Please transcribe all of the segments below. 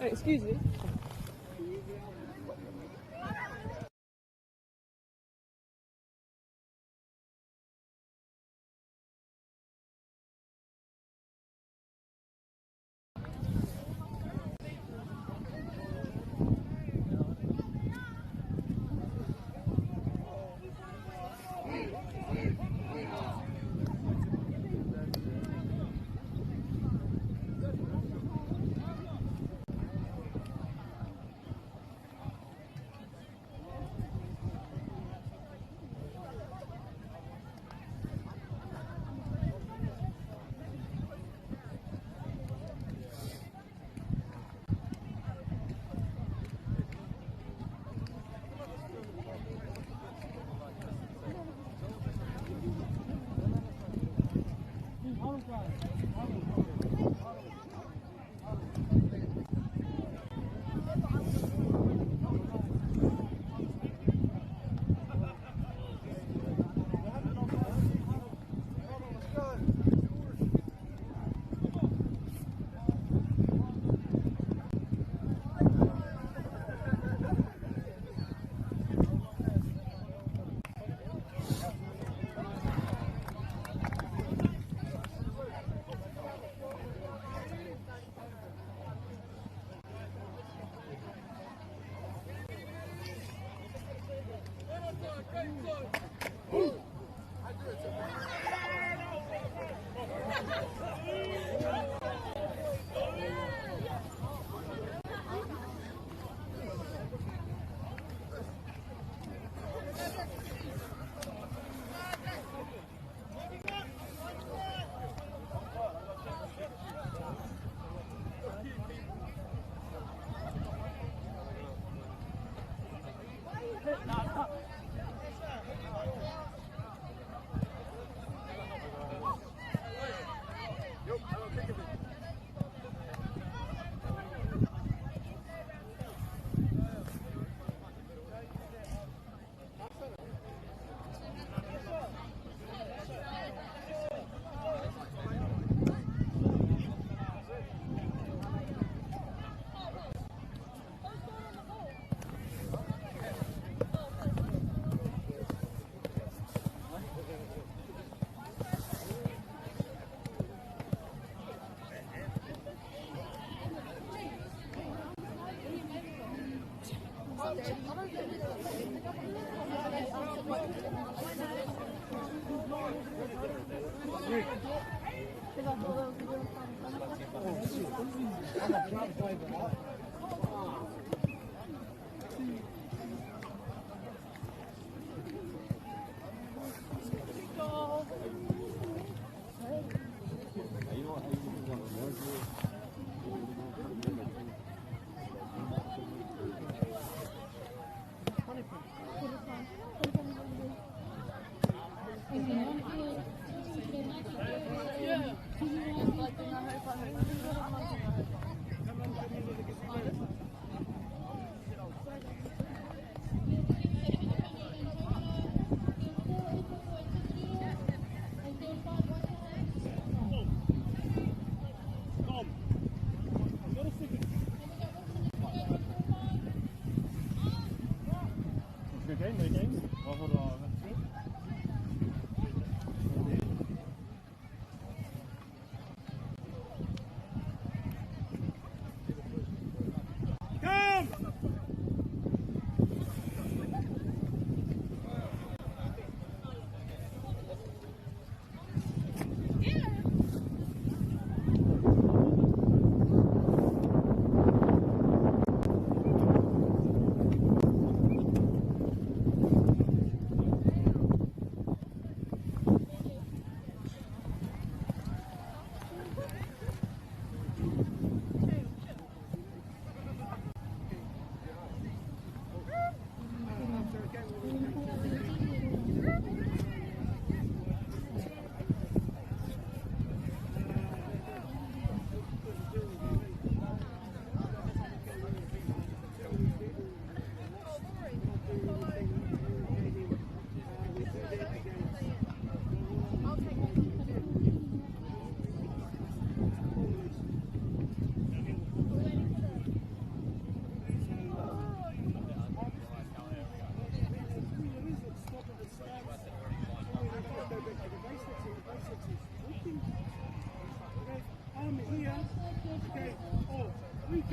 Excuse me.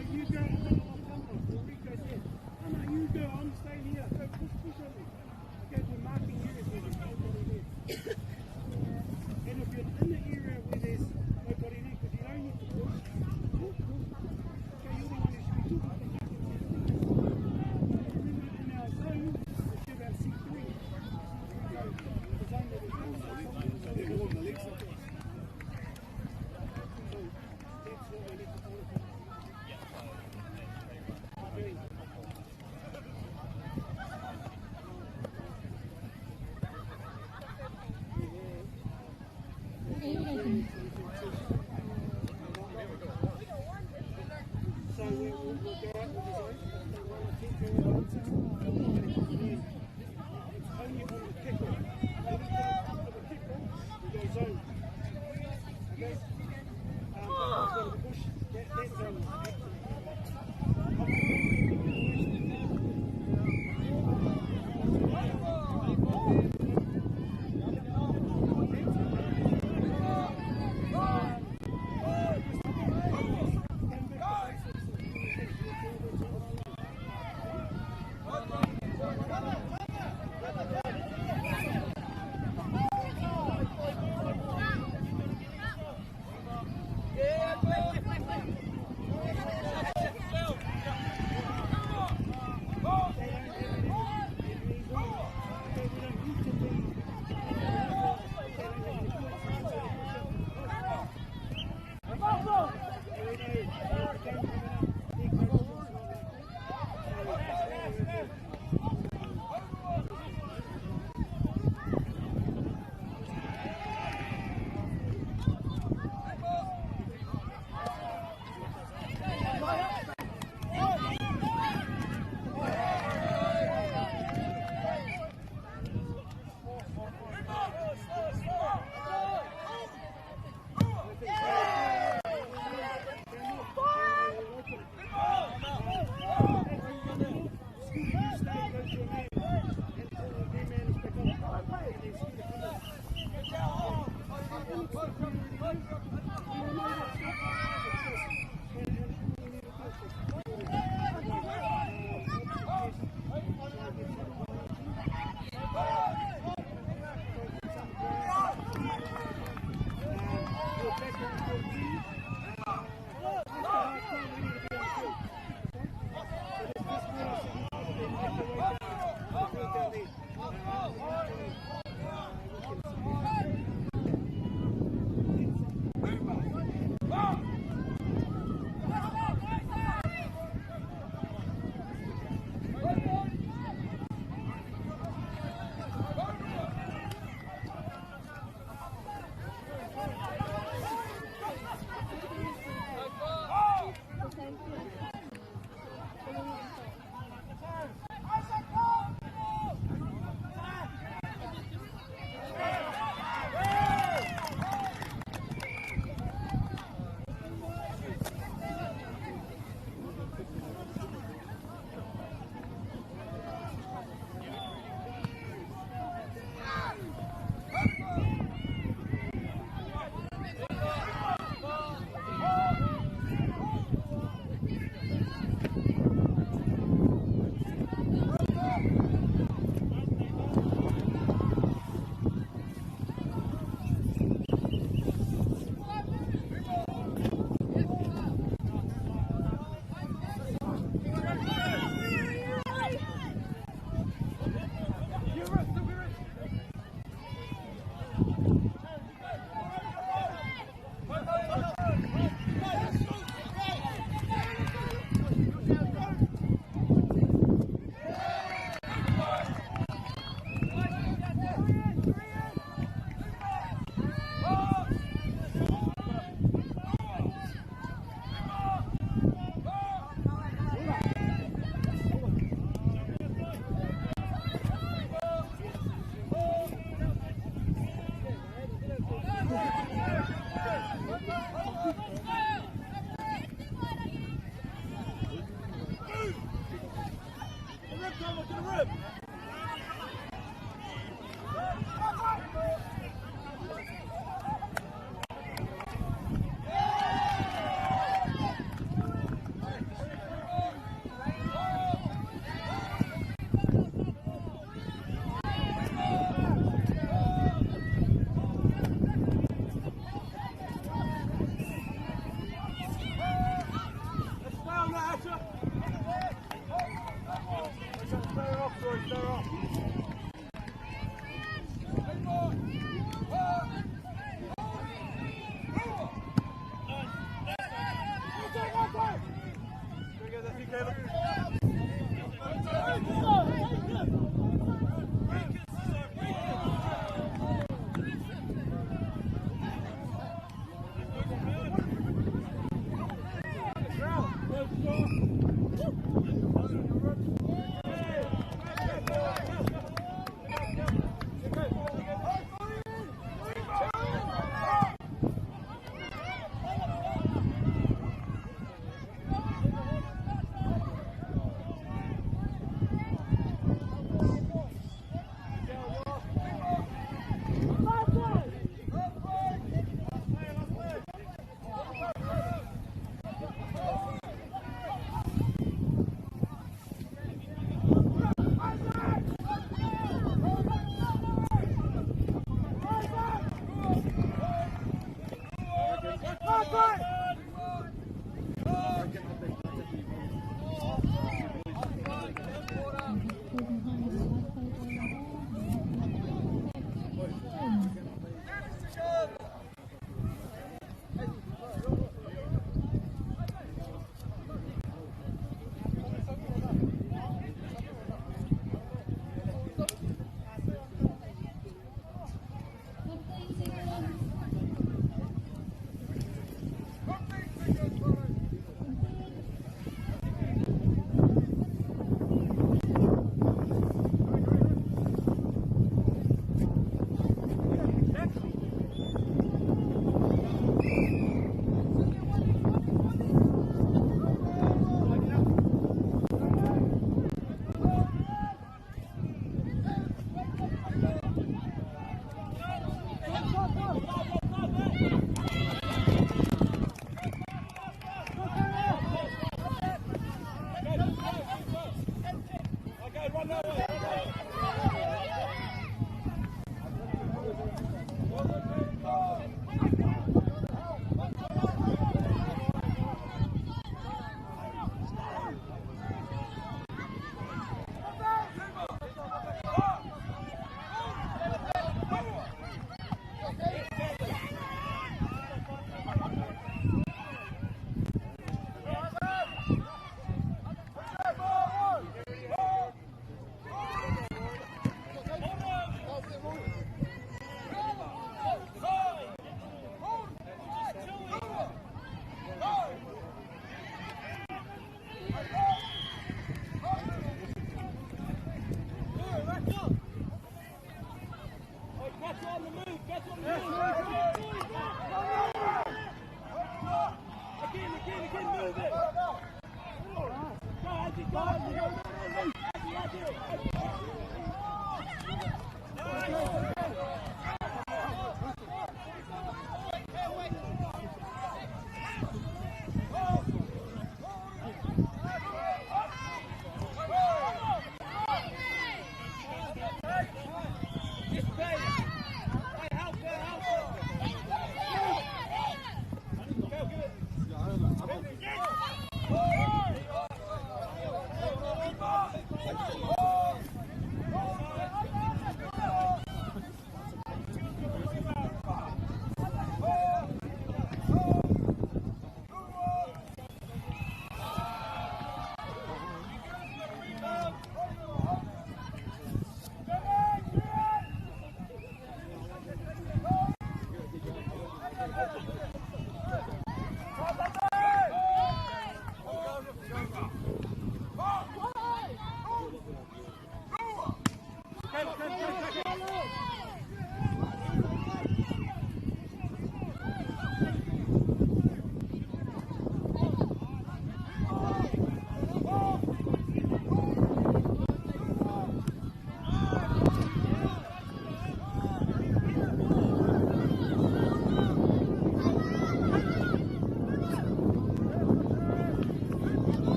you go. I'm come on. Rico's here. Oh no, you go. I'm staying here. Go push on me. Okay, we're marking areas where there's nobody there. And if you're in the area where there's nobody there, because you don't need to push. Okay, you're the one who should be talking. In our zone, we should have C3. The zone that is also they're all on the left side. So that's what we need to follow. So we'll go out with the zone. It's only on the kickoff. After the kickoff, we go zone. Okay? Go to the bush. That zone.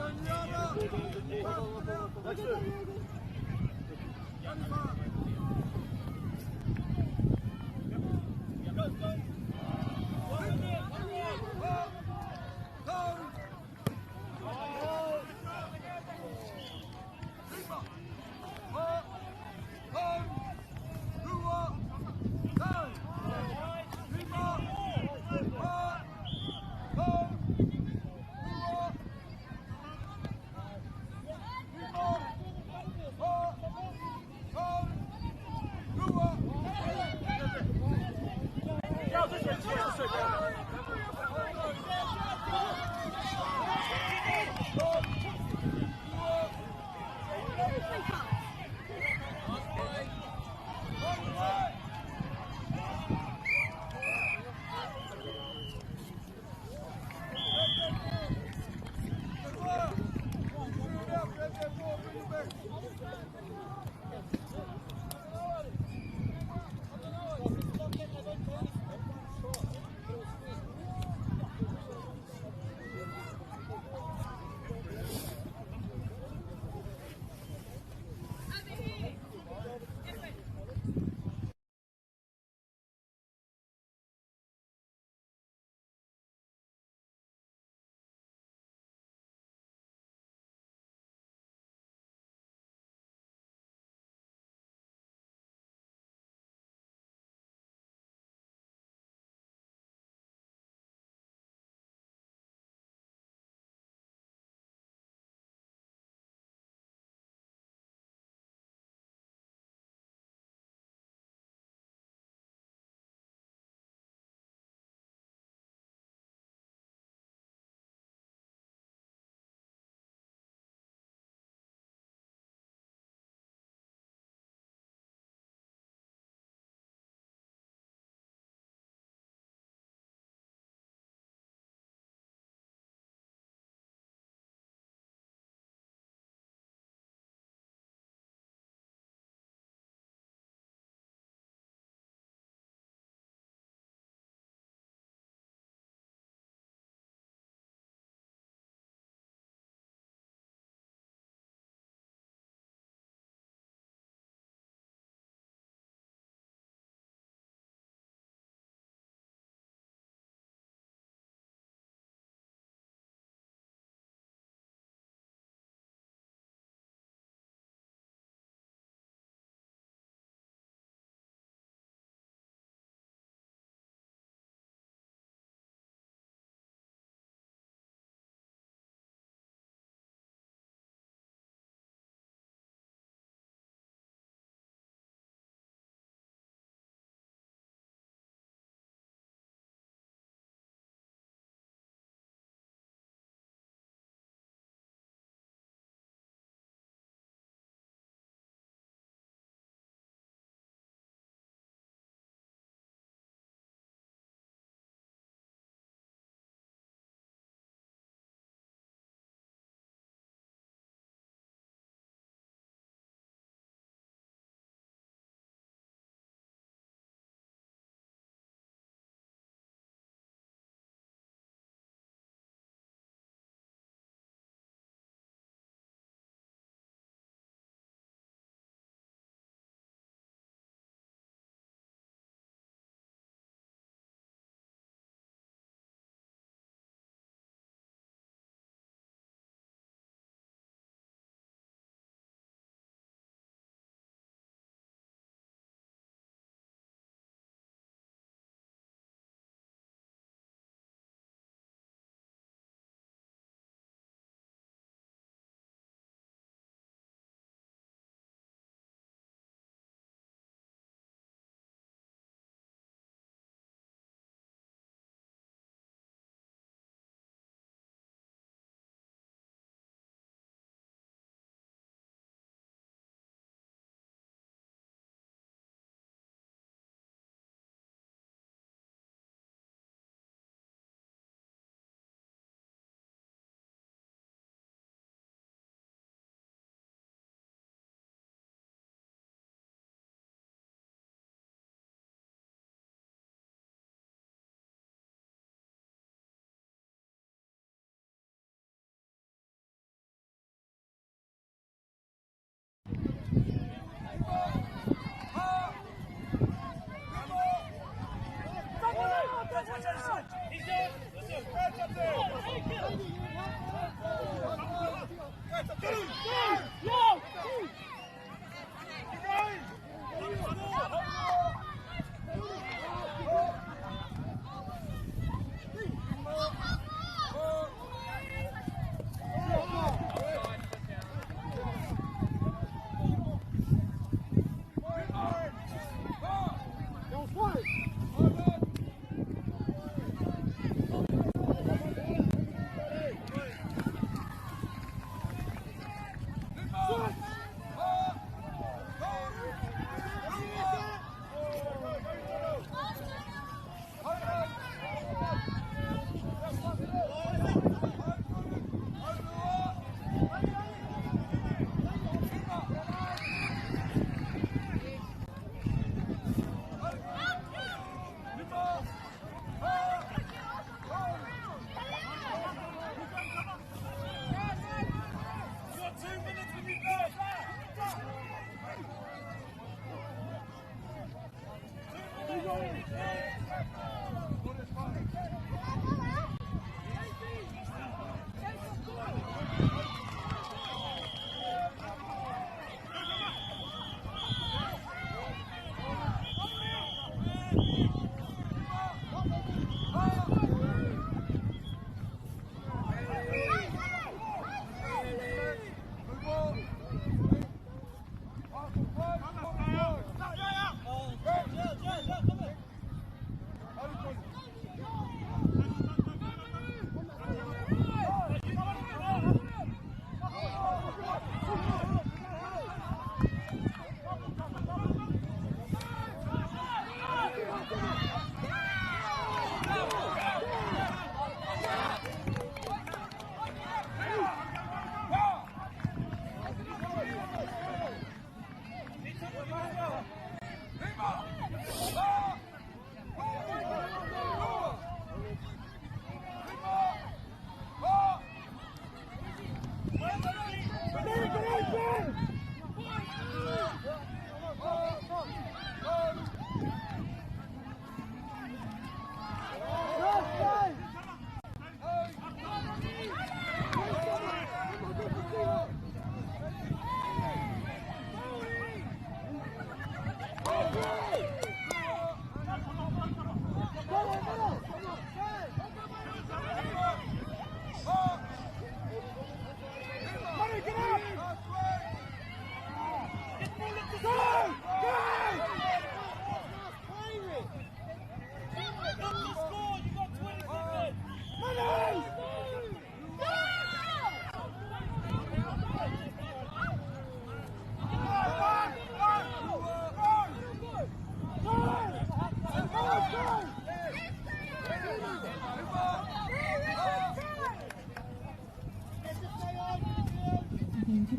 Go! Attention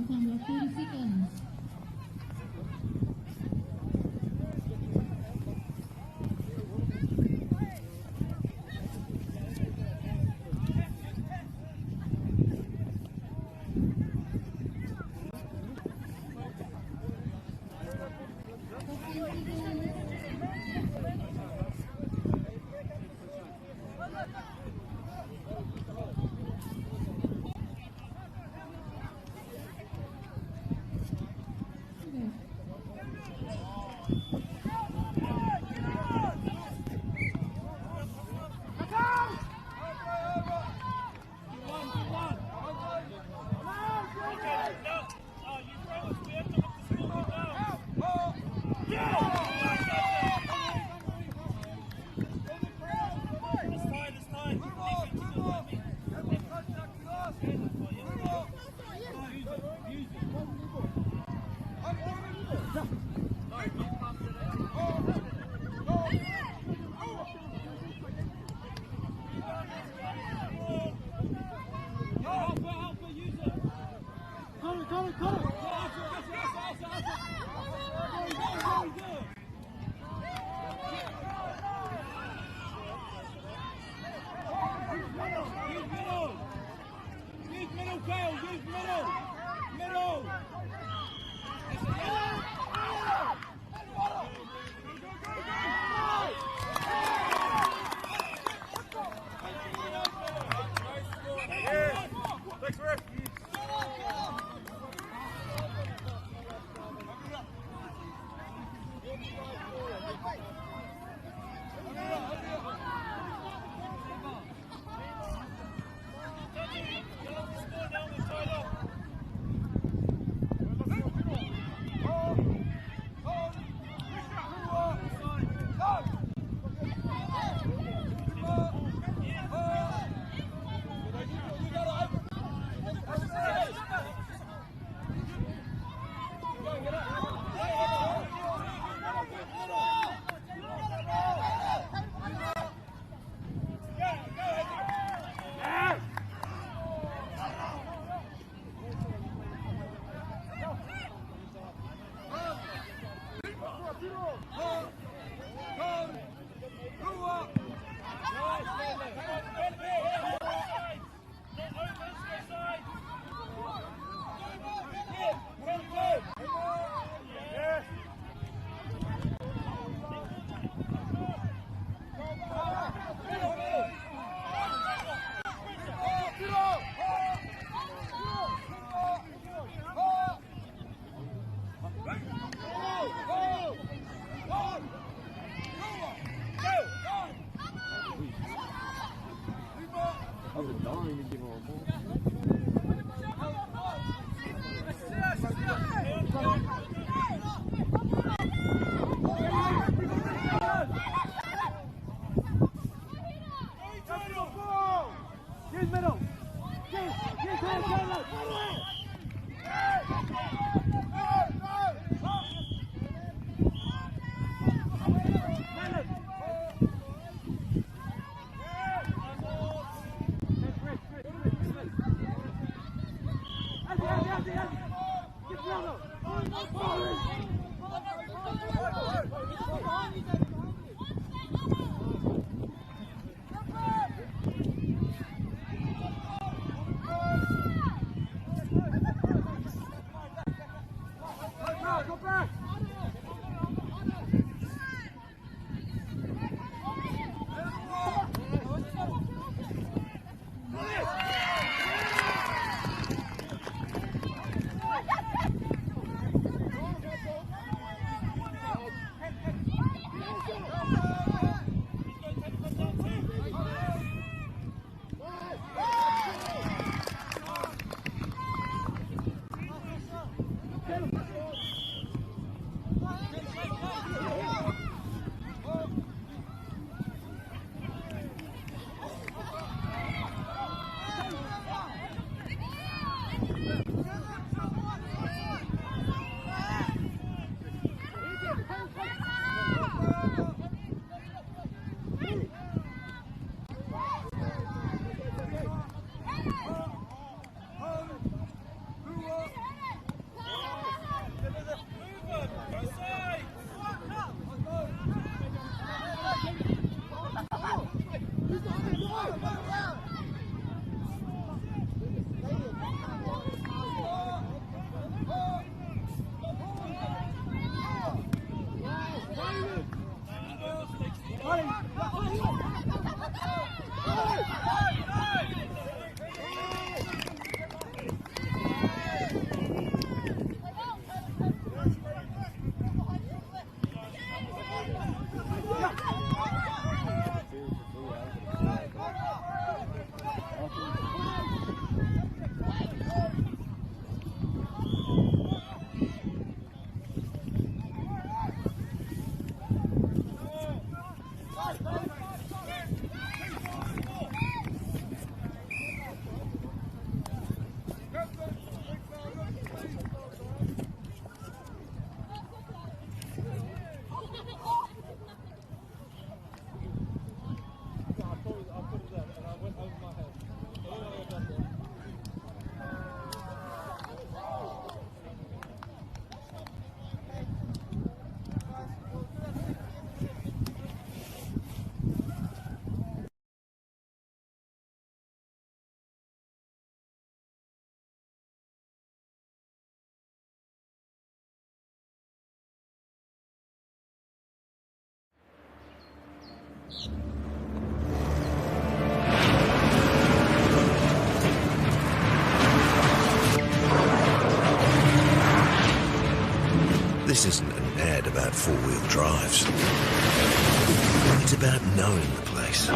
camera, 40 seconds. This isn't an ad about four-wheel drives. It's about knowing the place,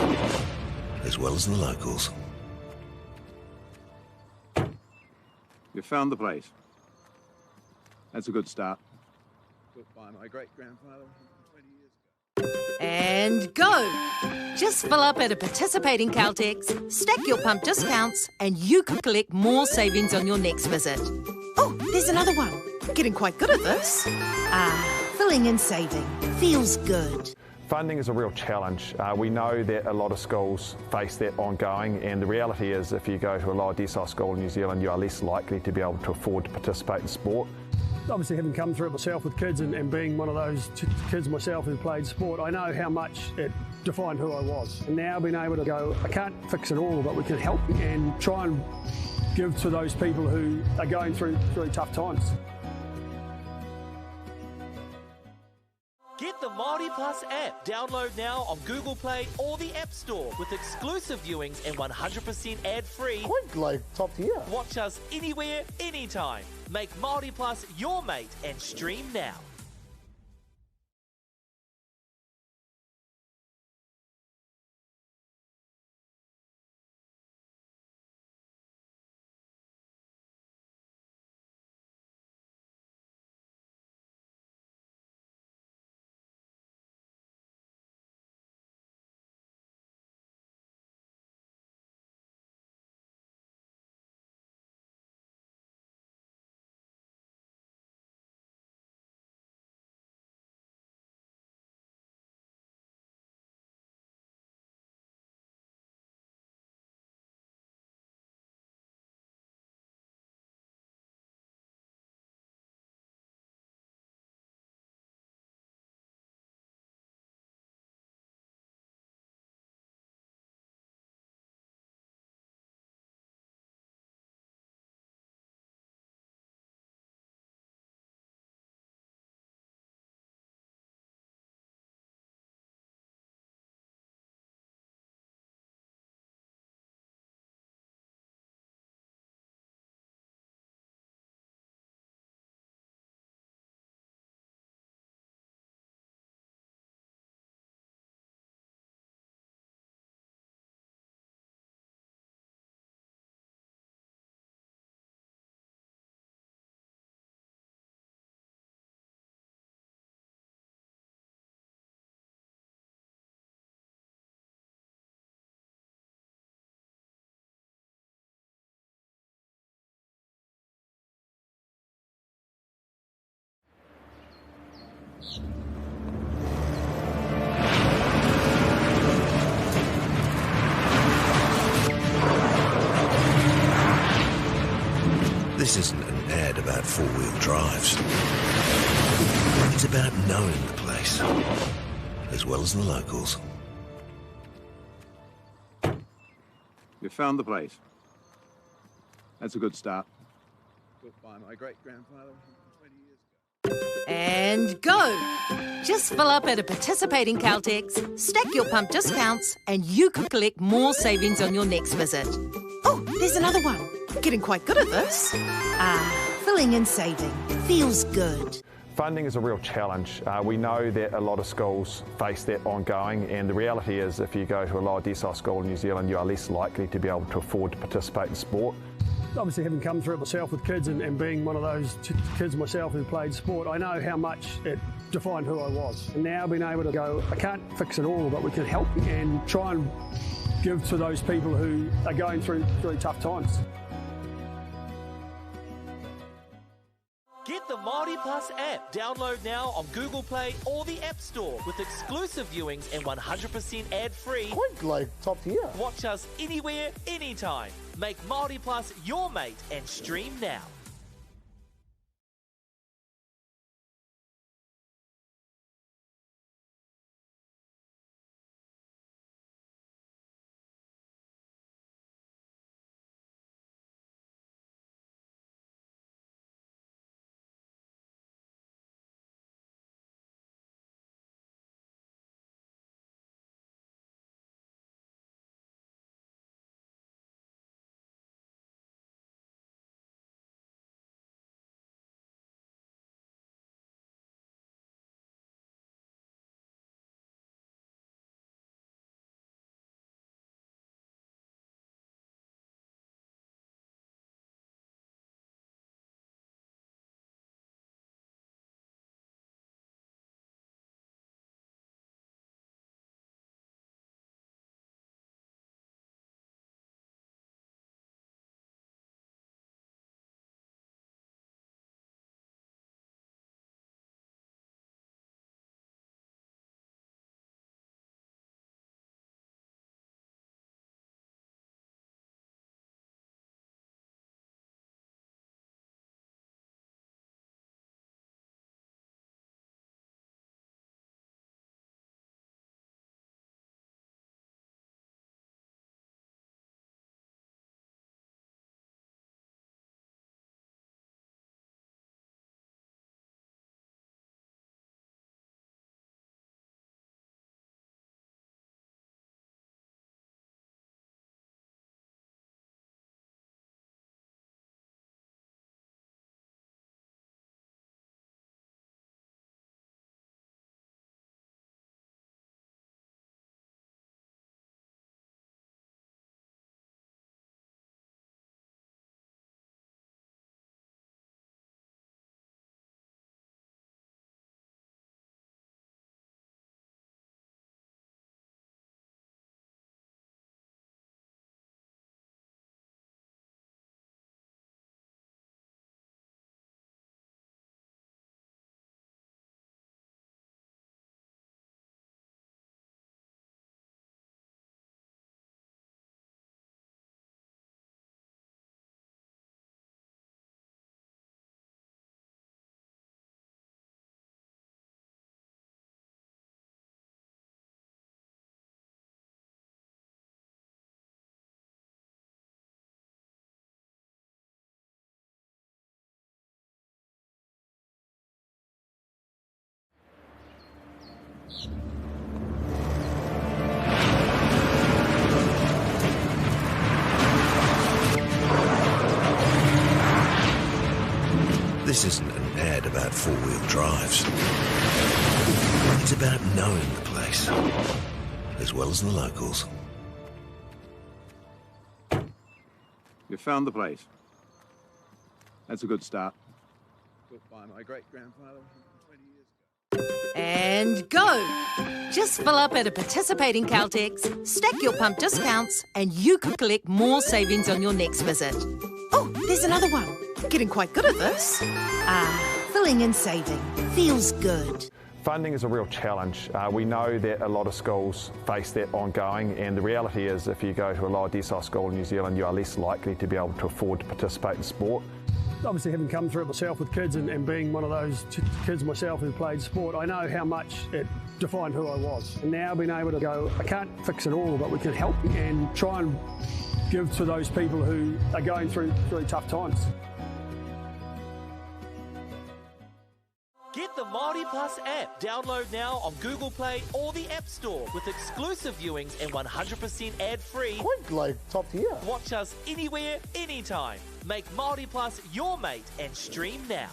as well as the locals. You found the place. That's a good start. Built by my great-grandfather 20 years ago. And go! Just fill up at a participating Caltex, stack your pump discounts, and you could collect more savings on your next visit. Oh, there's another one. Getting quite good at this. Filling and saving. Feels good. Funding is a real challenge. We know that a lot of schools face that ongoing, and the reality is if you go to a lower decile school in New Zealand, you are less likely to be able to afford to participate in sport. Obviously, having come through it myself with kids and being one of those kids myself who played sport, I know how much it defined who I was. And now being able to go, I can't fix it all, but we can help and try and give to those people who are going through really tough times. Get the Māori Plus app. Download now on Google Play or the App Store with exclusive viewings and 100% ad-free. Quite like top tier. Watch us anywhere, anytime. Make Māori Plus your mate and stream now. This isn't an ad about four-wheel drives. It's about knowing the place, as well as the locals. You found the place. That's a good start. Built by my great-grandfather 20 years ago. And go! Just fill up at a participating Caltex, stack your pump discounts, and you could collect more savings on your next visit. Oh, there's another one. Getting quite good at this. Filling and saving. Feels good. Funding is a real challenge. We know that a lot of schools face that ongoing, and the reality is if you go to a lower decile school in New Zealand, you are less likely to be able to afford to participate in sport. Obviously, having come through it myself with kids and being one of those kids myself who played sport, I know how much it defined who I was. And now being able to go, I can't fix it all, but we can help and try and give to those people who are going through really tough times. Get the Māori Plus app. Download now on Google Play or the App Store with exclusive viewings and 100% ad-free. Quite like top tier. Watch us anywhere, anytime. Make Māori Plus your mate and stream now. This isn't an ad about four-wheel drives. It's about knowing the place, as well as the locals. You found the place. That's a good start. Built by my great-grandfather 20 years ago. And go! Just fill up at a participating Caltex, stack your pump discounts, and you could collect more savings on your next visit. Oh, there's another one. Getting quite good at this. Filling and saving. Feels good. Funding is a real challenge. We know that a lot of schools face that ongoing, and the reality is if you go to a lower decile school in New Zealand, you are less likely to be able to afford to participate in sport. Obviously, having come through it myself with kids and being one of those kids myself who played sport, I know how much it defined who I was. And now being able to go, I can't fix it all, but we can help and try and give to those people who are going through really tough times. Get the Māori Plus app. Download now on Google Play or the App Store with exclusive viewings and 100% ad-free. Quite like top tier. Watch us anywhere, anytime. Make Māori Plus your mate and stream now.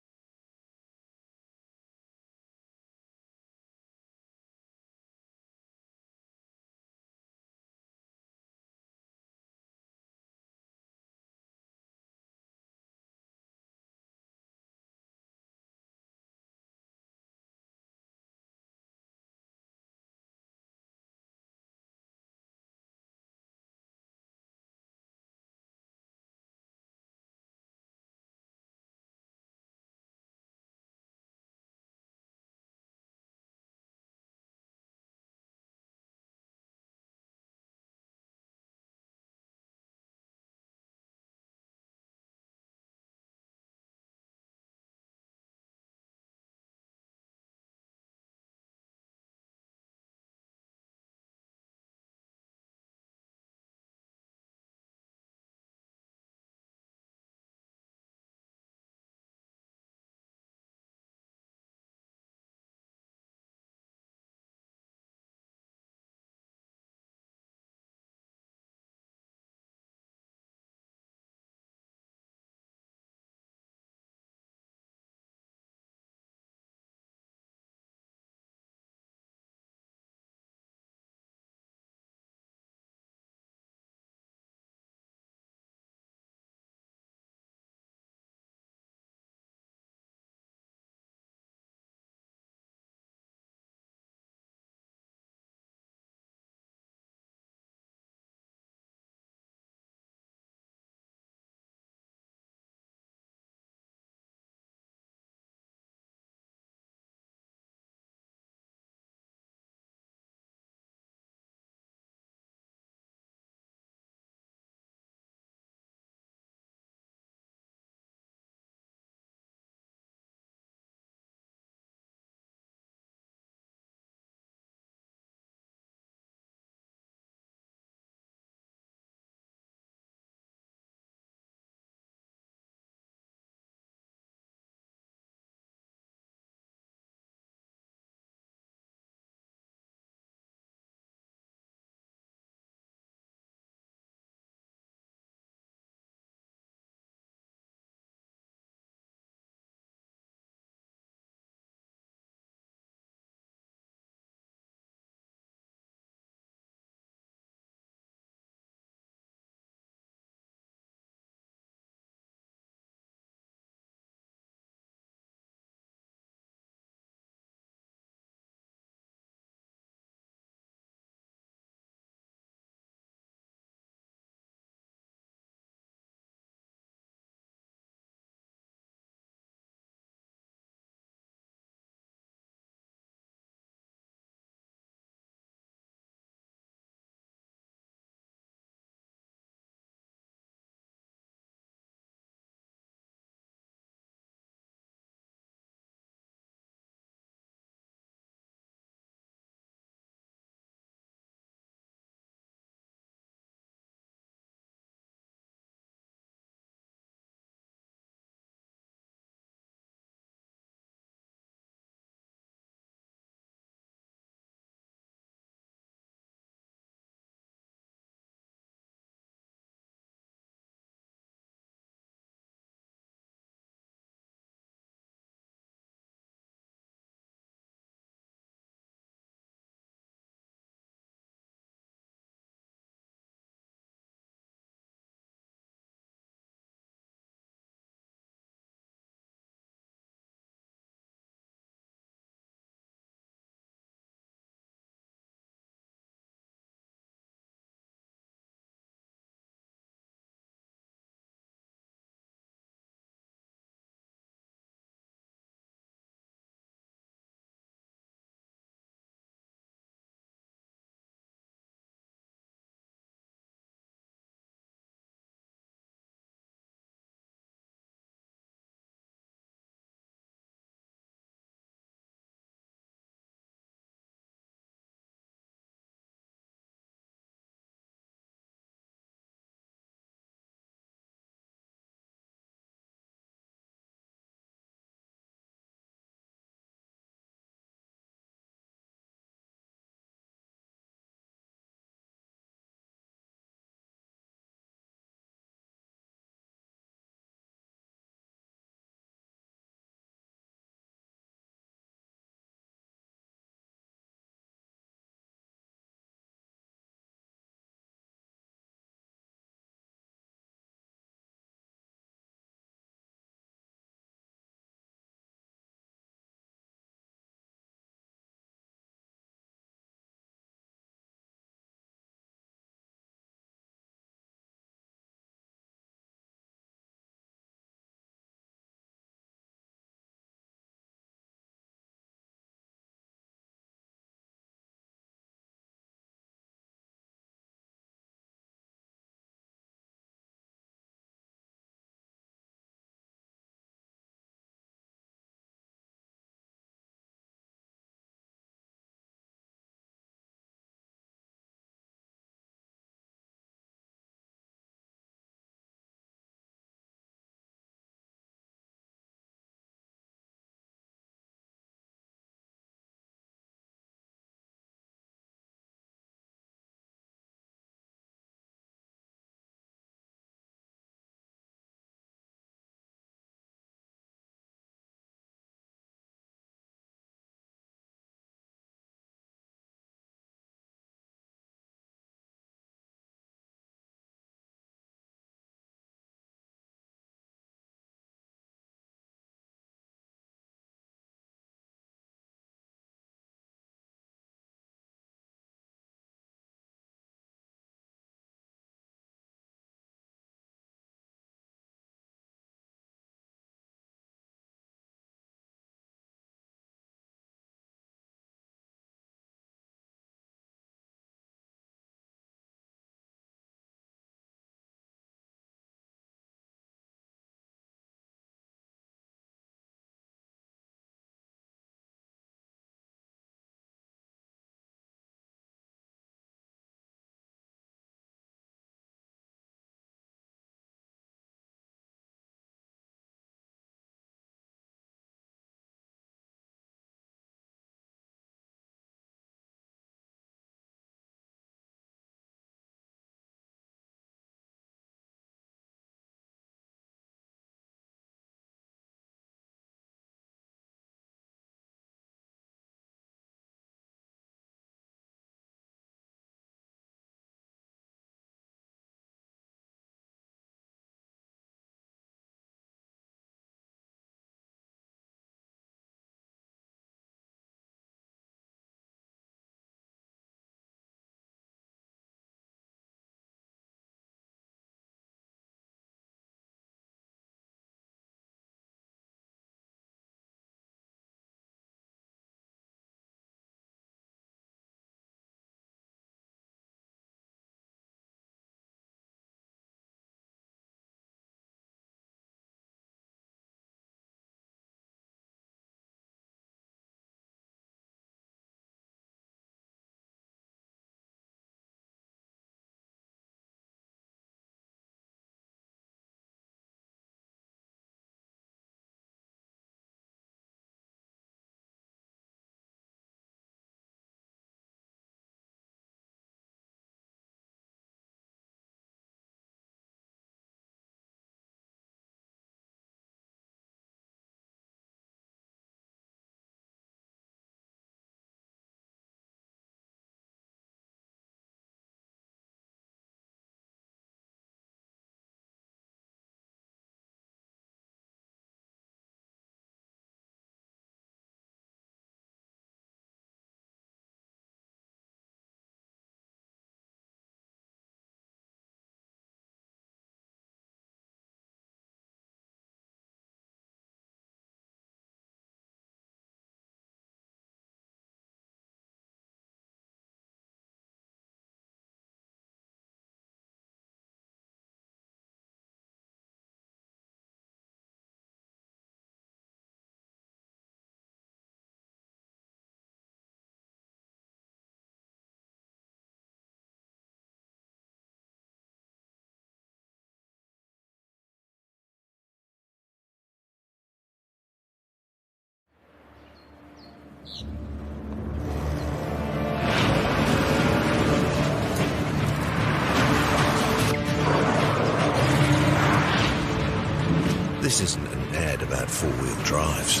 This isn't an ad about four-wheel drives.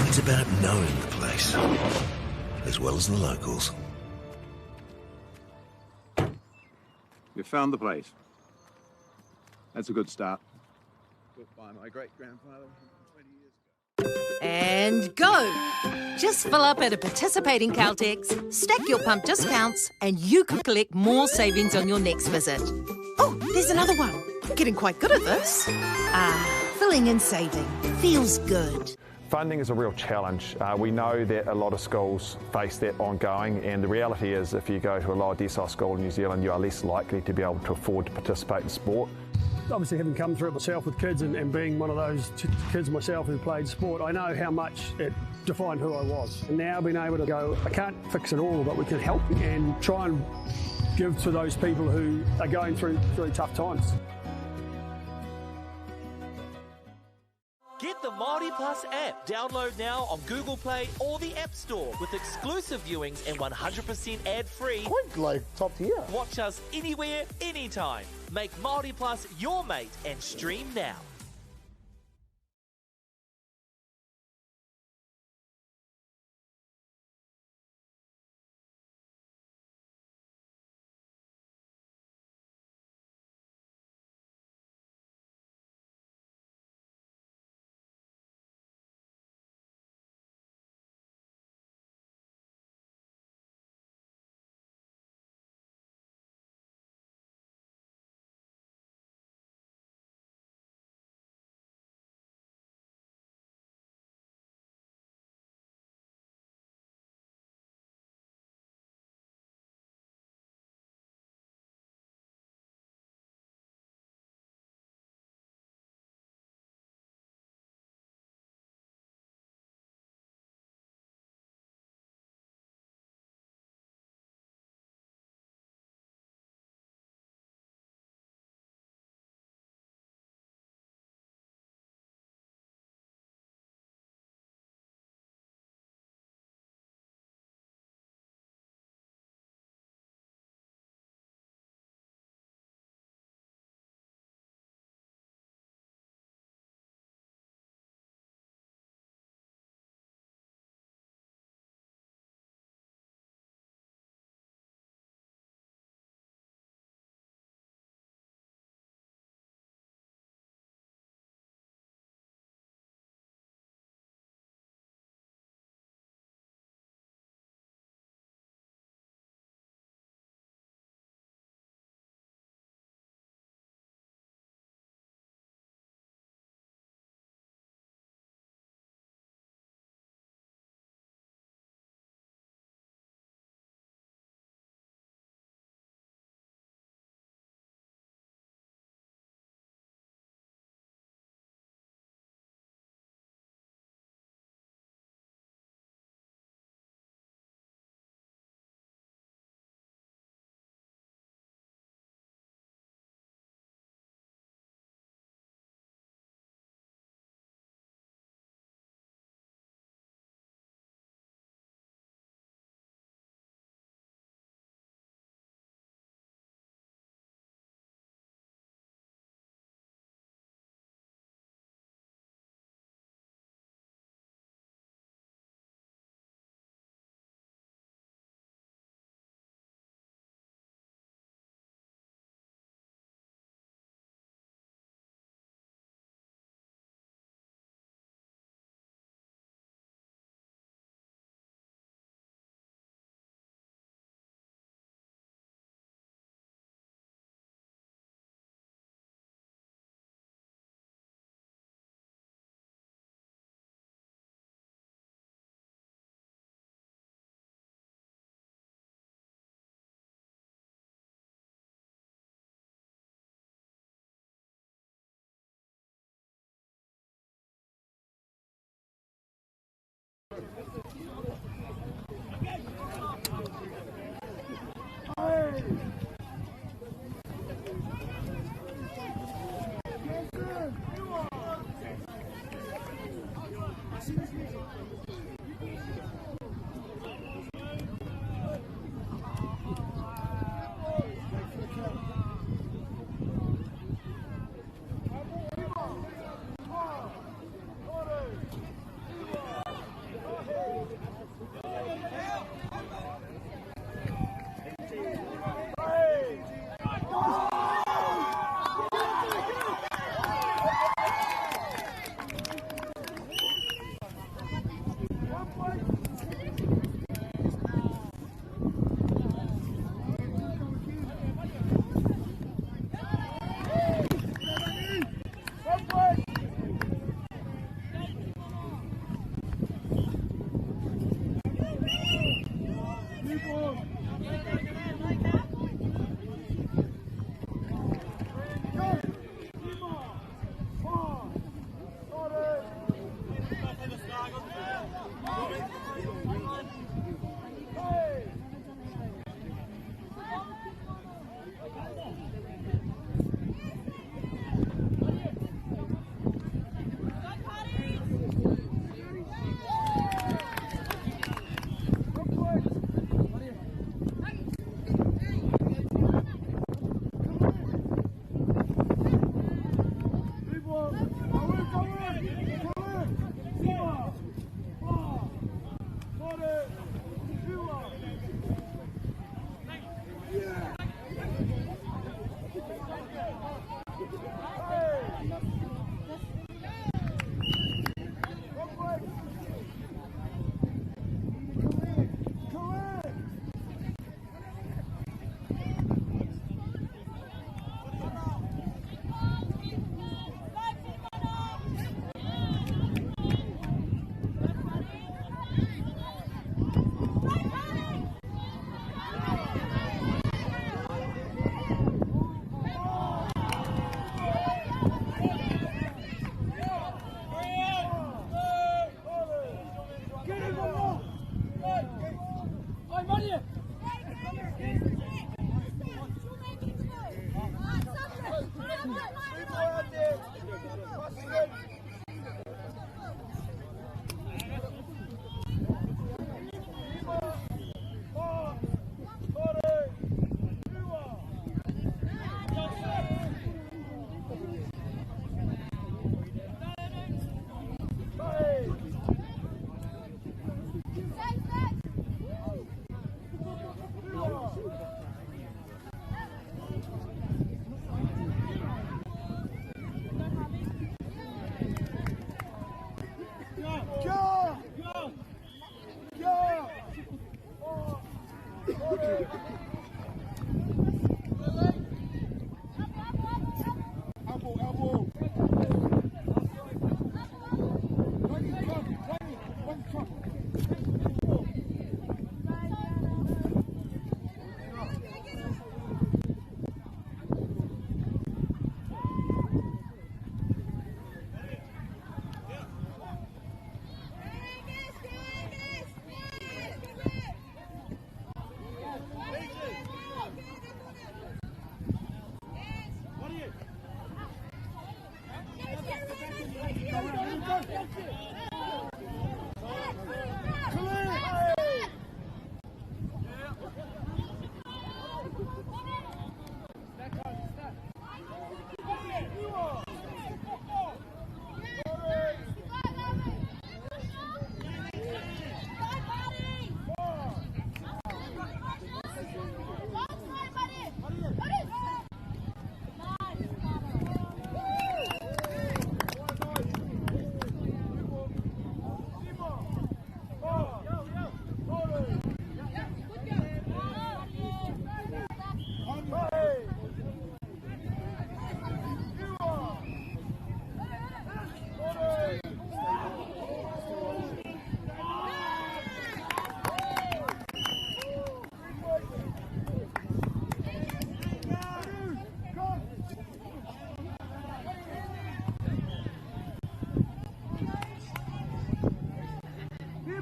It's about knowing the place, as well as the locals. You found the place. That's a good start. Built by my great-grandfather 20 years ago. And go! Just fill up at a participating Caltex, stack your pump discounts, and you could collect more savings on your next visit. Oh, there's another one. Getting quite good at this. Filling and saving. Feels good. Funding is a real challenge. We know that a lot of schools face that ongoing, and the reality is if you go to a lower decile school in New Zealand, you are less likely to be able to afford to participate in sport. Obviously, having come through it myself with kids and being one of those kids myself who played sport, I know how much it defined who I was. And now being able to go, I can't fix it all, but we can help and try and give to those people who are going through really tough times. Get the Māori Plus app. Download now on Google Play or the App Store with exclusive viewings and 100% ad-free. Quite like top tier. Watch us anywhere, anytime. Make Māori Plus your mate and stream now.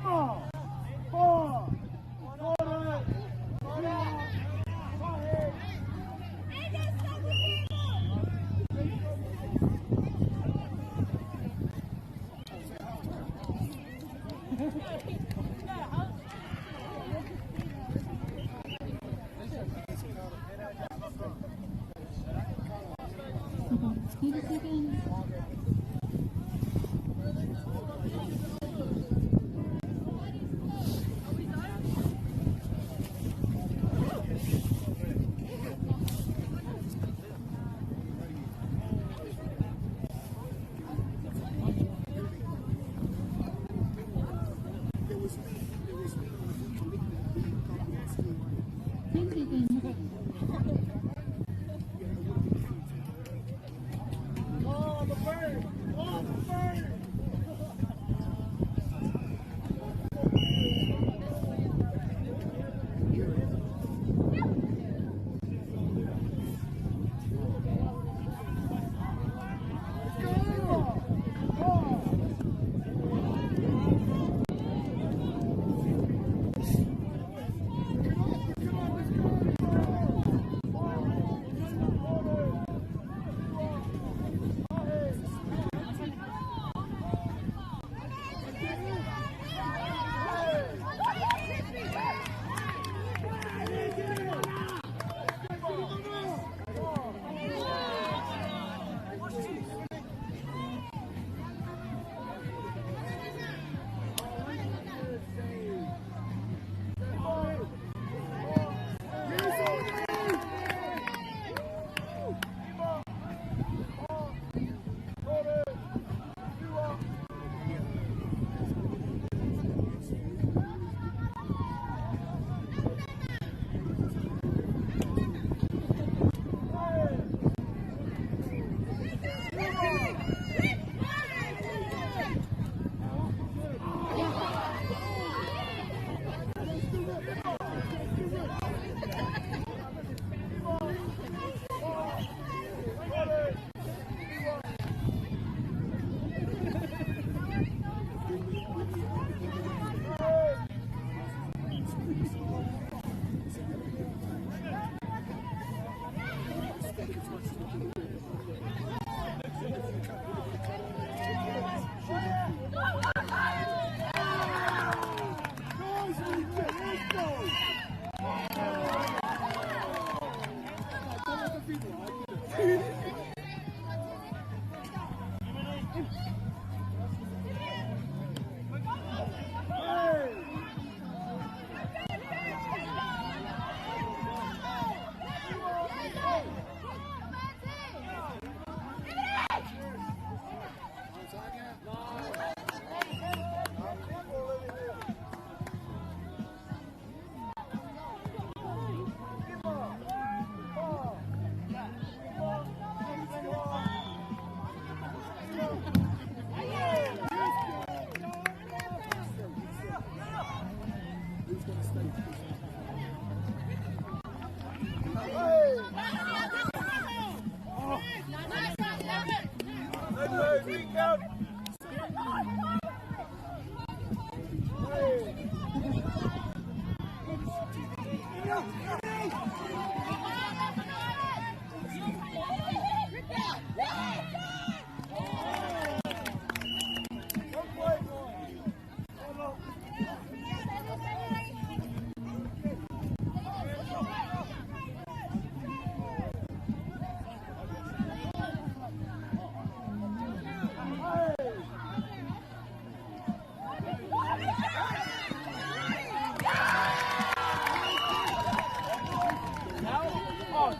About 30 seconds.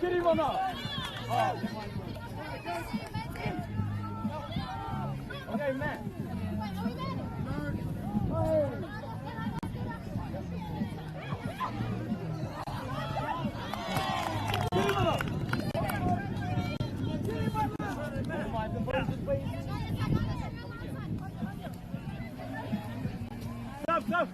Get him or not? Oh. Okay, Matt. Stop, stop.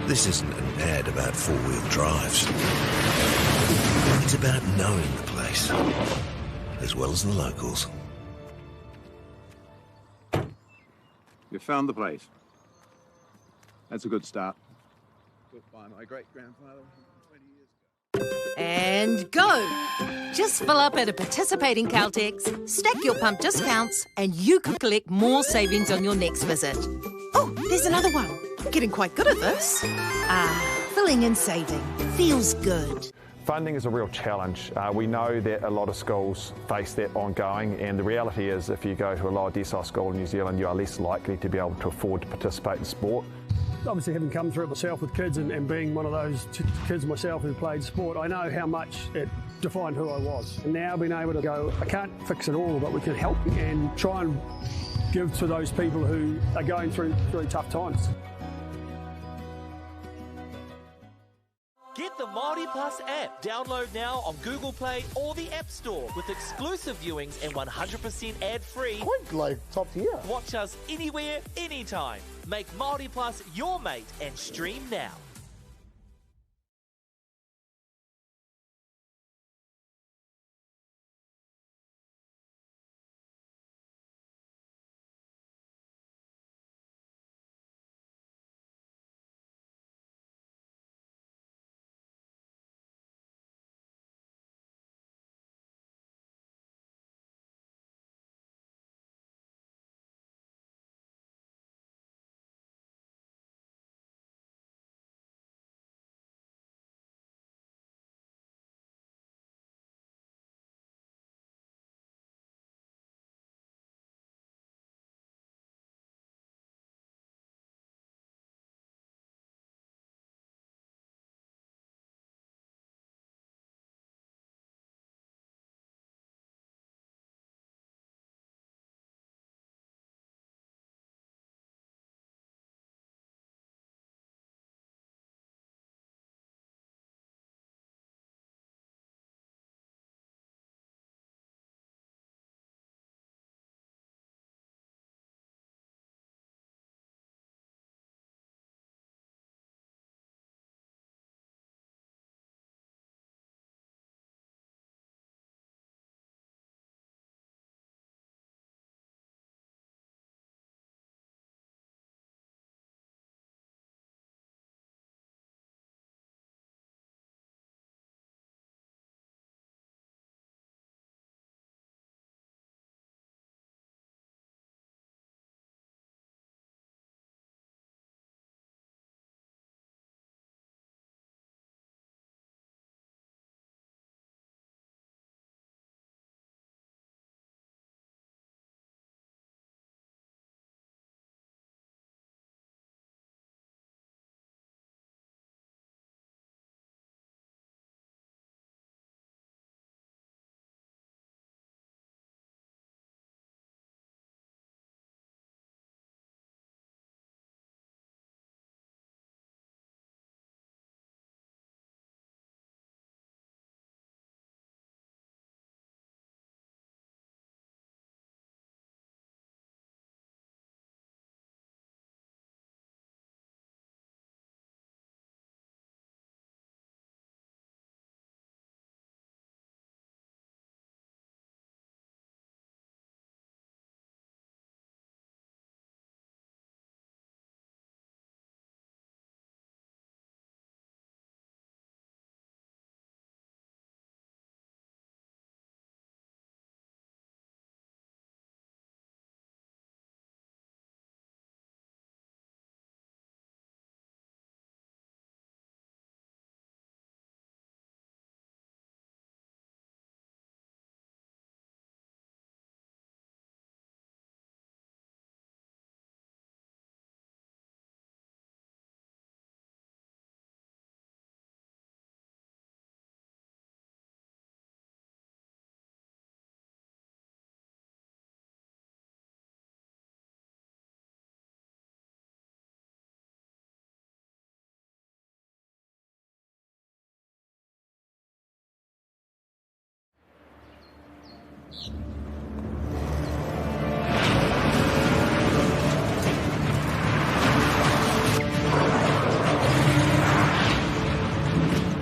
This isn't an ad about four-wheel drives. It's about knowing the place, as well as the locals. You found the place. That's a good start. Built by my great-grandfather 20 years ago. And go! Just fill up at a participating Caltex, stack your pump discounts, and you could collect more savings on your next visit. Oh, there's another one. Getting quite good at this. Filling and saving. Feels good. Funding is a real challenge. We know that a lot of schools face that ongoing, and the reality is if you go to a lower decile school in New Zealand, you are less likely to be able to afford to participate in sport. Obviously, having come through it myself with kids and being one of those kids myself who played sport, I know how much it defined who I was. And now being able to go, I can't fix it all, but we can help and try and give to those people who are going through really tough times. Get the Māori Plus app. Download now on Google Play or the App Store with exclusive viewings and 100% ad-free. Quite like top tier. Watch us anywhere, anytime. Make Māori Plus your mate and stream now.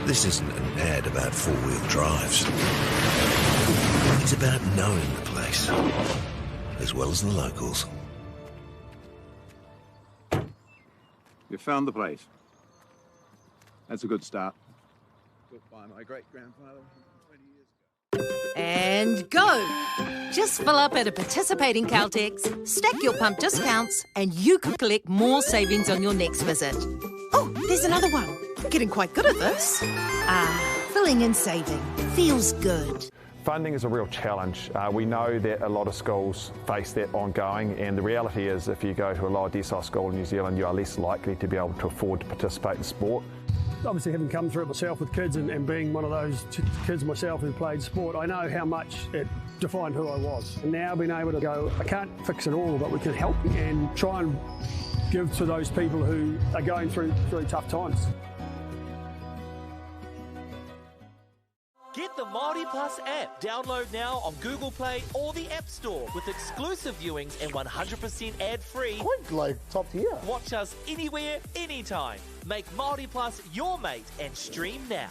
This isn't an ad about four-wheel drives. It's about knowing the place, as well as the locals. You found the place. That's a good start. Built by my great-grandfather 20 years ago. And go! Just fill up at a participating Caltex, stack your pump discounts, and you could collect more savings on your next visit. Oh, there's another one. Getting quite good at this. Filling and saving. Feels good. Funding is a real challenge. We know that a lot of schools face that ongoing, and the reality is if you go to a lower decile school in New Zealand, you are less likely to be able to afford to participate in sport. Obviously, having come through it myself with kids and being one of those kids myself who played sport, I know how much it defined who I was. And now being able to go, I can't fix it all, but we can help and try and give to those people who are going through tough times. Get the Māori Plus app. Download now on Google Play or the App Store with exclusive viewings and 100% ad-free. Quite like top tier. Watch us anywhere, anytime. Make Māori Plus your mate and stream now.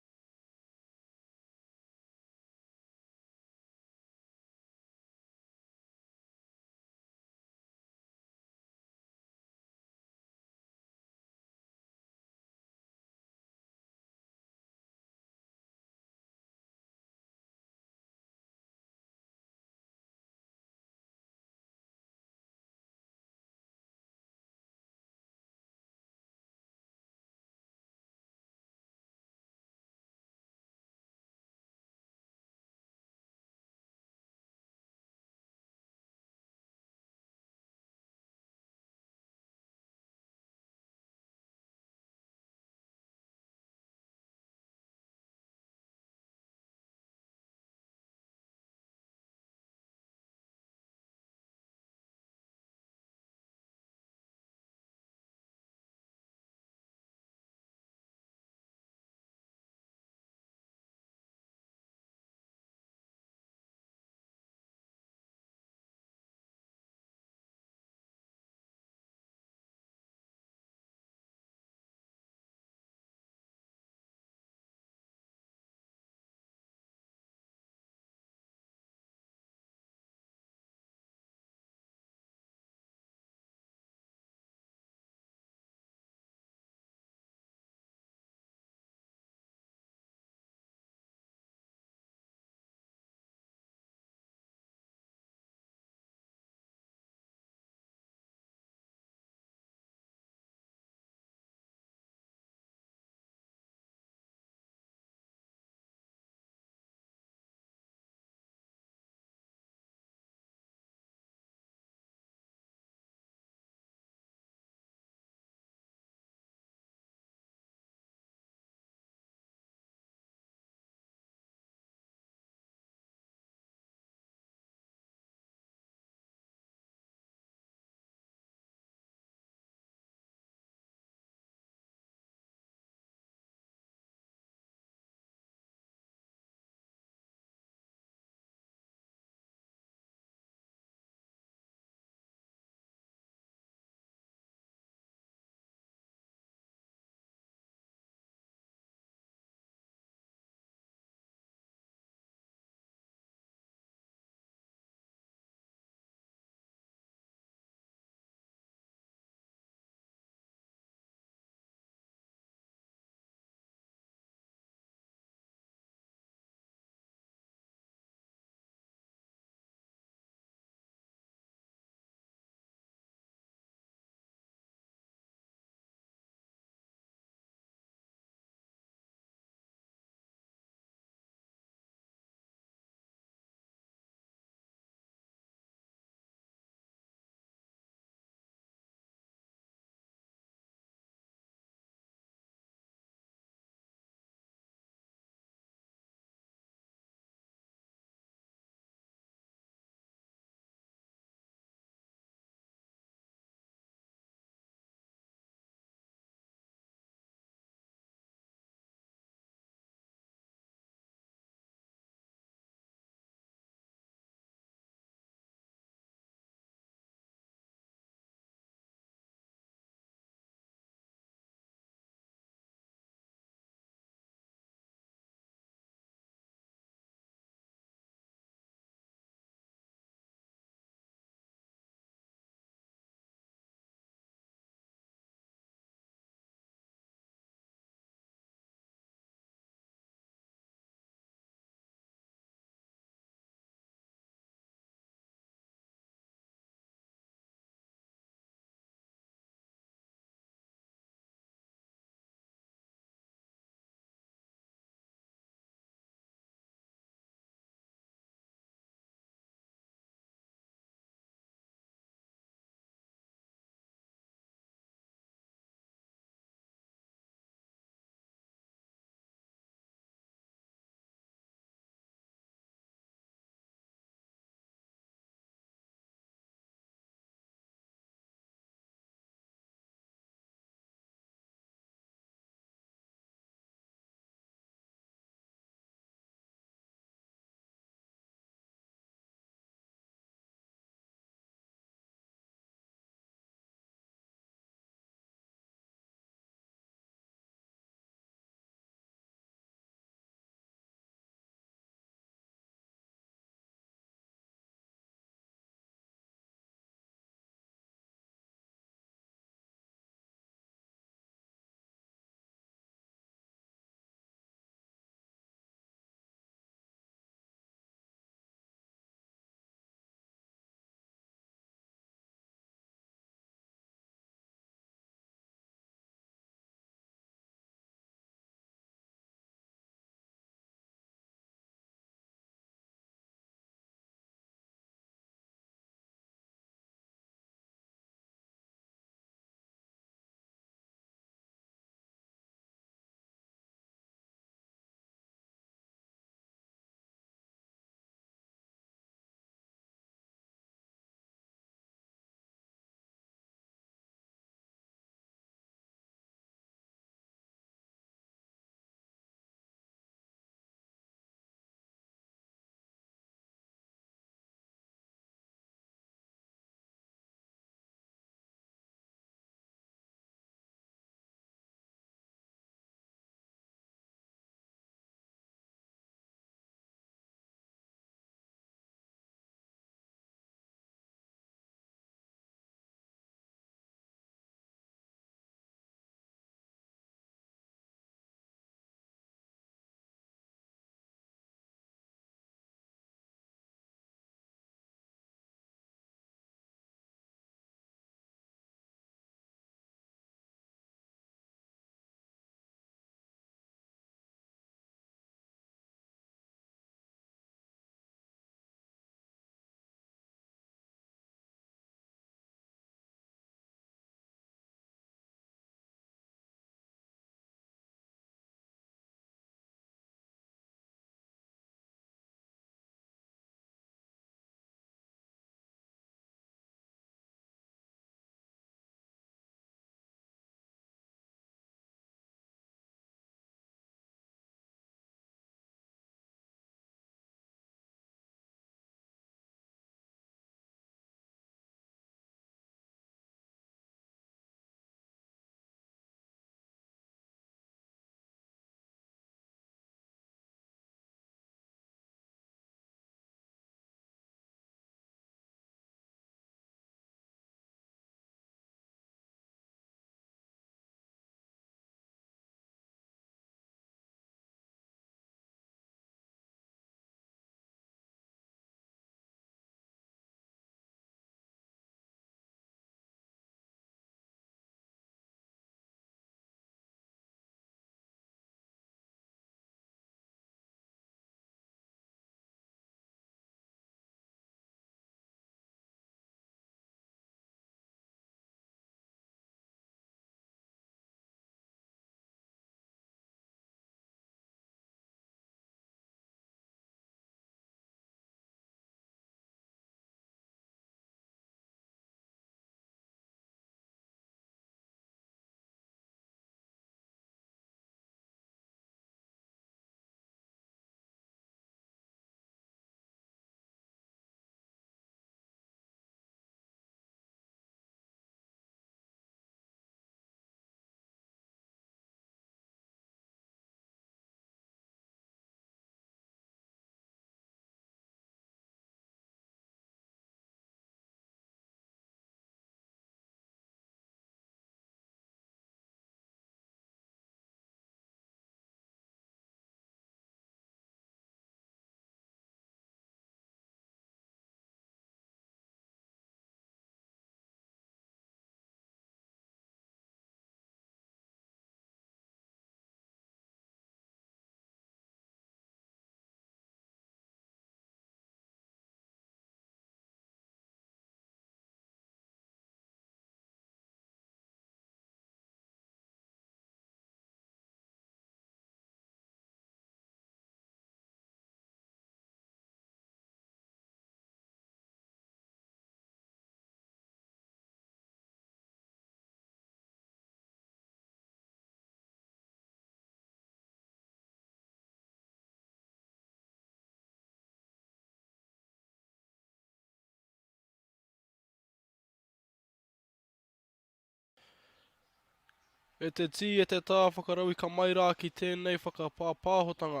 E te tī e te tā whakaraui ka mai rā ki tēnei whakapāpāhotanga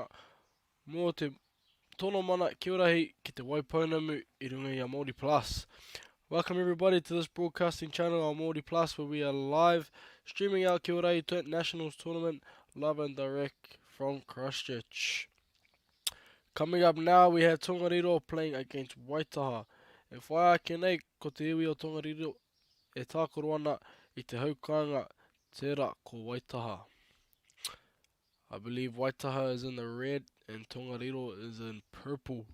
mō te tono mana kia ora hei ki te Waipounamu I runga I a Māori Plus. Welcome everybody to this broadcasting channel on Māori Plus where we are live streaming out kia ora I to Nationals Tournament live and direct from Christchurch. Coming up now we have Tongariro playing against Waitaha. E whaia ke nei ko te iwi o Tongariro e tākoro ana I te haukanga tērā ko Waitaha. I believe Waitaha is in the red and Tongariro is in purple.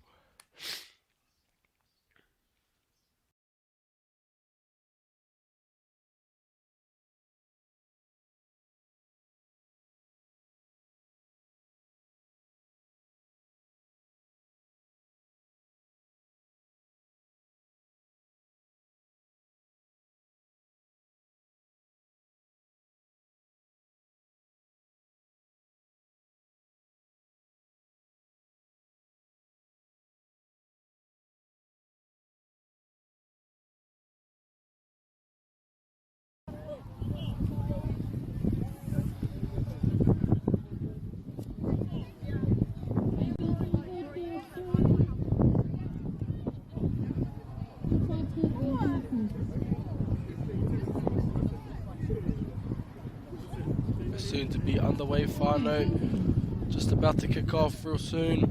Soon to be underway, whānau. Just about to kick off real soon.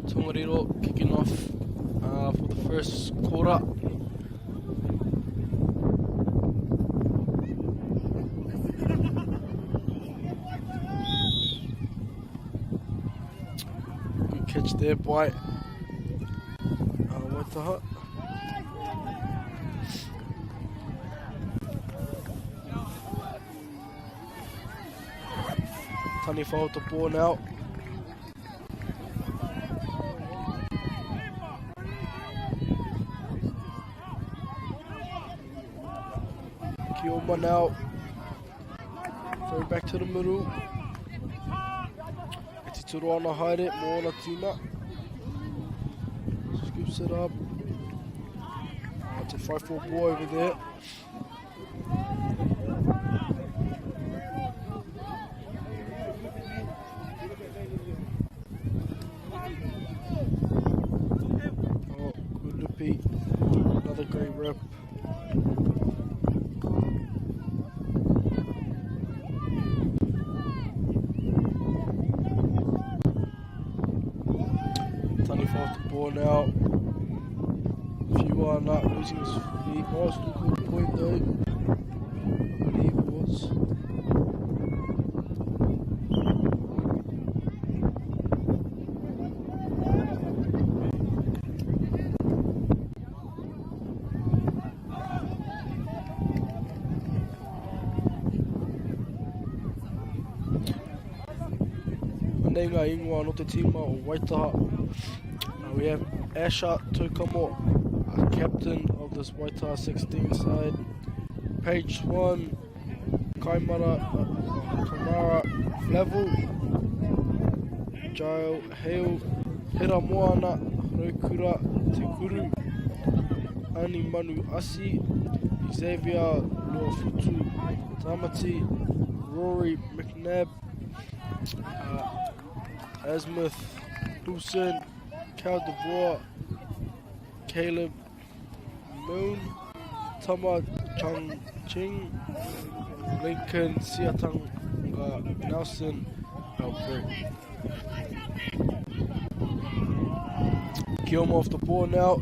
Tongariro kicking off for the first quarter. Good catch there by Waitaha. Tani whao the ball now. Kioma now. Throw back to the middle. Iti turu ana haere, mo ona tina. Scoops it up. That's a 5-4 ball over there. Another great rep. Tani off the ball now. Few not losing his feet. Oh, still called a point though. I believe it was. Ngā ingoa no te tīma o Waitaha. We have Asha Tokamo, captain of this Waitaha 16 side. Page 1, Kaimara Kamara Flavel, Jail Hale, Hira Moana, Rokura Te Kuru, Ani Manu Asi, Xavier Loafutu Tamati, Rory McNabb, Asmuth, Dawson, Cal DeBoer, Caleb Moon, Tama Chung Ching, Lincoln Siatanga Nelson Albert. Kioma off the ball now,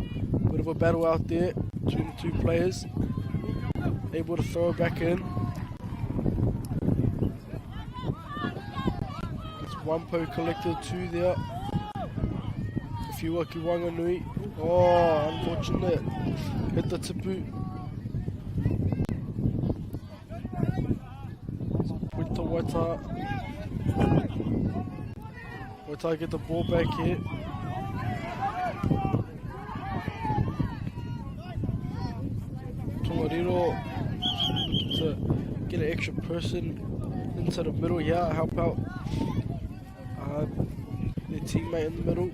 bit of a battle out there between the two players, able to throw it back in. One po collected, two there. Whiwaki Wanganui. Oh, unfortunate. Hit the tipu. With the Waitaha. Waitaha get the ball back here. Tongariro looking to get an extra person into the middle here, help out their teammate in the middle.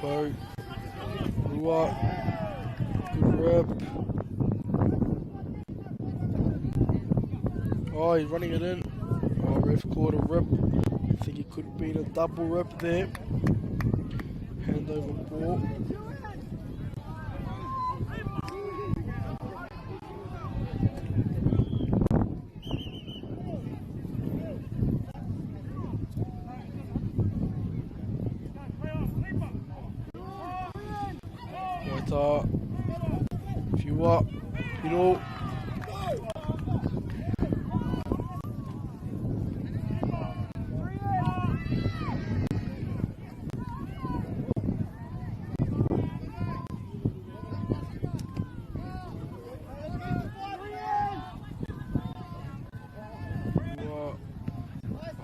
Ruapo. Rua. Good rep. Oh, he's running it in. Oh, ref caught a rip. I think it could have been a double rip there. Hand over ball. Waita. Few up. You know.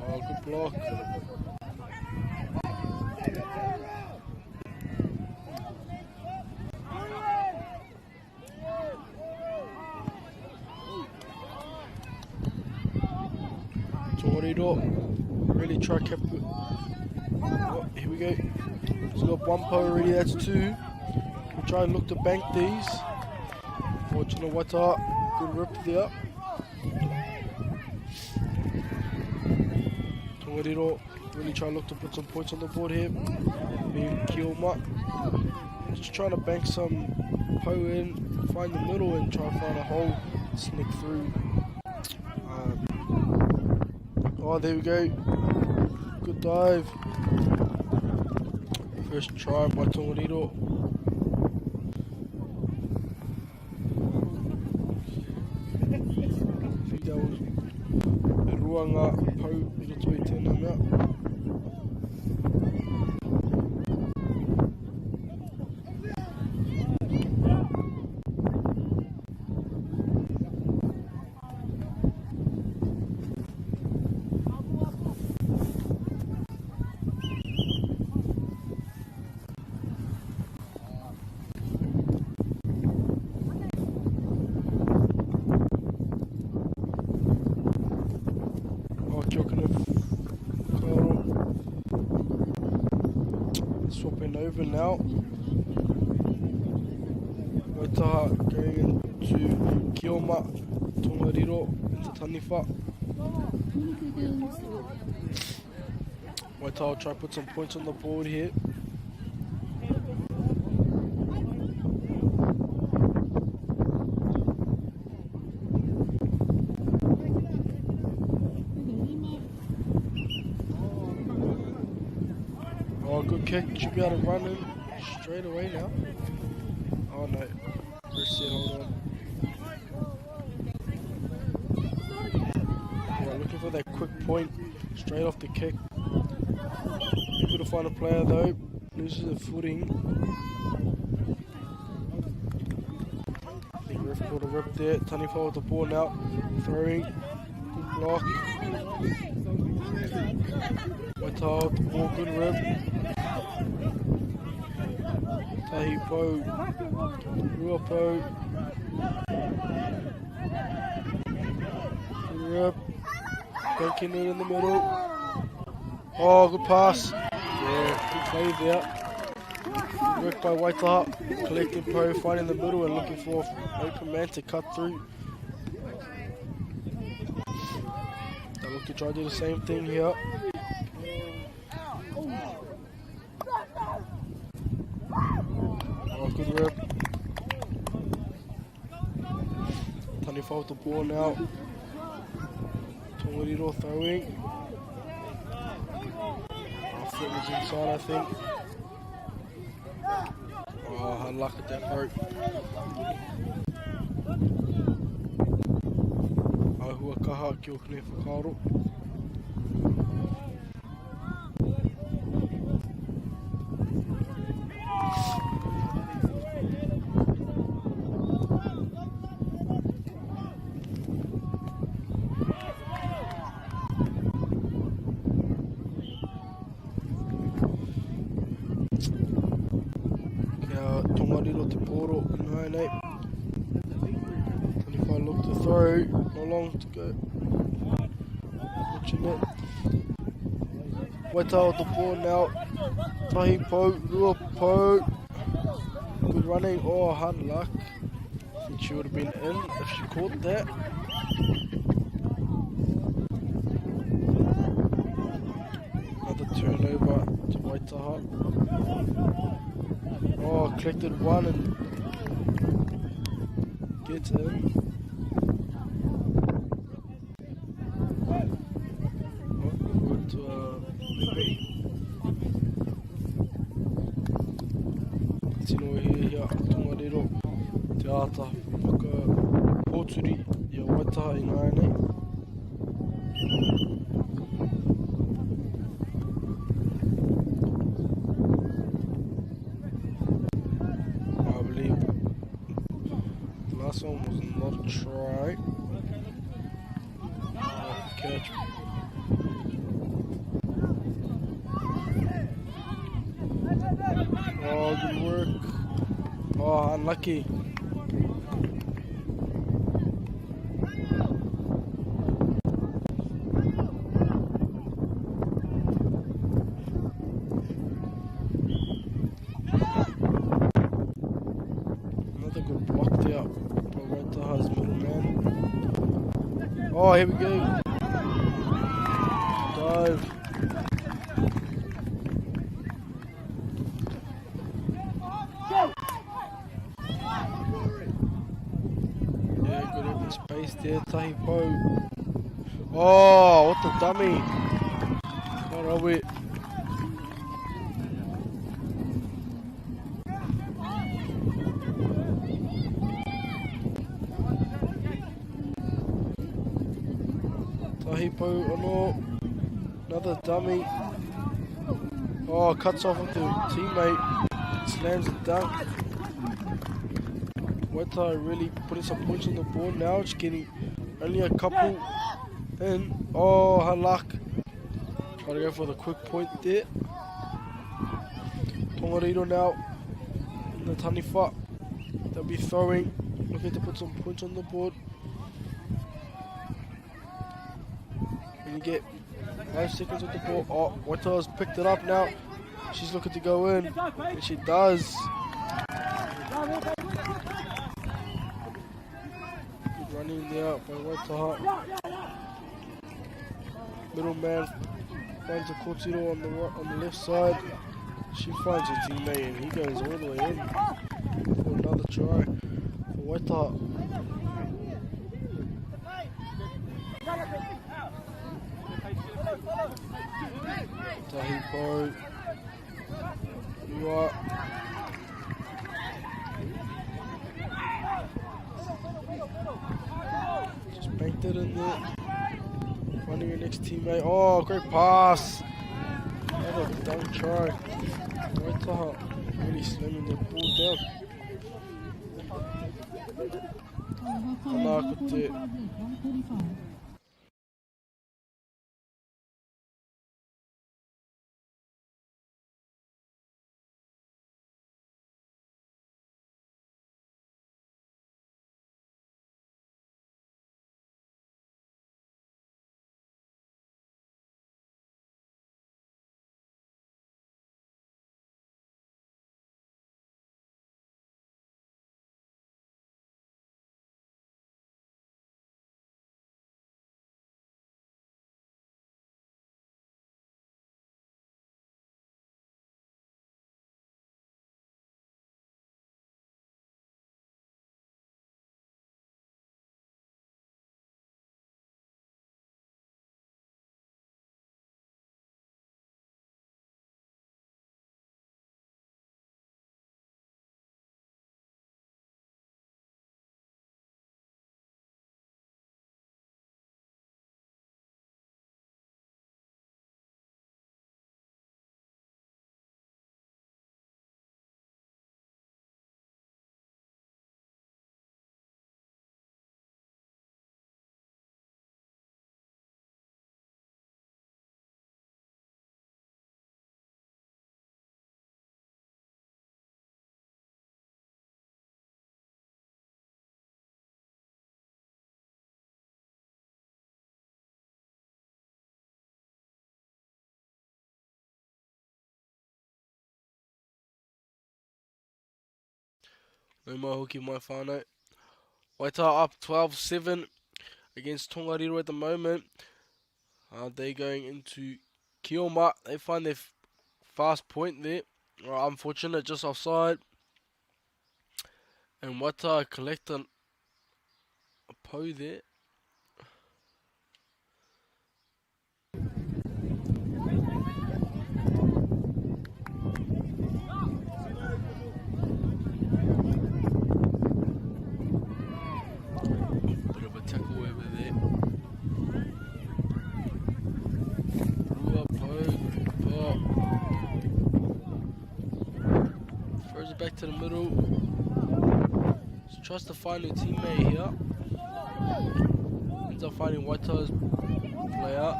Oh, good block. Torito really try kept it. Oh, here we go. He's got one po already, that's two. We'll try and look to bank these. Fortunate Wata, good rip there. Torito really try and look to put some points on the board here. Being Kioma. Just trying to bank some po in, find the middle and try and find a hole, sneak through. Oh, there we go. Good dive. First try by Torito. I think that was Ruanga Po Irotoi Tēnā. Swapping over now. Waitaha going into Kioma, Tongariro into Taniwha. 20 seconds. Waitaha will try to put some points on the board here. Oh, good kick. Should be able to run in straight away now. Oh no. First set, hold on. Yeah, looking for that quick point straight off the kick. Able to find a player though. Loses the footing. I think ref caught a rip there. Taniwha with the ball now. Throwing. Good block. Waitaha with the ball. Good rip. Tahi Po, Ruapo, good rip, banking it in the middle. Oh, good pass. Yeah, good play there. Good work by Waitaha, collecting Po, finding the middle and looking for an open man to cut through. They'll look to try to do the same thing here. Good rip. Taniwha with the ball now. Tongariro throwing. Our foot was inside, I think. Oh, hard luck at that throw. Ahua kaha ki o kne whakaaro. Tongariro te poro, 9-8. Taniwha look to throw, no long to go. Watching it. Waitaha with the ball now. Tahi po, Rua po. Good running. Oh, hard luck. I think she would have been in if she caught that. Another turnover to Waitaha. Oh, collected one and gets in. Tino hea Tongariro te ata whaka pōturi i a Waitaha I ngāi nei. I believe the last one was not a try. Catch. Oh, good work. Oh, unlucky. Another good block there by Waitaha's middleman. Oh, here we go. Dive. Space there, Tahi Po. Oh, what the dummy. What are we? Tahi Po, oh no. Another dummy. Oh, cuts off with the teammate. Slams it down. Waitaha really putting some points on the board now. It's getting only a couple in. Oh, her luck. Try to go for the quick point there. Tongariro now in the taniwha. They'll be throwing. Looking to put some points on the board. When you get 5 seconds on the ball. Oh, Waitaha's picked it up now. She's looking to go in. And she does. Running there by Waitaha. Middleman finds a Kotiro on the left side. She finds her teammate and he goes all the way in for another try for Waitaha. Tahi Po. You are. Banked it in there. Finding your next teammate. Oh, great pass. Another dunk try. Waitaha really slamming the ball down. Anakute. No more hoki mai whānau. Waitaha up 12-7 against Tongariro at the moment. They're going into Kioma. They find their fast point there. Unfortunate, just offside. And Waitaha collect a po there. Bit of a tackle over there. Throws it back to the middle. So tries to find a teammate here. Ends up finding Waitaha's player.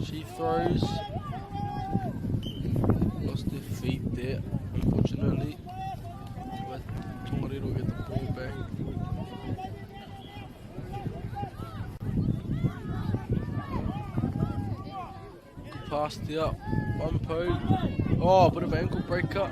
She throws. Lost their feet there, unfortunately. But Tongariro get the ball back. Pass there, one po. Oh, a bit of an ankle breaker.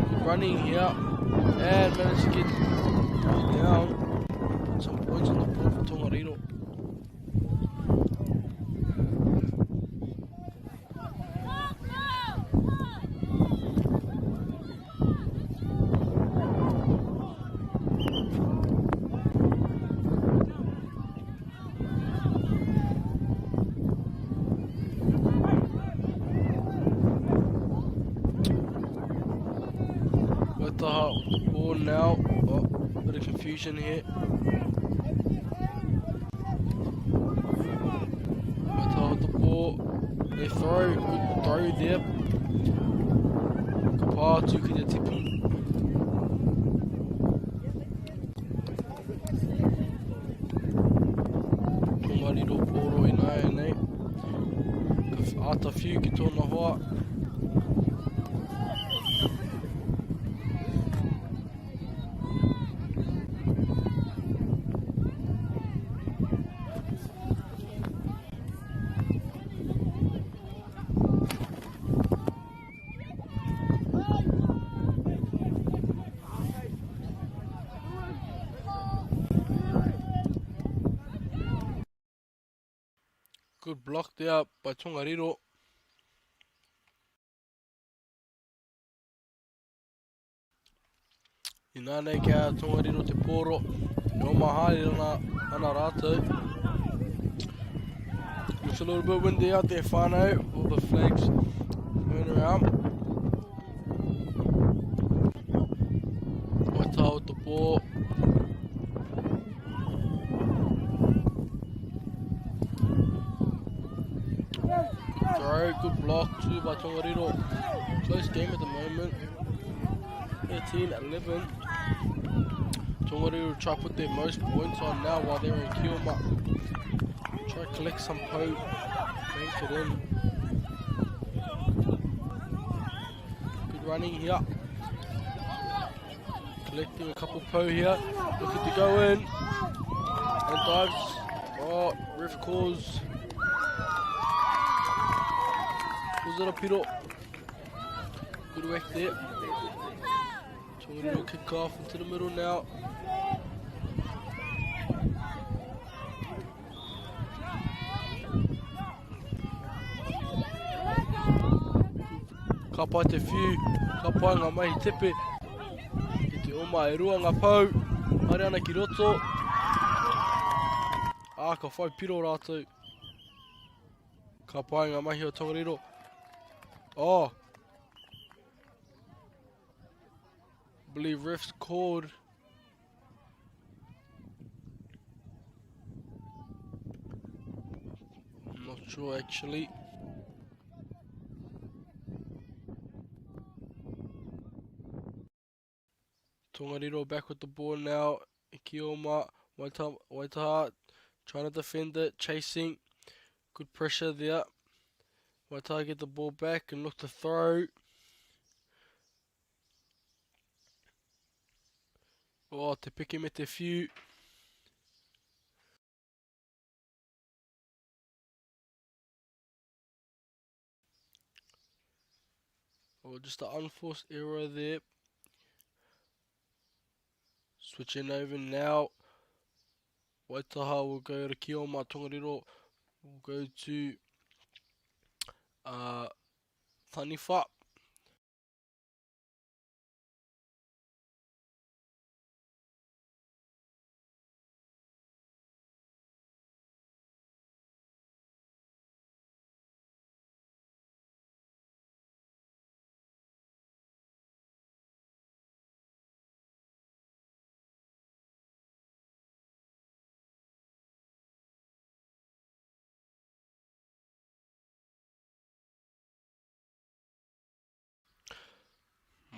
Good running here, and managed to get down. Put some points on the board for Tongariro. Waitaha with the ball now. Oh, bit of confusion here. Waitaha with the ball. They throw. Good throw there. Kapatu kia tipi. Tongariro poro i nai nei. Ka ata whiu ki tōna hoa. Good block there by Tongariro. I nānei kia Tongariro te poro. E o mahari ana rātou. Looks a little bit windy out there, whānau. All the flags going around. Waitaha with the ball. Good block too by Tongariro. Close game at the moment. 13-11. Tongariro try to put their most points on now while they're in Kioma. Try to collect some po. Bank it in. Good running here. Collecting a couple po here. Looking to go in. And dives. Oh, ref calls. Was it a piro? Good work there. Tongariro kick off into the middle now. Ka pai te whiu, ka pai ngā mahi tepe. I te oma e rua ngā pau. Haere ana ki roto. Ka whai piro rātou. Ka pai ngā mahi o Tongariro. Oh, I believe refs called. I'm not sure actually. Tongariro back with the ball now. Kioma, Waitaha trying to defend it, chasing. Good pressure there. Waitaha get the ball back and look to throw. Oh, te piki me te whiu. Oh, just an unforced error there. Switching over now. Waitaha will go to Kioma. Tongariro will go to Taniwha.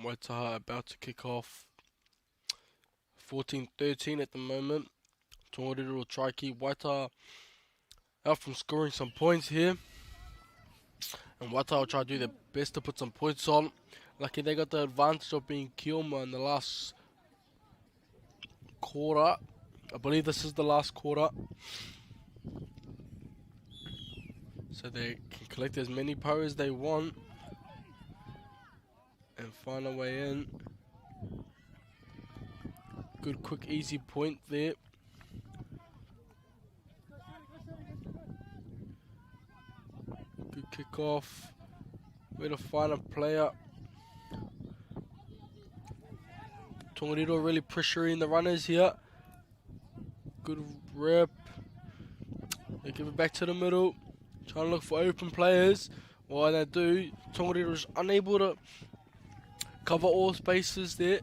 Waitaha about to kick off. 14-13 at the moment. Tongariro will try keep Waitaha out from scoring some points here. And Waitaha will try to do their best to put some points on. Lucky they got the advantage of being Kioma in the last quarter. I believe this is the last quarter. So they can collect as many power as they want and find a way in. Good, quick, easy point there. Good kick off. Way to find a player. Tongariro really pressuring the runners here. Good rep. They give it back to the middle. Trying to look for open players. While they do, Tongariro is unable to cover all spaces there.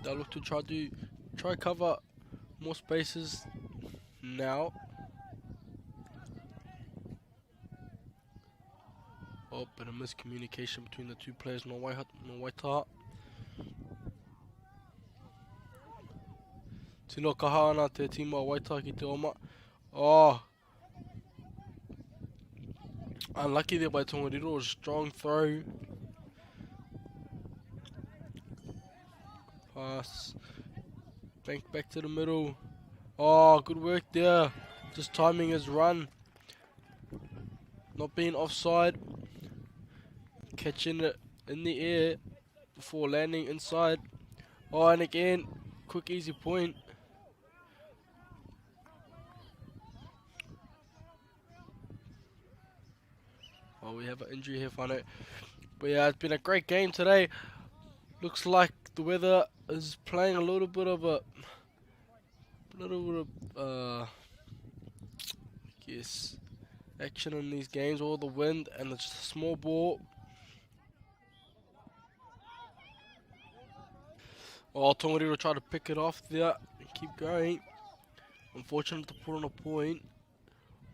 They'll look to try cover more spaces now. Oh, but a miscommunication between the two players, no Waitaha. Tino kaha ana te tima o Waitaha ki te oma. Oh, unlucky there by Tongariro. Strong throw. Pass. Bank back to the middle. Oh, good work there. Just timing his run. Not being offside. Catching it in the air before landing inside. Oh, and again, quick, easy point. Oh, we have an injury here, Whānau. But yeah, it's been a great game today. Looks like the weather is playing a little bit of I guess, action in these games. All the wind and it's just a small ball. Oh, Tongariro tried to pick it off there and keep going. Unfortunate to put on a point.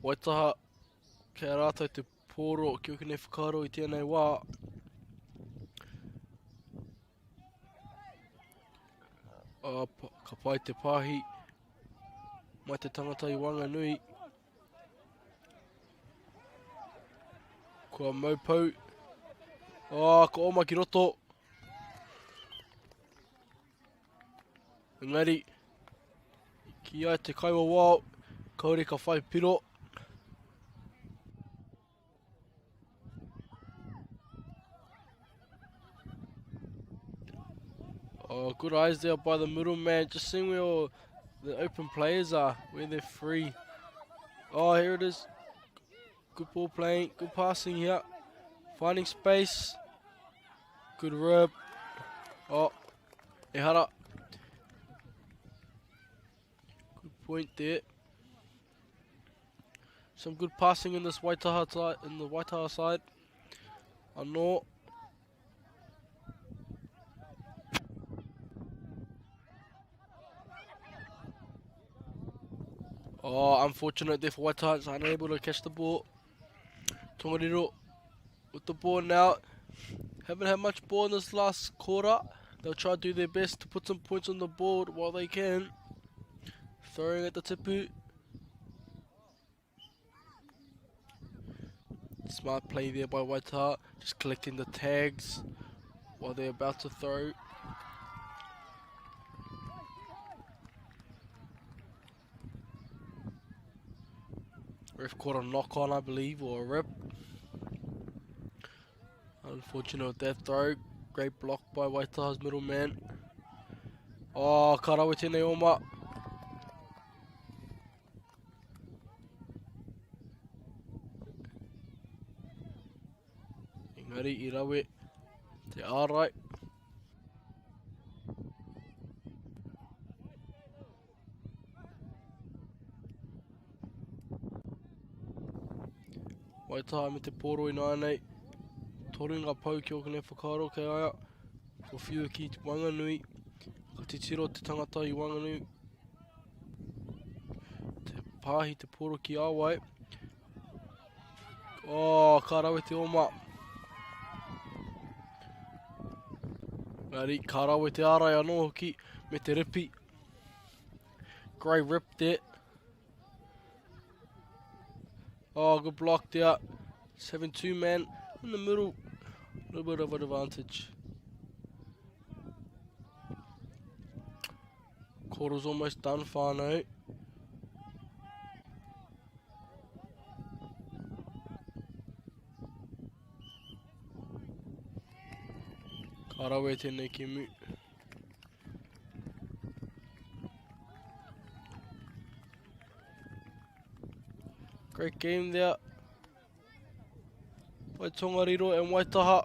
Waitaha kia rātou te pōro ki okene whakaro I tēnei wā. Ka pai te pāhi mai te tangata I Wanganui. Kua maupau. Ka oma ki roto. Engari, ki ai te kaiwa wao, kaore ka whai piro. Oh, good eyes there by the middle man, just seeing where all the open players are, where they're free. Oh, here it is. Good ball playing, good passing here. Finding space. Good rub. Oh, Ehara. Point there. Some good passing in this Waitaha side, in the Waitaha side. Anō. Oh, unfortunate there for Waitaha, it's unable to catch the ball. Tongariro with the ball now. Haven't had much ball in this last quarter. They'll try to do their best to put some points on the board while they can. Throwing at the tipu. Smart play there by Waitaha. Just collecting the tags while they're about to throw. Ref caught a knock on, I believe, or a rip. Unfortunate with that throw. Great block by Waitaha's middleman. Oh, karawe tēnei oma. Engari I rawe te ārai. Waitaha me te pōroi nānei. Torunga pau ki o kane whakaaro kei aia. Ko whiu ki te Wanganui. Ka te tiro te tangata I Wanganui. Te pāhi te pōro ki Awai. Oh, ka rawe te oma. Ngari, ka rawe te ārai anō hoki me te ripi. Great rip there. Oh, good block there. Just having two man in the middle. A little bit of an advantage. Quarter's almost done, whānau. Ka rawe tēnei ki mu. Great game there by Tongariro and Waitaha.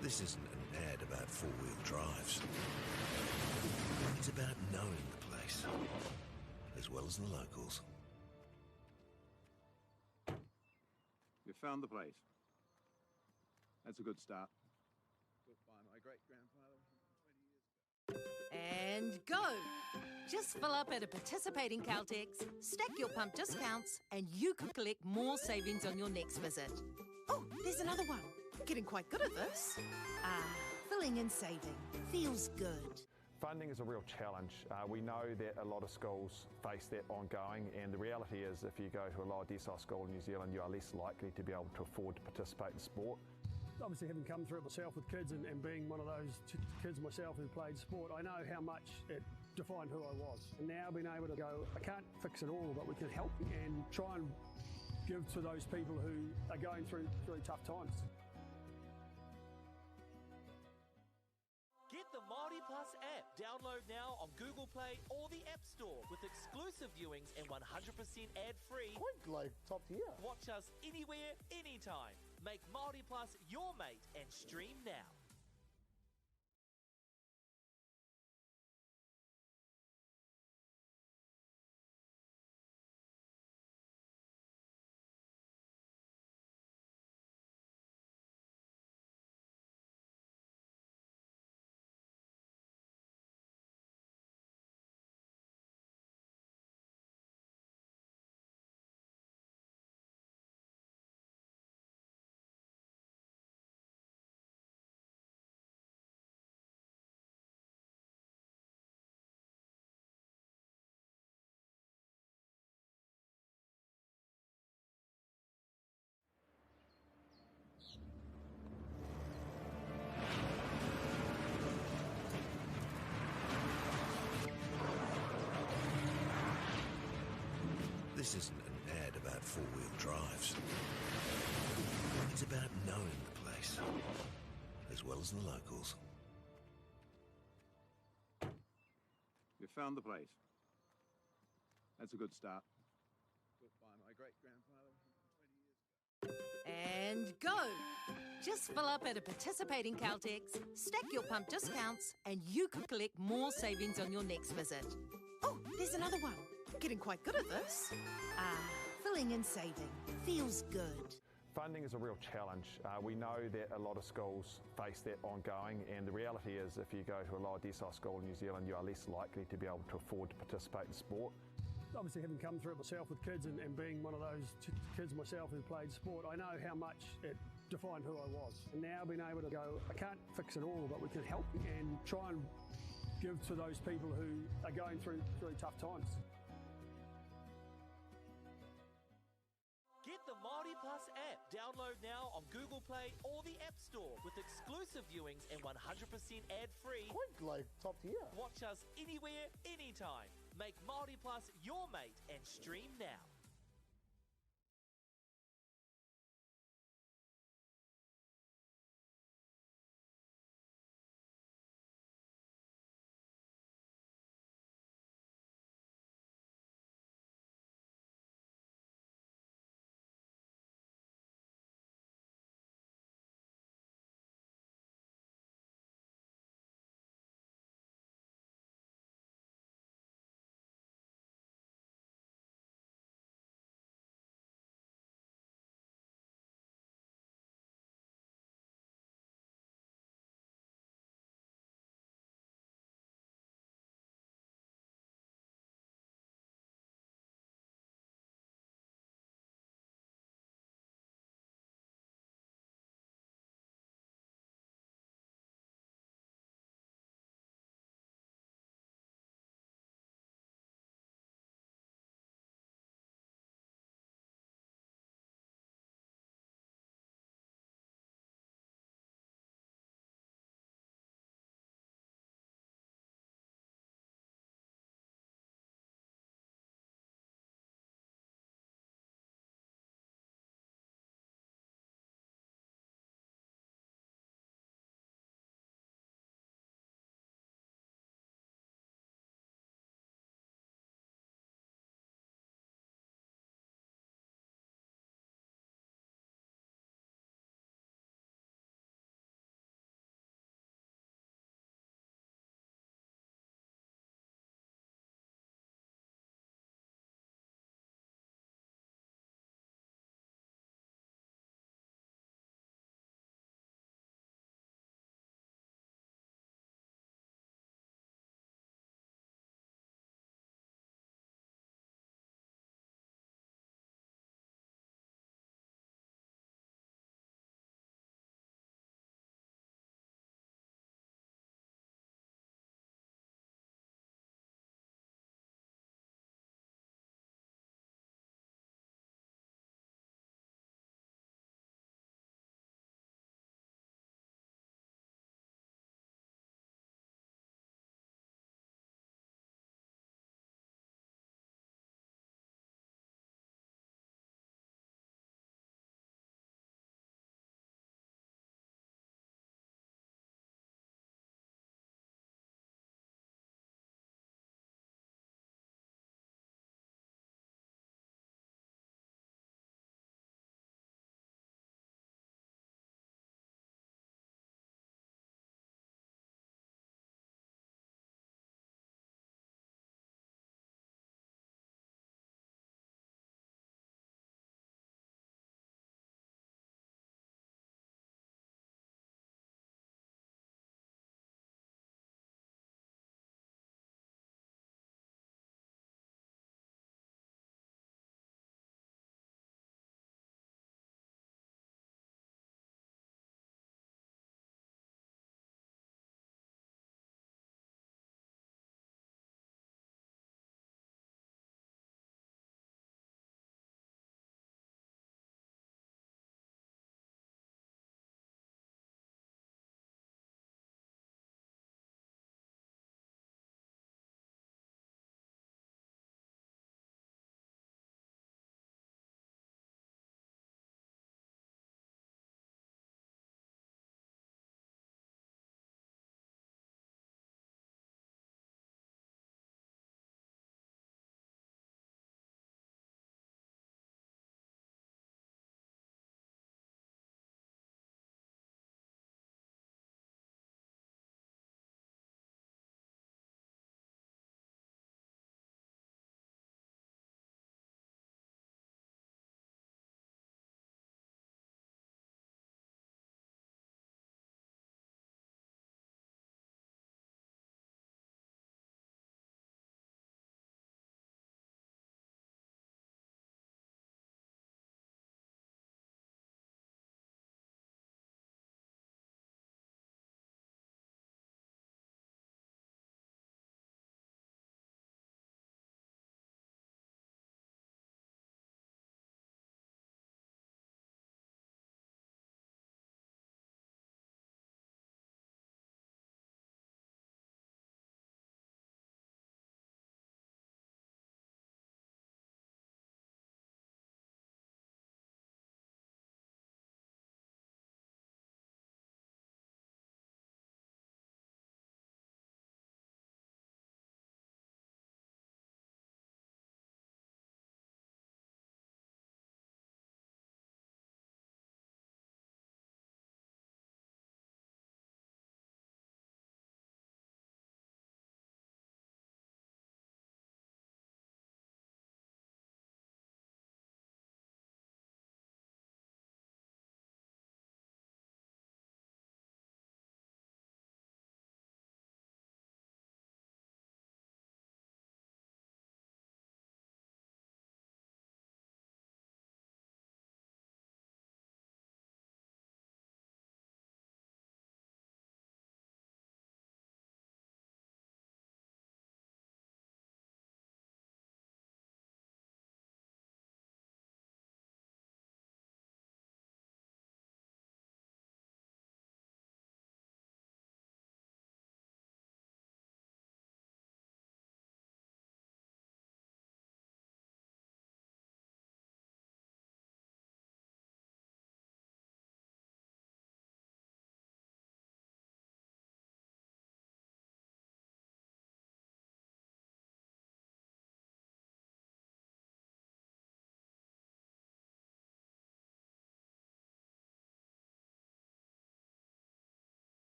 This isn't an ad about four-wheel drives. It's about knowing the place, as well as the locals. You found the place. That's a good start. Built by my great-grandfather 20 years ago. And go! Just fill up at a participating Caltex, stack your pump discounts, and you could collect more savings on your next visit. Oh, there's another one. Getting quite good at this. Filling and saving. Feels good. Funding is a real challenge. We know that a lot of schools face that ongoing, and the reality is if you go to a lower decile school in New Zealand, you are less likely to be able to afford to participate in sport. Obviously, having come through it myself with kids and being one of those kids myself who played sport, I know how much it defined who I was. And now being able to go, I can't fix it all, but we can help and try and give to those people who are going through really tough times. Get the Māori Plus app. Download now on Google Play or the App Store with exclusive viewings and 100% ad-free. Quite like top tier. Watch us anywhere, anytime. Make Māori Plus your mate and stream now. This isn't an ad about four-wheel drives. It's about knowing the place, as well as the locals. You found the place. That's a good start. Built by my great-grandfather 20 years ago. And go! Just fill up at a participating Caltex, stack your pump discounts, and you could collect more savings on your next visit. Oh, there's another one. Getting quite good at this. Filling and saving. Feels good. Funding is a real challenge. We know that a lot of schools face that ongoing, and the reality is if you go to a lower decile school in New Zealand, you are less likely to be able to afford to participate in sport. Obviously, having come through it myself with kids and being one of those kids myself who played sport, I know how much it defined who I was. And now being able to go, I can't fix it all, but we can help and try and give to those people who are going through really tough times. Get the Māori Plus app. Download now on Google Play or the App Store with exclusive viewings and 100% ad-free. Quite like top tier. Watch us anywhere, anytime. Make Māori Plus your mate and stream now.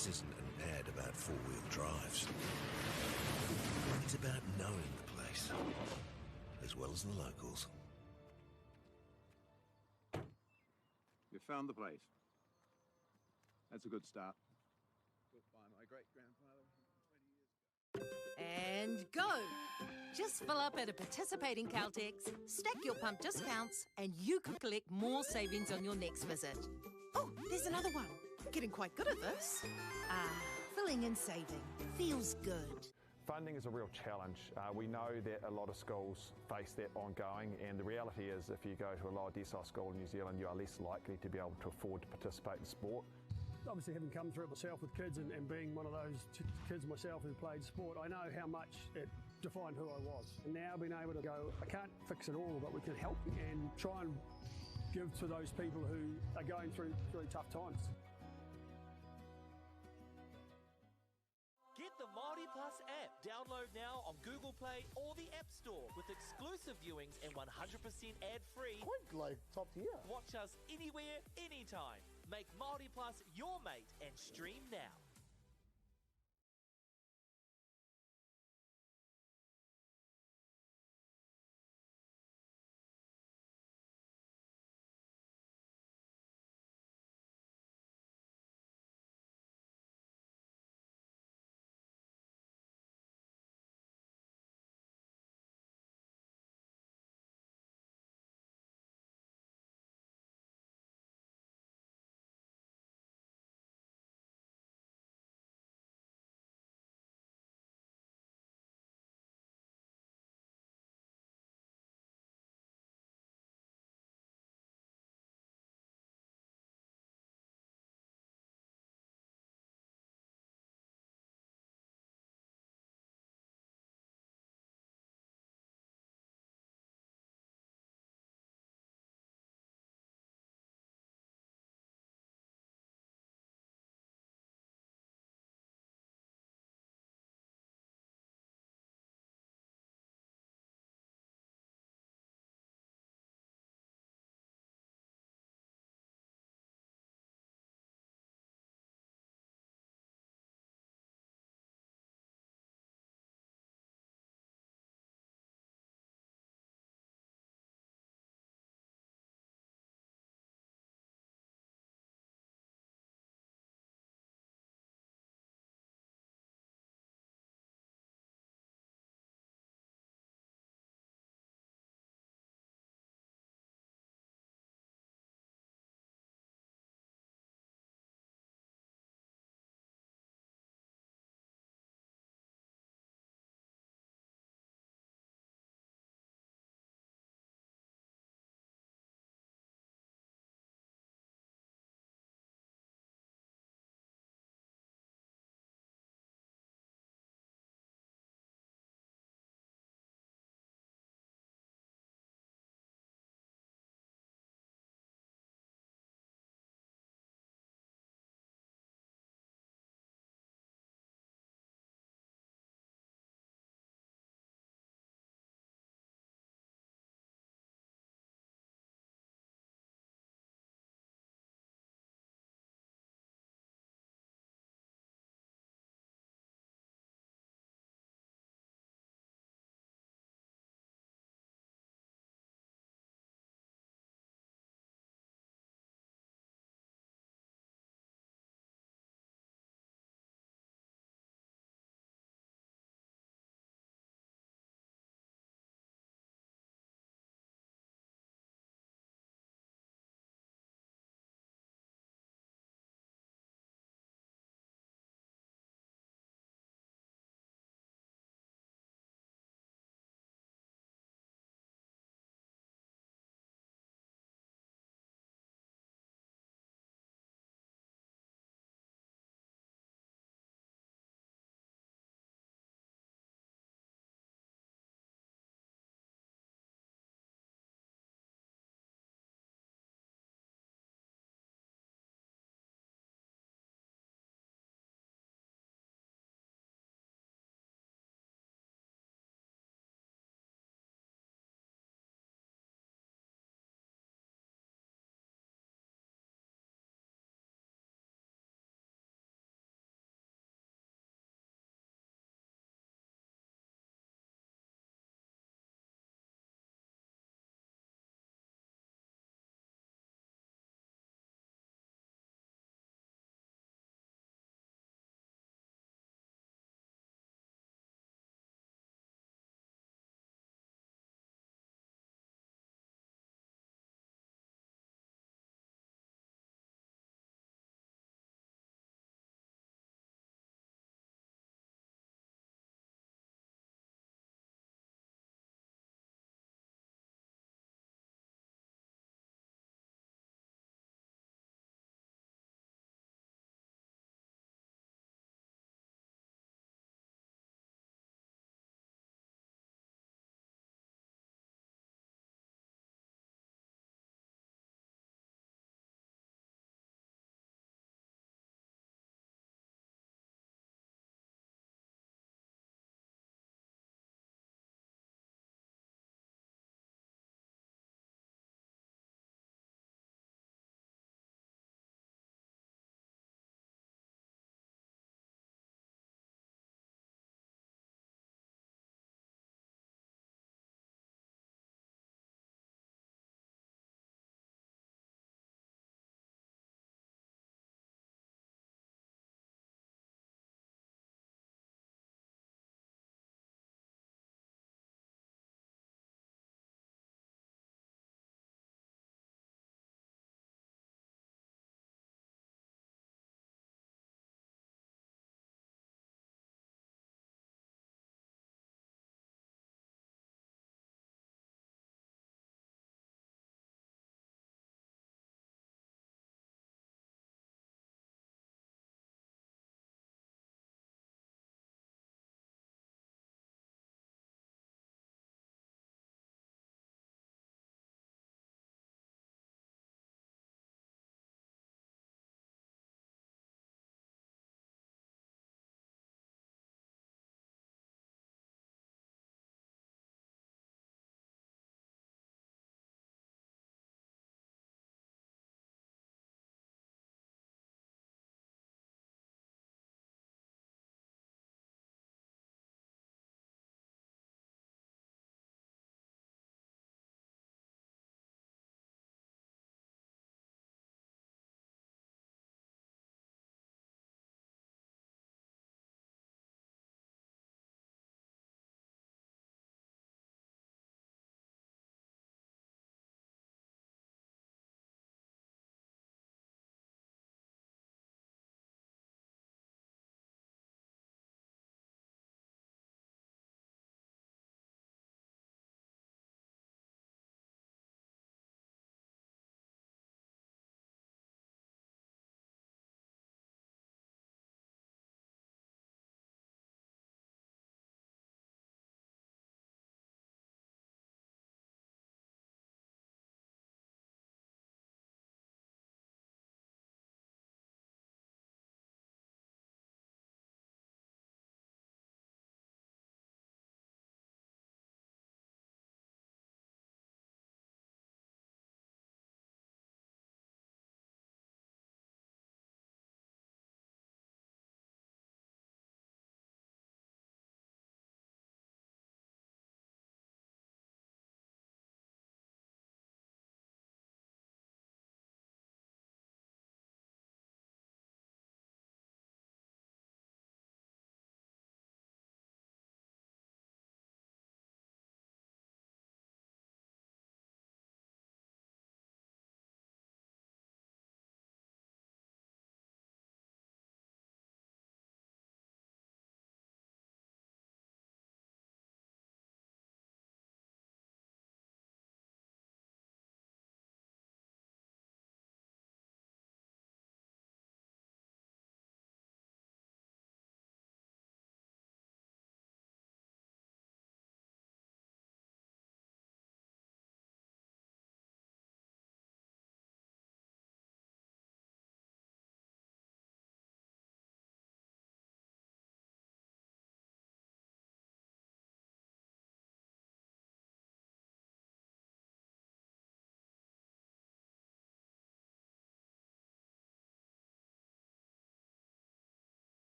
This isn't an ad about four-wheel drives. It's about knowing the place, as well as the locals. You found the place. That's a good start. Built by my great-grandfather 120 years ago. And go! Just fill up at a participating Caltex, stack your pump discounts, and you could collect more savings on your next visit. Oh, there's another one. Getting quite good at this. Filling and saving. Feels good. Funding is a real challenge. We know that a lot of schools face that ongoing, and the reality is if you go to a lower decile school in New Zealand, you are less likely to be able to afford to participate in sport. Obviously, having come through it myself with kids and being one of those kids myself who played sport, I know how much it defined who I was. And now being able to go, I can't fix it all, but we can help and try and give to those people who are going through really tough times. Get the Māori Plus app. Download now on Google Play or the App Store with exclusive viewings and 100% ad-free. Quite like top tier. Watch us anywhere, anytime. Make Māori Plus your mate and stream now.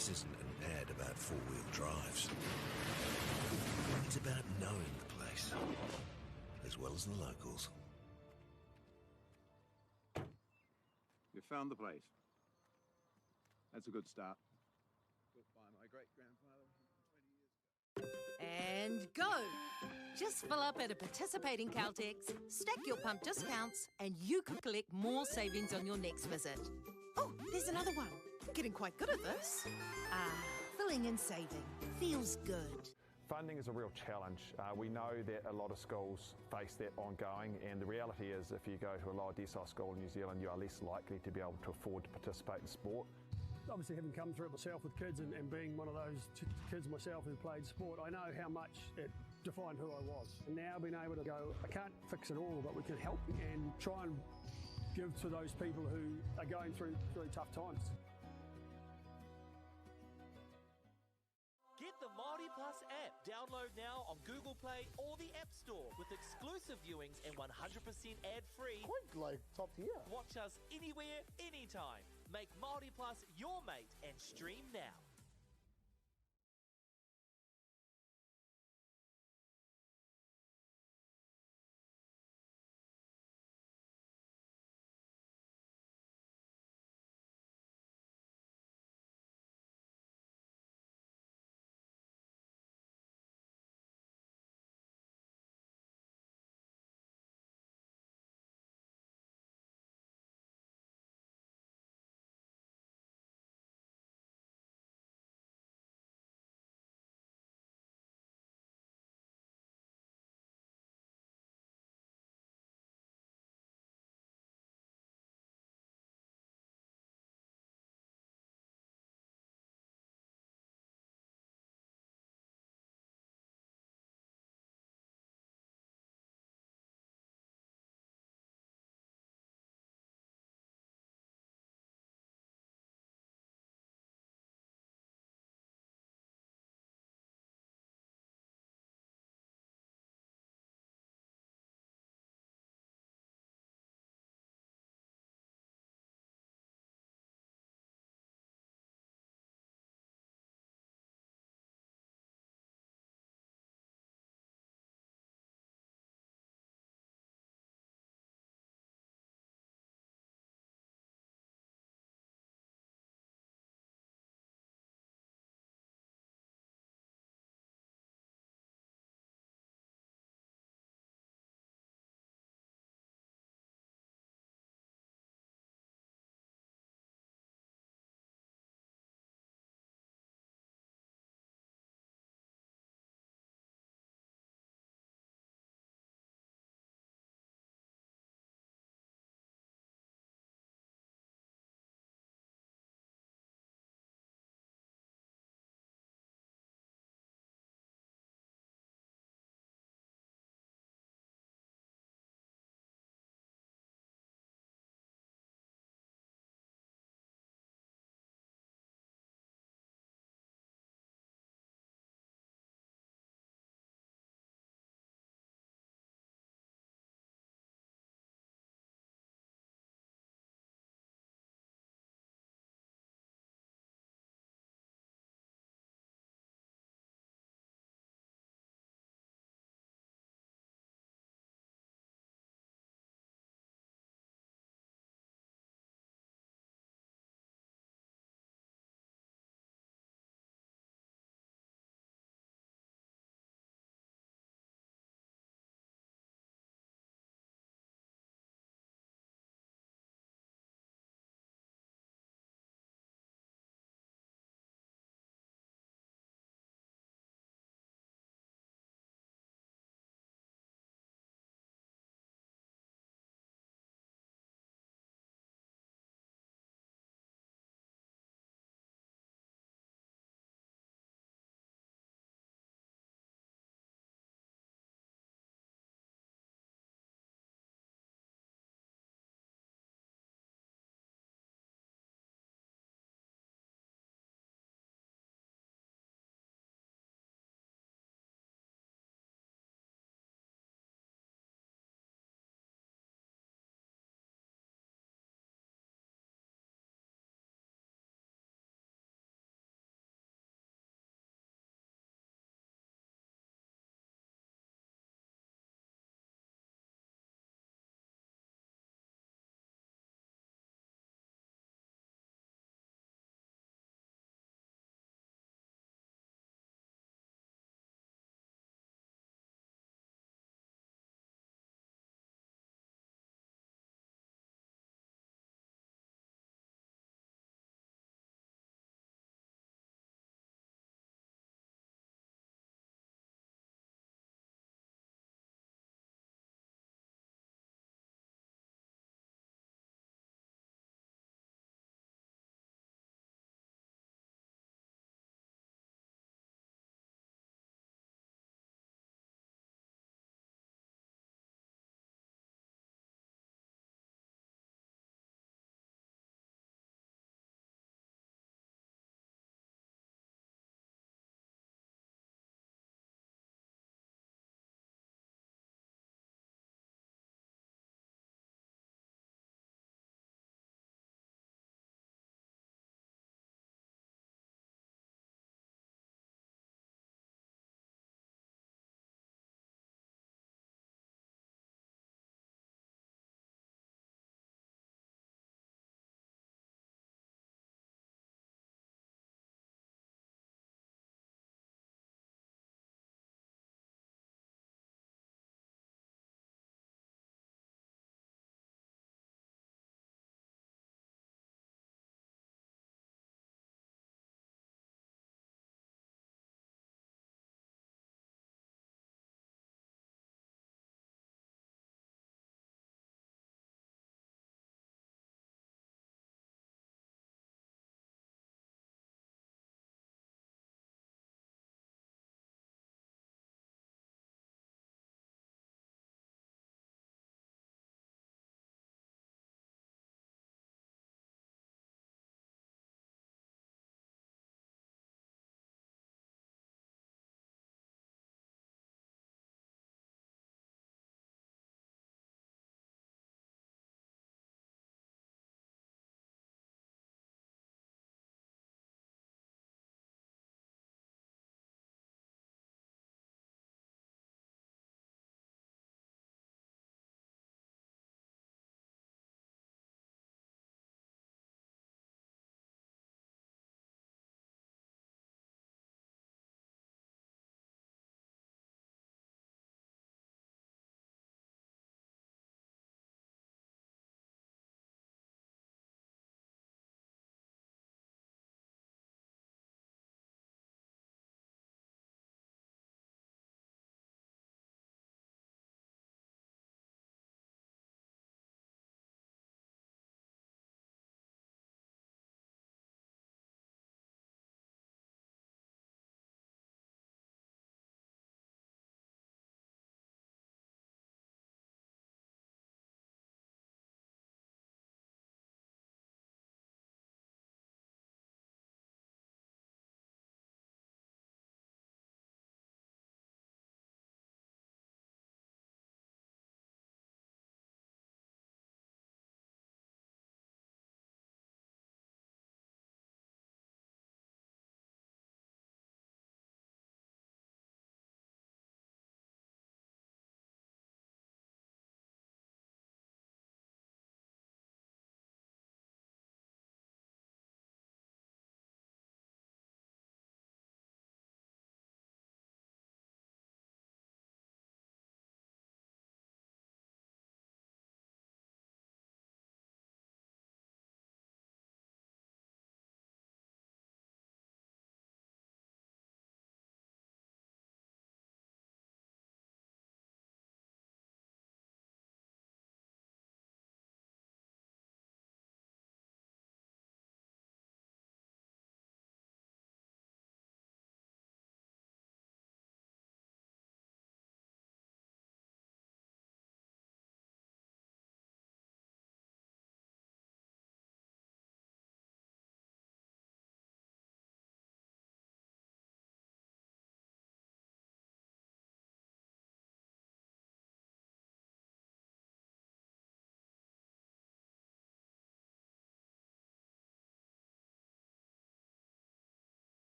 This isn't an ad about four-wheel drives. It's about knowing the place, as well as the locals. You found the place. That's a good start. Built by my great-grandfather 120 years ago. And go! Just fill up at a participating Caltex, stack your pump discounts, and you could collect more savings on your next visit. Oh, there's another one. Getting quite good at this. Filling and saving. Feels good. Funding is a real challenge. We know that a lot of schools face that ongoing, and the reality is if you go to a lower decile school in New Zealand, you are less likely to be able to afford to participate in sport. Obviously, having come through it myself with kids and being one of those kids myself who played sport, I know how much it defined who I was. And now being able to go, I can't fix it all, but we can help and try and give to those people who are going through really tough times. Get the Māori Plus app. Download now on Google Play or the App Store with exclusive viewings and 100% ad-free. Quite like top tier. Watch us anywhere, anytime. Make Māori Plus your mate and stream now.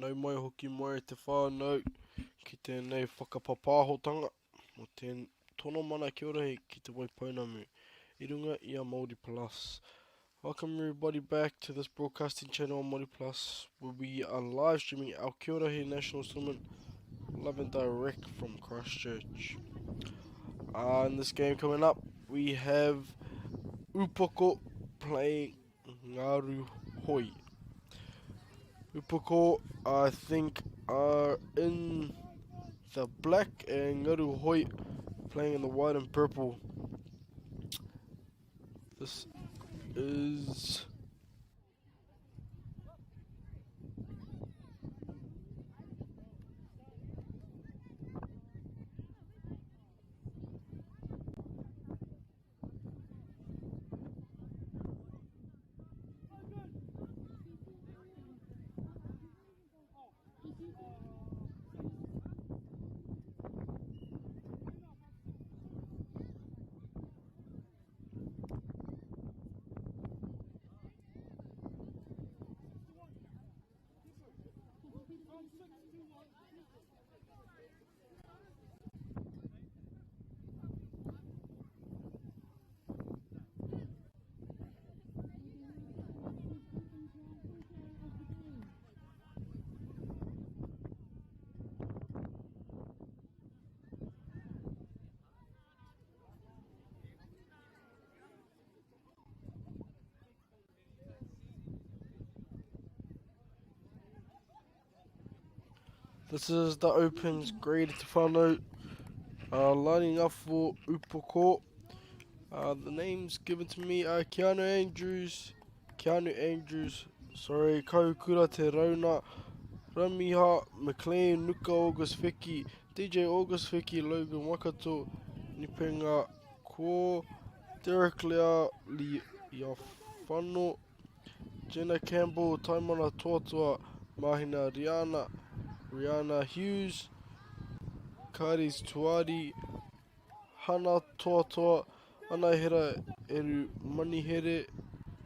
nau mai hoki mai te whānau ki tēnei whakapapāhotanga mo tēn tono mana kia ora hei ki te Waipounamu I runga I a Māori Plus. Welcome everybody back to this broadcasting channel on Māori Plus where we are live streaming our Kia ora hei national tournament live and direct from Christchurch. In this game coming up we have Upoko playing Ngaru Hoi. Upoko, I think, are in the black and Ngaru Hoi playing in the white and purple. This is... This is the Opens graded to whānau, lining up for Upoko. The names given to me are Keanu Andrews, Kaukura Te Rauna, Ramiha, McLean, Nuka August Feki, DJ August Feki, Logan Wakato, Nipenga Ko, Derek Lea Liafano, Jenna Campbell, Taimana Toatua, Mahina Rihanna Hughes, Karis Tuari, Hana Toatoa, Anahera Eru Manihere,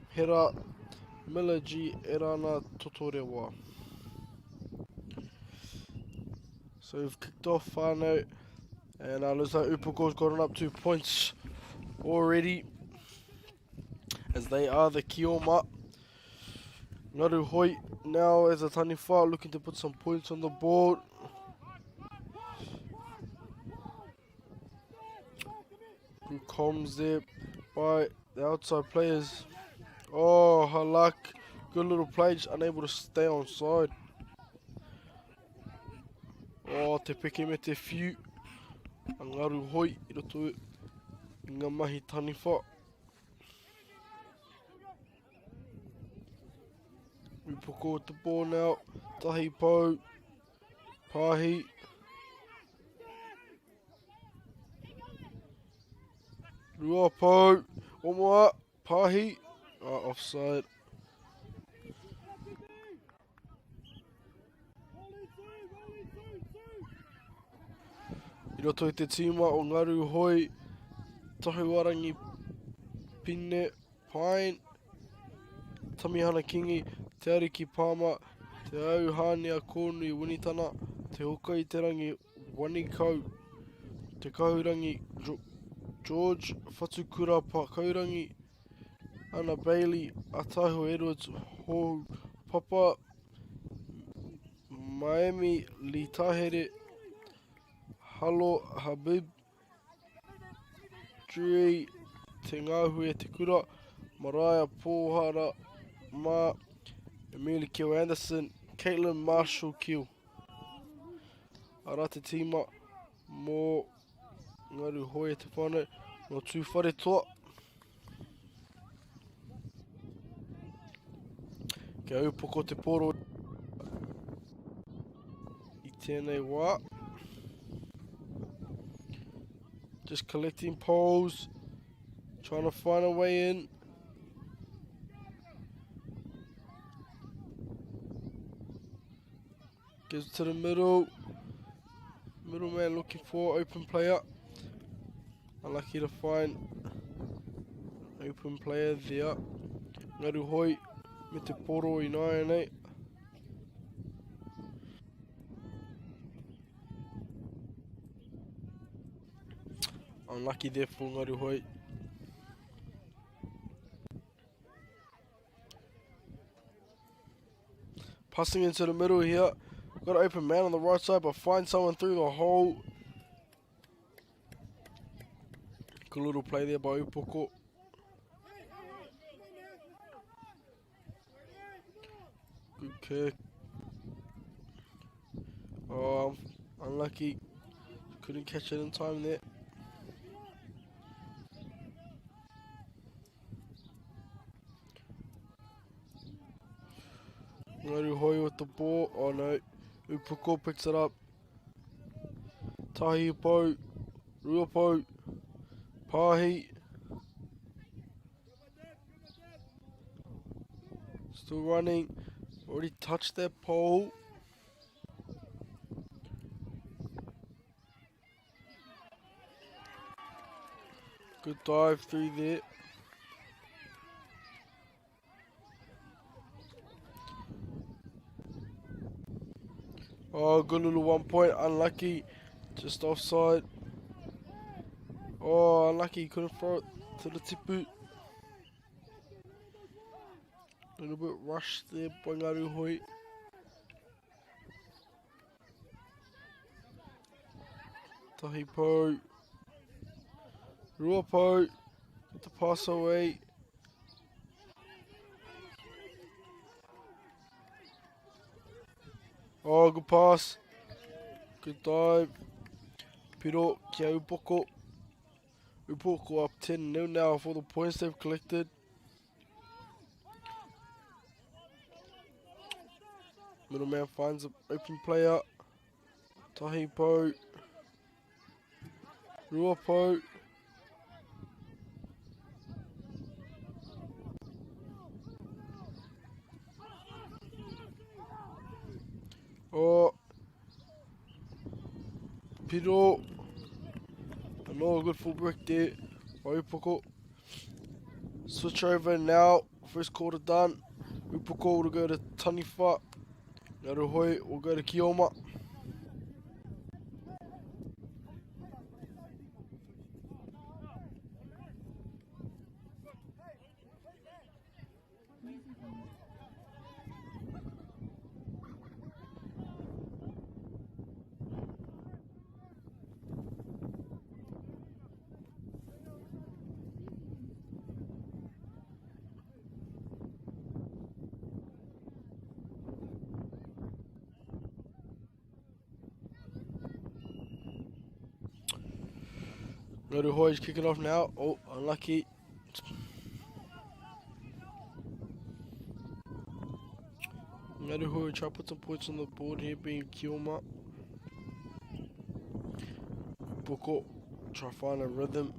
Hera, Melaji Erana Totorewa. So we've kicked off whānau, and looks like Upoko's gotten up 2 points already, as they are the Kioma. Ngaru Hoi now as a Taniwha looking to put some points on the board. Good comms there by the outside players. Oh, Halak, good little play, just unable to stay on side. Oh, te peke me te whiu. Ngaru Hoi, I roto I ngā mahi Taniwha. Upoko with the ball now, Tahi Po, Pahi. Rua Po, one more, Pahi, offside. I roto I te tīma o Ngaru Hoi, Tahuarangi Pine, Pine, Tamihana Kingi, Te Ariki Pāma, Te Auhania Kōnu I Winitana, Te Hoka I Te Rangi Wanikau, Te Kahurangi George Whatukura Kaurangi, Anna Bailey, Atahu Edwards, Ho Papa, Miami Li Tahere, Halo Habib, Dre, Te Ngāhui E Te Kura, Mariah Pohara, Ma, Emily Kill Anderson, Caitlin Marshall Kill. Ara te tīma mō Ngaru Hoi te whānau no tū whare toa. Kia Upoko te poro I tēnei wā. Just collecting poles, trying to find a way in. Gives to the middle. Middleman looking for open player. Unlucky to find open player there. Ngaru Hoi me te poro I 9-8. Unlucky there for Ngaruhoi. Passing into the middle here. Got an open man on the right side, but find someone through the hole. Good little play there by Upoko. Good kick. Oh, unlucky. Couldn't catch it in time there. Ngaruhoi with the ball. Oh no. Upoko picks it up. Tahipo. Ruapo. Pahi. Still running. Already touched that pole. Good dive through there. Oh, good little 1 point. Unlucky. Just offside. Oh, unlucky. Couldn't throw it to the tipu. A little bit rushed there by Ngaruhoi. Tahipo. Ruapo. Get the pass away. Oh, good pass. Good dive. Piro kia Upoko. Upoko up 10-0 now for the points they've collected. Middleman finds an open player. Tahipo. Ruapo. Oh. Piro. Another good full break there by Upoko. Switch over now. First quarter done. Upoko will go to Taniwha. Ngaruhoi will go to Kioma. Ngaruhoi is kicking off now. Oh, unlucky. Ngaruhoi will try to put some points on the board here, being Kioma. Upoko try to find a rhythm.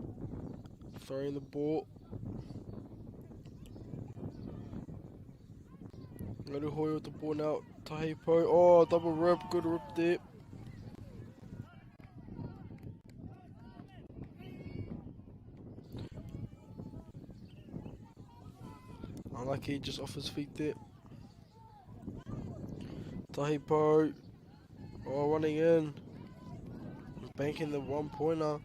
Throwing the ball. Ngaruhoi with the ball now. Tahipo. Oh, double rip. Good rip there. Unlucky, just off his feet there. Tahipo. Oh, running in. Banking the 1 pointer.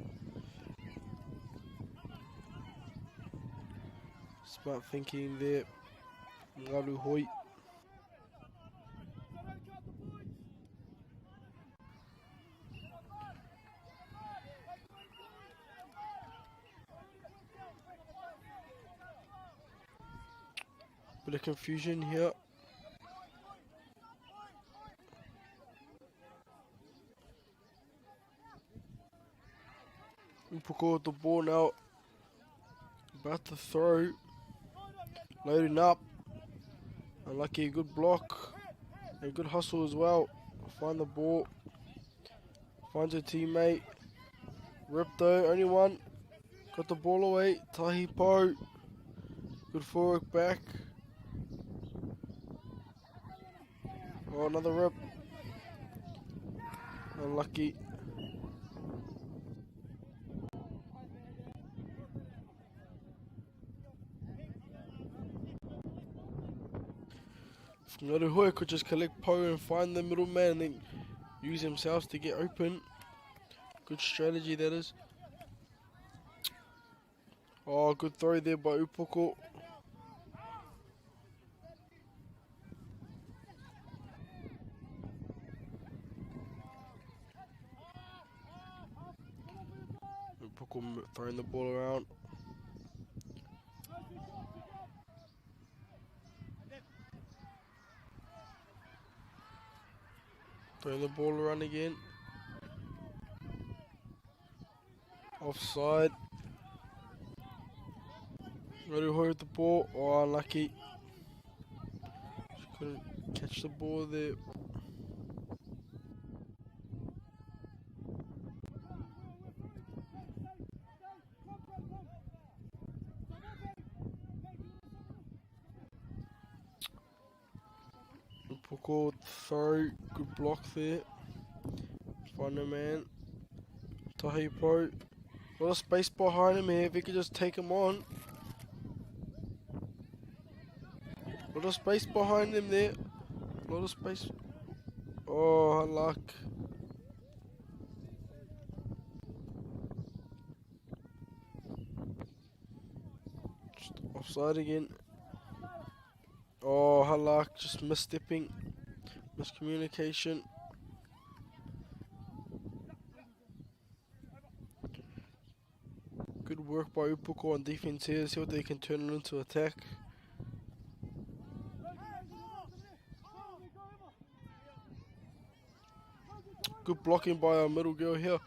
Smart thinking there. Ngaruhoi. Bit of confusion here. Upoko with the ball now. About to throw. Loading up. Unlucky, good block. A good hustle as well. Find the ball. Finds a teammate. Rip though, only one. Got the ball away. Tahipo. Good forward back. Oh, another rip. Unlucky. Ngaruhoi could just collect Po and find the middleman and then use himself to get open. Good strategy that is. Oh, good throw there by Upoko. Upoko throwing the ball around. Throwing the ball around again. Offside. Ngaruhoi with the ball. Oh, unlucky. Just couldn't catch the ball there. Upoko with the throw. Good block there. Find a man. Tahipo. A lot of space behind him here. If he could just take him on. A lot of space behind him there. A lot of space. Oh, luck. Just offside again. Oh, Halak just misstepping. Miscommunication. Good work by Upoko on defense here. See what they can turn it into attack. Good blocking by our middle girl here.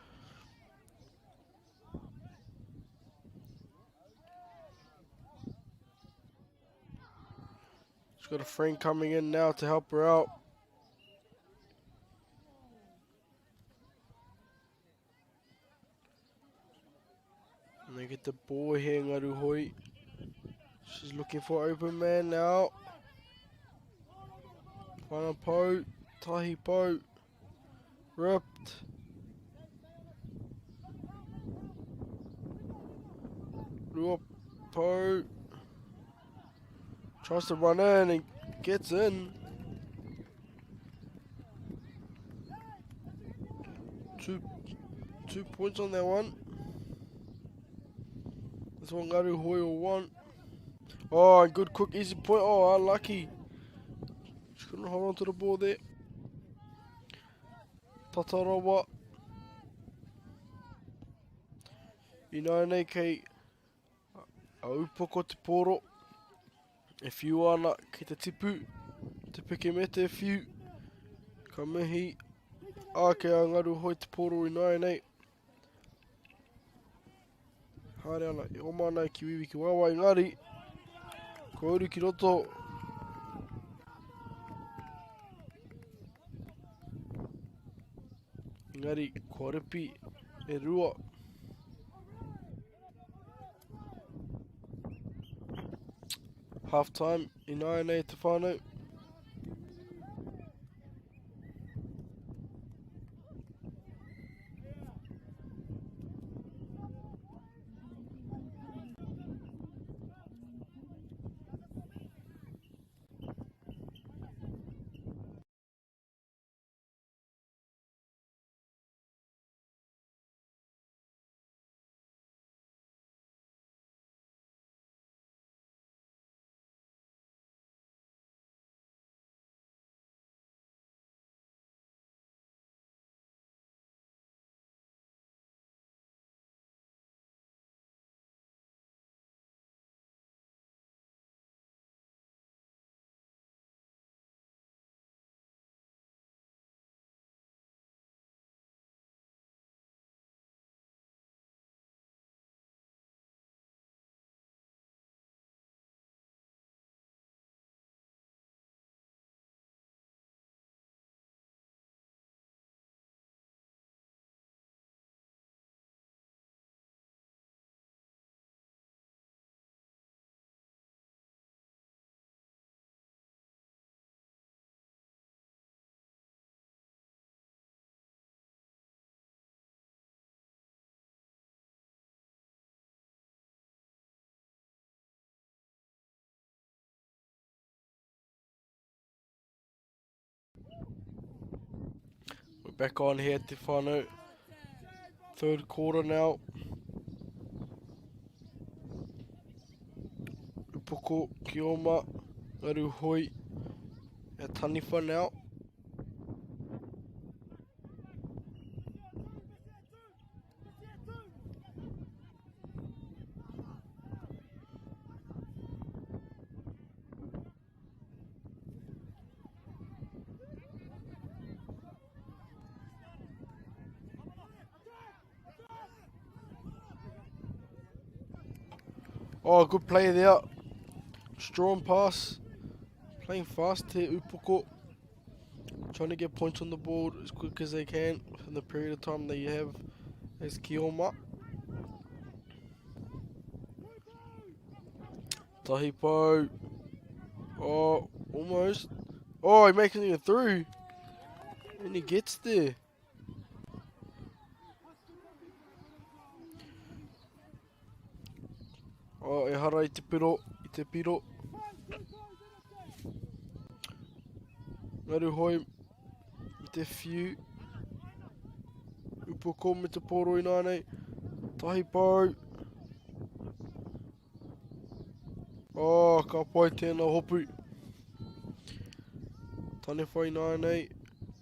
She's got a friend coming in now to help her out. And they get the ball here, Ngaruhoi. She's looking for open man now. Whanapo, Tahipo, ripped. Ruapo tries to run in and gets in. Two points on that one. This one Ngaruhoi will want. Oh, good quick easy point. Oh, unlucky. She couldn't hold on to the ball there. Tatarawa. Inaone kei Upoko te poro. E whiu ana ki te tipu. Te peke me te whiu. Ka mihi. Ake a Ngaruhoi te poro inaone. Haere ana, e oma ana ki wiwi ki wawa engari. Ko uru ki roto. Engari, kua ripi e rua. Half time, Inaone te whānau. We're back on here at the whānau. Third quarter now. Upoko, Kioma, Ngaruhoi, at Taniwha now. Oh, good play there. Strong pass. Playing fast here, Upoko. Trying to get points on the board as quick as they can within the period of time that you have as Kioma. Tahipo. Oh, almost. Oh, he makes it through. And he gets there. Oh, ehara i te piro, i te piro. Ngaruhoi, i te whiu. Upoko me te poro i nānei. Tahipo. Oh, ka pai tēnā hopu. Taniwha i nānei.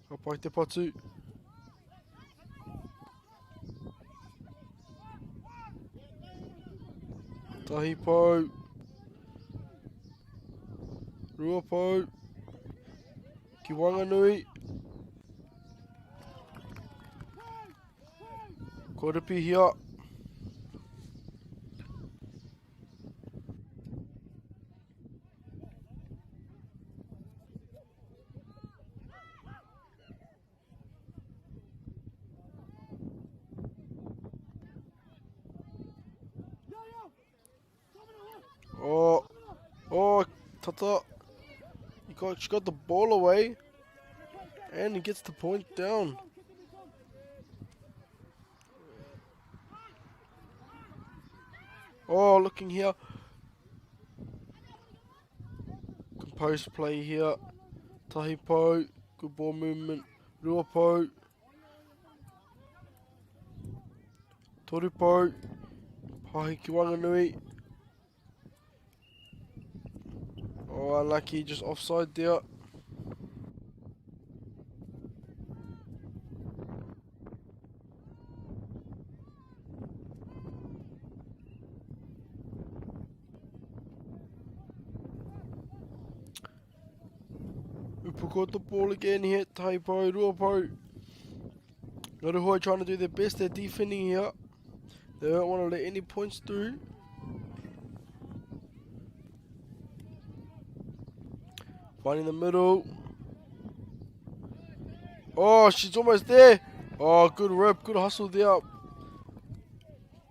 Ka pai te patu. Tahipo. Ruapo. Ki Wanganui. Koripi hia. Oh, Tata. She got the ball away. And he gets the point down. Oh, looking here. Composed play here. Tahipo. Good ball movement. Ruapo. Toripo. Pahi ki Wanganui. Oh, unlucky, just offside there. Upoko the ball again here. Tahipo, Ruapo. Ngaruhoi trying to do their best. They're defending here. They don't want to let any points through. Finding the middle. Oh, she's almost there. Oh, good rep, good hustle there.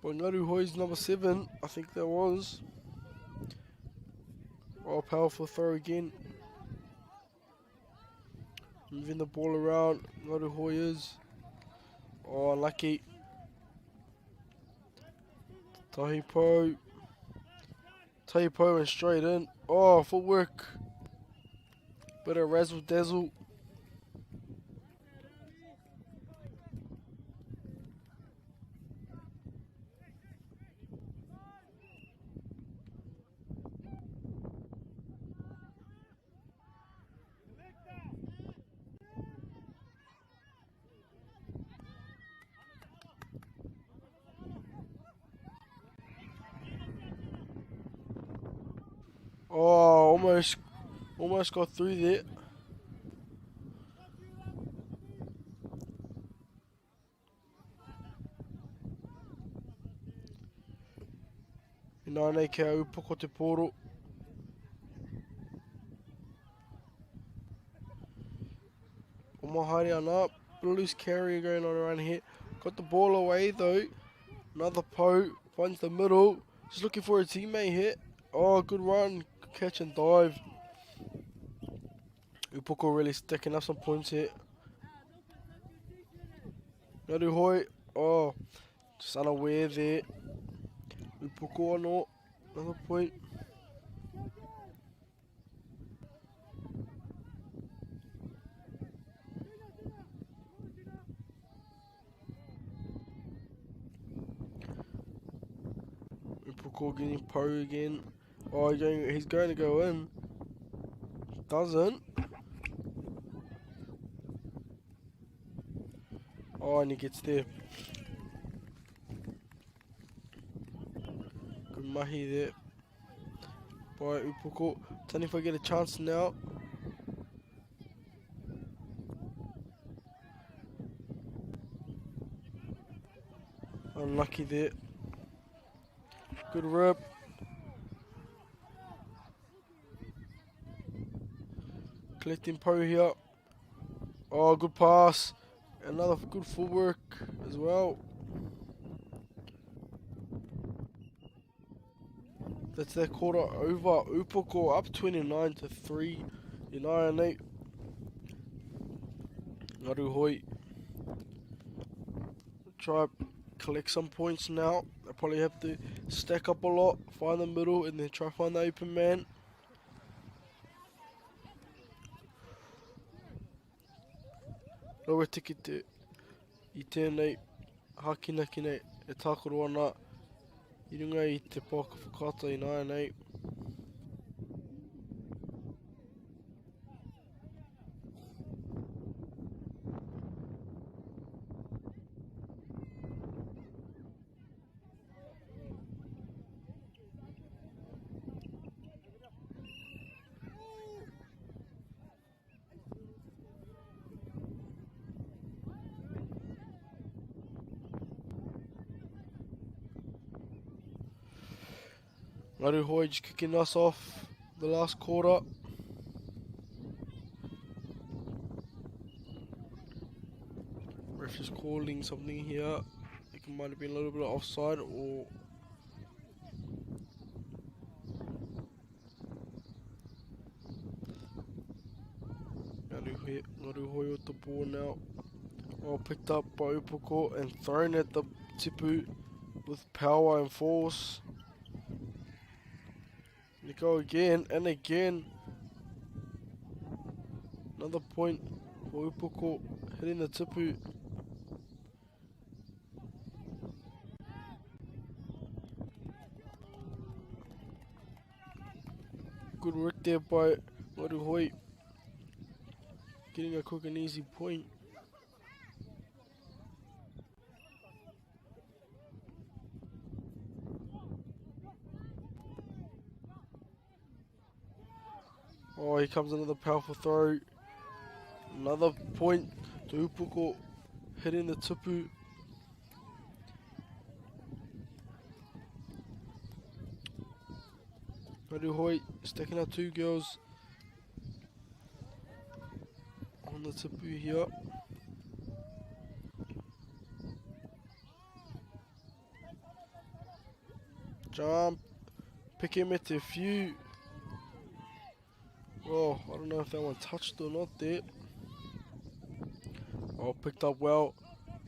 By Ngaruhoi's number 7, I think that was. Oh, powerful throw again. Moving the ball around. Ngaruhoi is. Oh, unlucky. Tahipo. Tahipo went straight in. Oh, footwork. Bit of razzle dazzle. Oh, almost got through there. Nānei kia upoko te poro. Omahari ana. Bit of loose carrier going on around here. Got the ball away though. Another po. Finds the middle. Just looking for a teammate here. Oh, good run. Good catch and dive. Upoko really stacking up some points here. Ngaruhoi. Oh, just unaware there. Upoko no. Another point. Upoko getting po again. Oh, he's going to go in. Doesn't. Oh, and he gets there. Good mahi there by Upoko. Don't know if I get a chance now. Unlucky there. Good rip. Collecting Po here. Oh, good pass. Another good footwork as well. That's their quarter over. Upoko up 29-3. United. Ngaruhoi. Try collect some points now. They probably have to stack up a lot, find the middle, and then try find the open man. Rawa tiki te I tēnei hakina kine e tākoro ana I runga I te pāka whakata I nāia nei. Ngaruhoi just kicking us off the last quarter. Ref just calling something here. I think it might have been a little bit offside or Ngaruhoi with the ball now. Well picked up by Upoko and thrown at the tipu with power and force. They go again and again. Another point for Upoko hitting the tipu. Good work there by Ngaruhoi. Getting a quick and easy point. Oh, here comes another powerful throw. Another point to Upoko hitting the tipu. Ngaruhoi stacking out two girls on the tipu here. Jump. Pick him at a few. Oh, I don't know if that one touched or not there. Oh, picked up well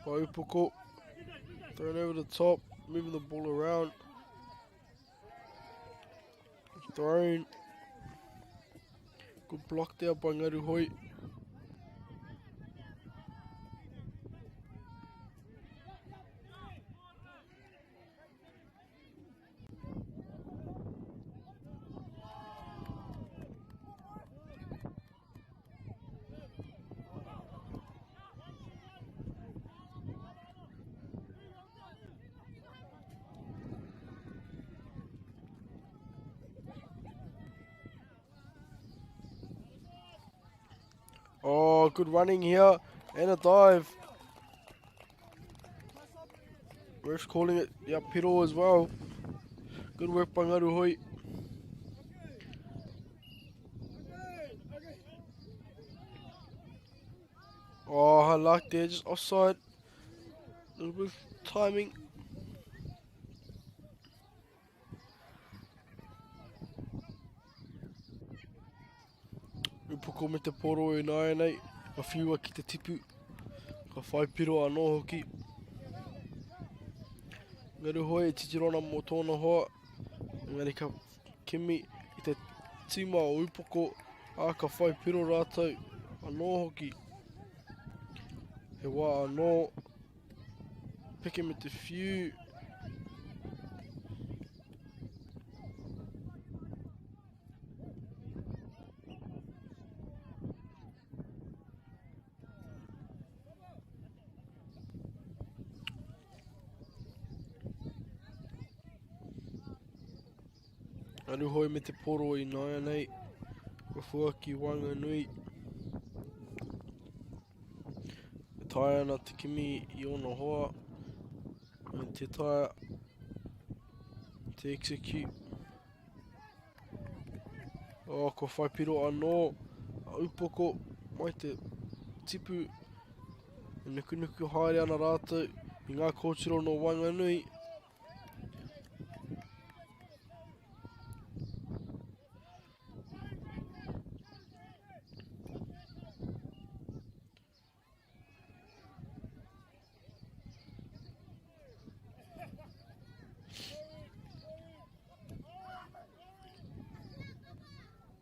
by Upoko. Thrown over the top, moving the ball around. Thrown. Good block there by Ngaruhoi. Oh, good running here and a dive. Ref's calling it, yeah, Piro as well. Good work by Ngaruhoi. Oh, I like there, just offside. A little bit of timing. Upoko me te poro e nāia nei. A whiua ki te tipu. Ka whai piro anō hoki. Ngaruhoi e titirona mō tōna hoa. Engari ka kimi I te tima o Upoko. A ka whai piro rātou anō hoki. He wā anō. Peke me te whiu. Aruhoi me te poro I Naia nei. Ko Fuaki Wanganui. E tae ana te kimi I ona hoa. And te tae, te execute. Oh, ko whaipiro anō. A upoko mai te tipu. E nuku haere ana rātou I ngā kōtiro no Wanganui.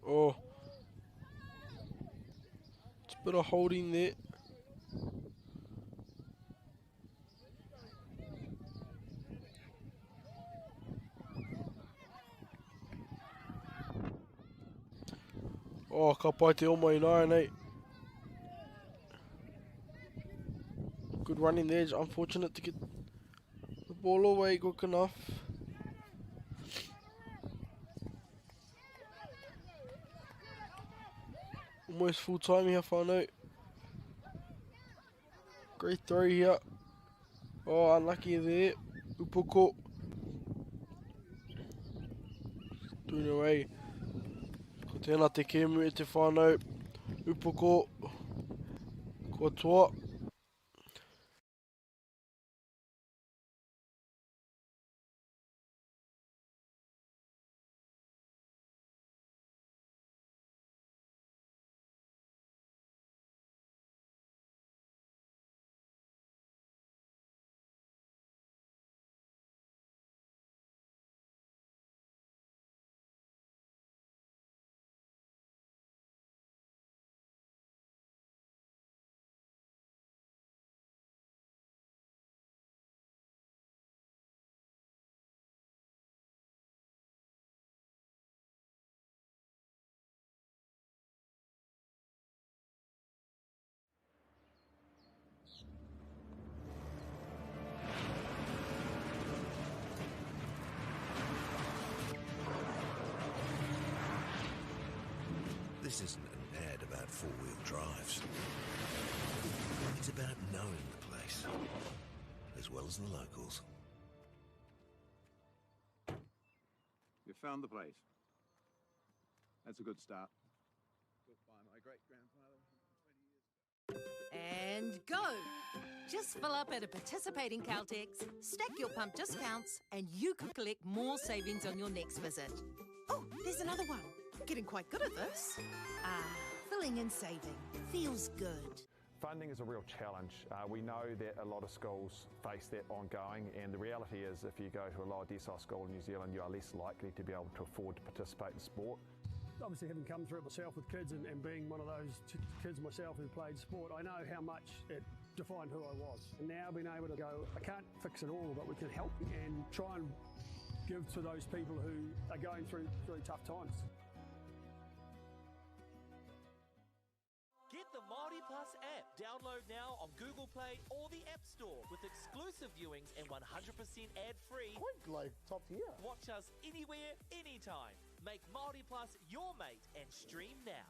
Oh, it's a bit of holding there. Oh, ka pai te oma I Naia nei. Good running there, just unfortunate to get the ball away quick enough. Almost full time here, whānau. Great throw here. Oh, unlucky there. Upoko. Doing away. Ko tēnā te kēmu E te whānau. Upoko. Kua toa. This isn't an ad about four-wheel drives. It's about knowing the place, as well as the locals. You found the place. That's a good start. Built by my great-grandfather 20 years ago. And go! Just fill up at a participating Caltex, stack your pump discounts, and you could collect more savings on your next visit. Oh, there's another one. Getting quite good at this. Filling and saving. Feels good. Funding is a real challenge. We know that a lot of schools face that ongoing, and the reality is if you go to a lower decile school in New Zealand, you are less likely to be able to afford to participate in sport. Obviously, having come through it myself with kids and being one of those kids myself who played sport, I know how much it defined who I was. And now being able to go, I can't fix it all, but we can help and try and give to those people who are going through really tough times. Get the Māori Plus app. Download now on Google Play or the App Store with exclusive viewings and 100% ad-free. Quite like top tier. Watch us anywhere, anytime. Make Māori Plus your mate and stream now.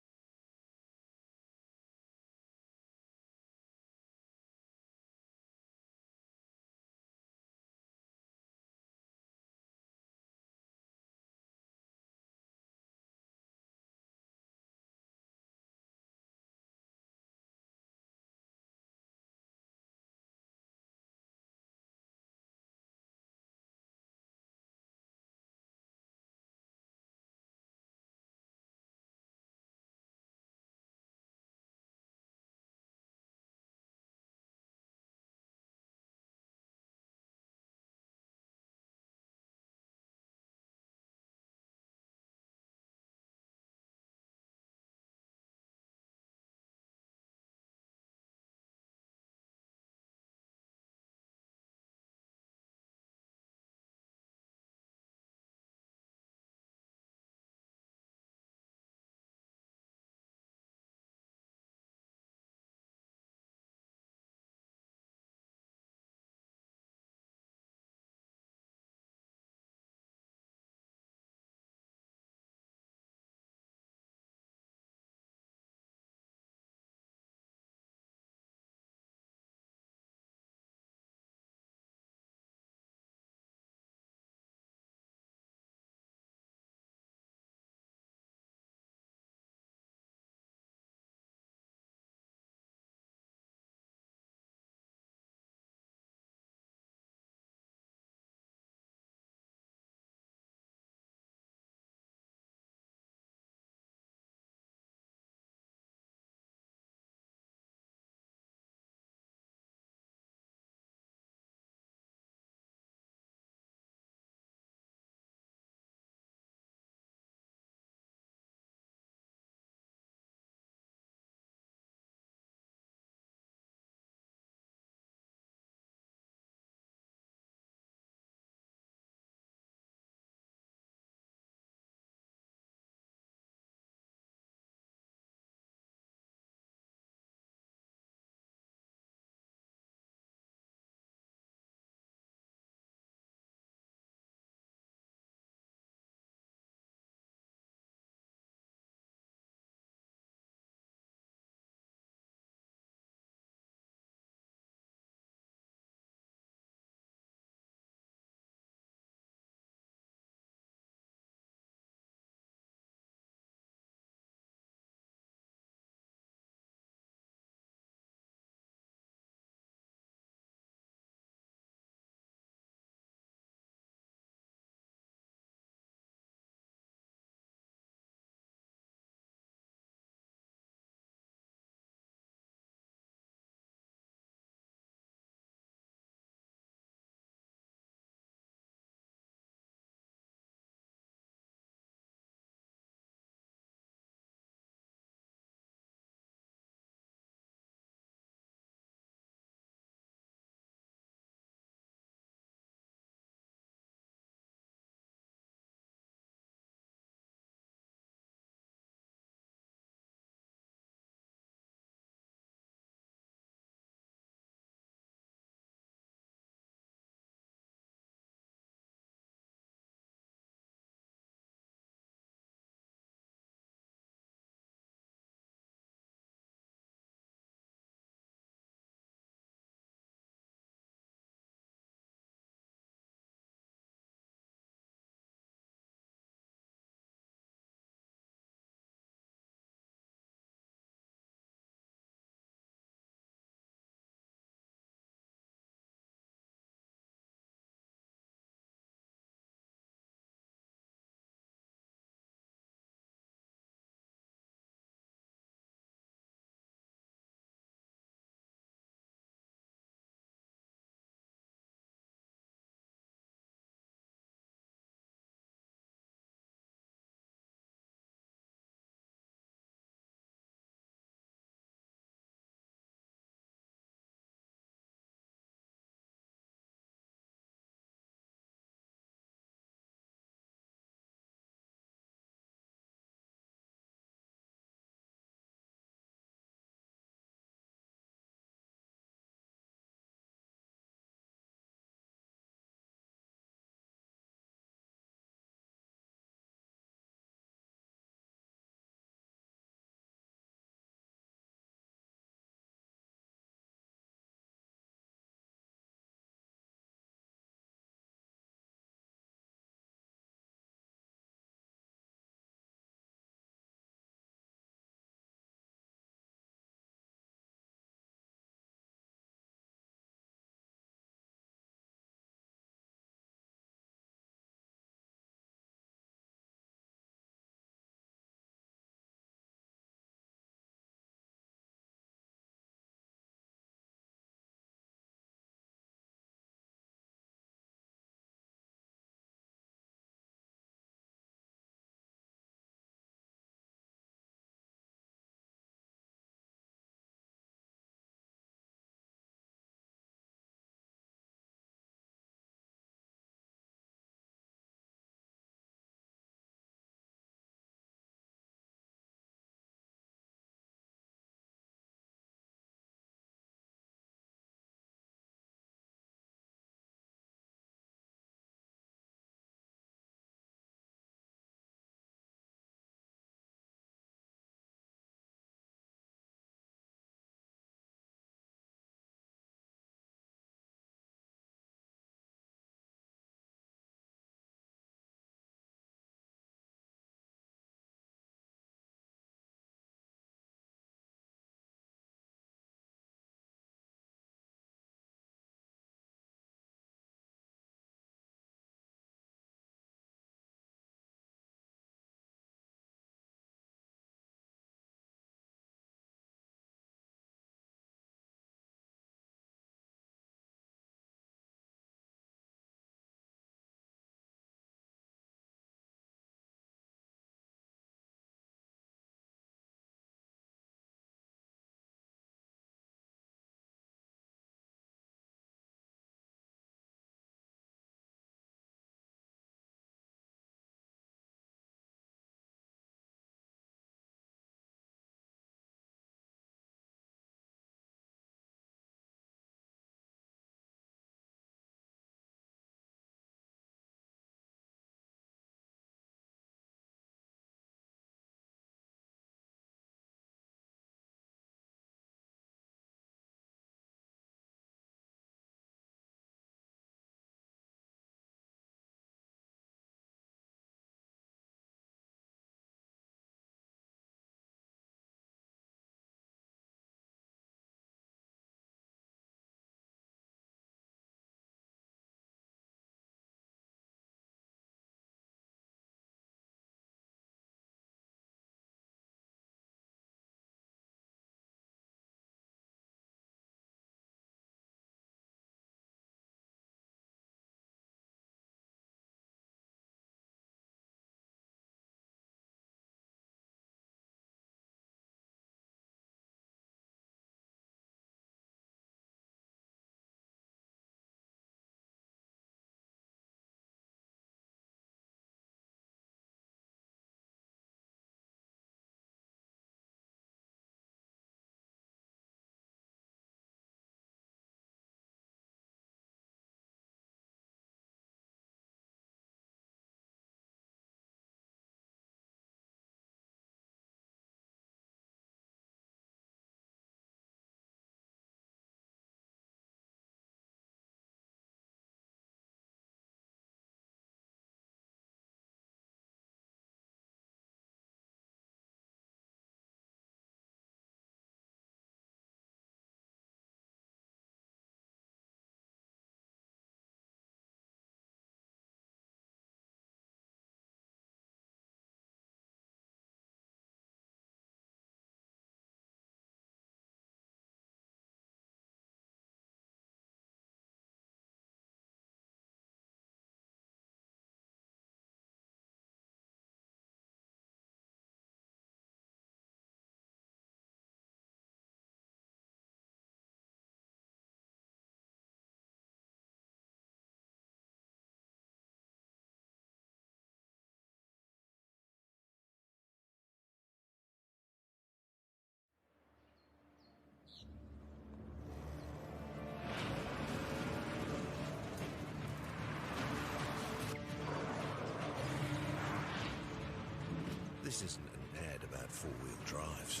This isn't an ad about four-wheel drives.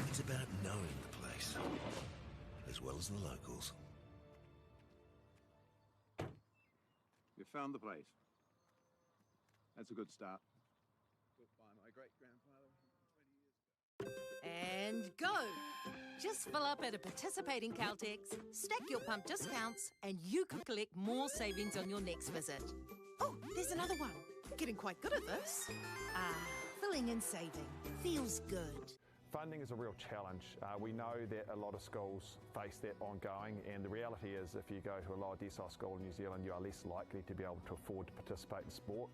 It's about knowing the place, as well as the locals. You found the place. That's a good start. Built by my great-grandfather 120 years ago. And go! Just fill up at a participating Caltex, stack your pump discounts, and you could collect more savings on your next visit. Oh, there's another one. Getting quite good at this. Filling and saving. Feels good. Funding is a real challenge. We know that a lot of schools face that ongoing, and the reality is if you go to a lower decile school in New Zealand, you are less likely to be able to afford to participate in sport.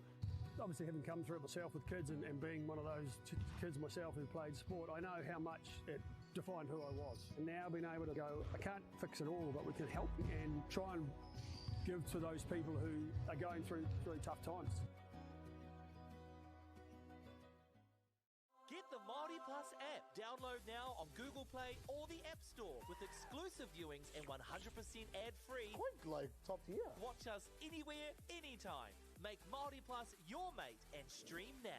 Obviously, having come through it myself with kids and being one of those kids myself who played sport, I know how much it defined who I was. And now being able to go, I can't fix it all, but we can help and try and give to those people who are going through really tough times. Get the Māori Plus app. Download now on Google Play or the App Store with exclusive viewings and 100% ad-free. Quite like top tier. Watch us anywhere, anytime. Make Māori Plus your mate and stream now.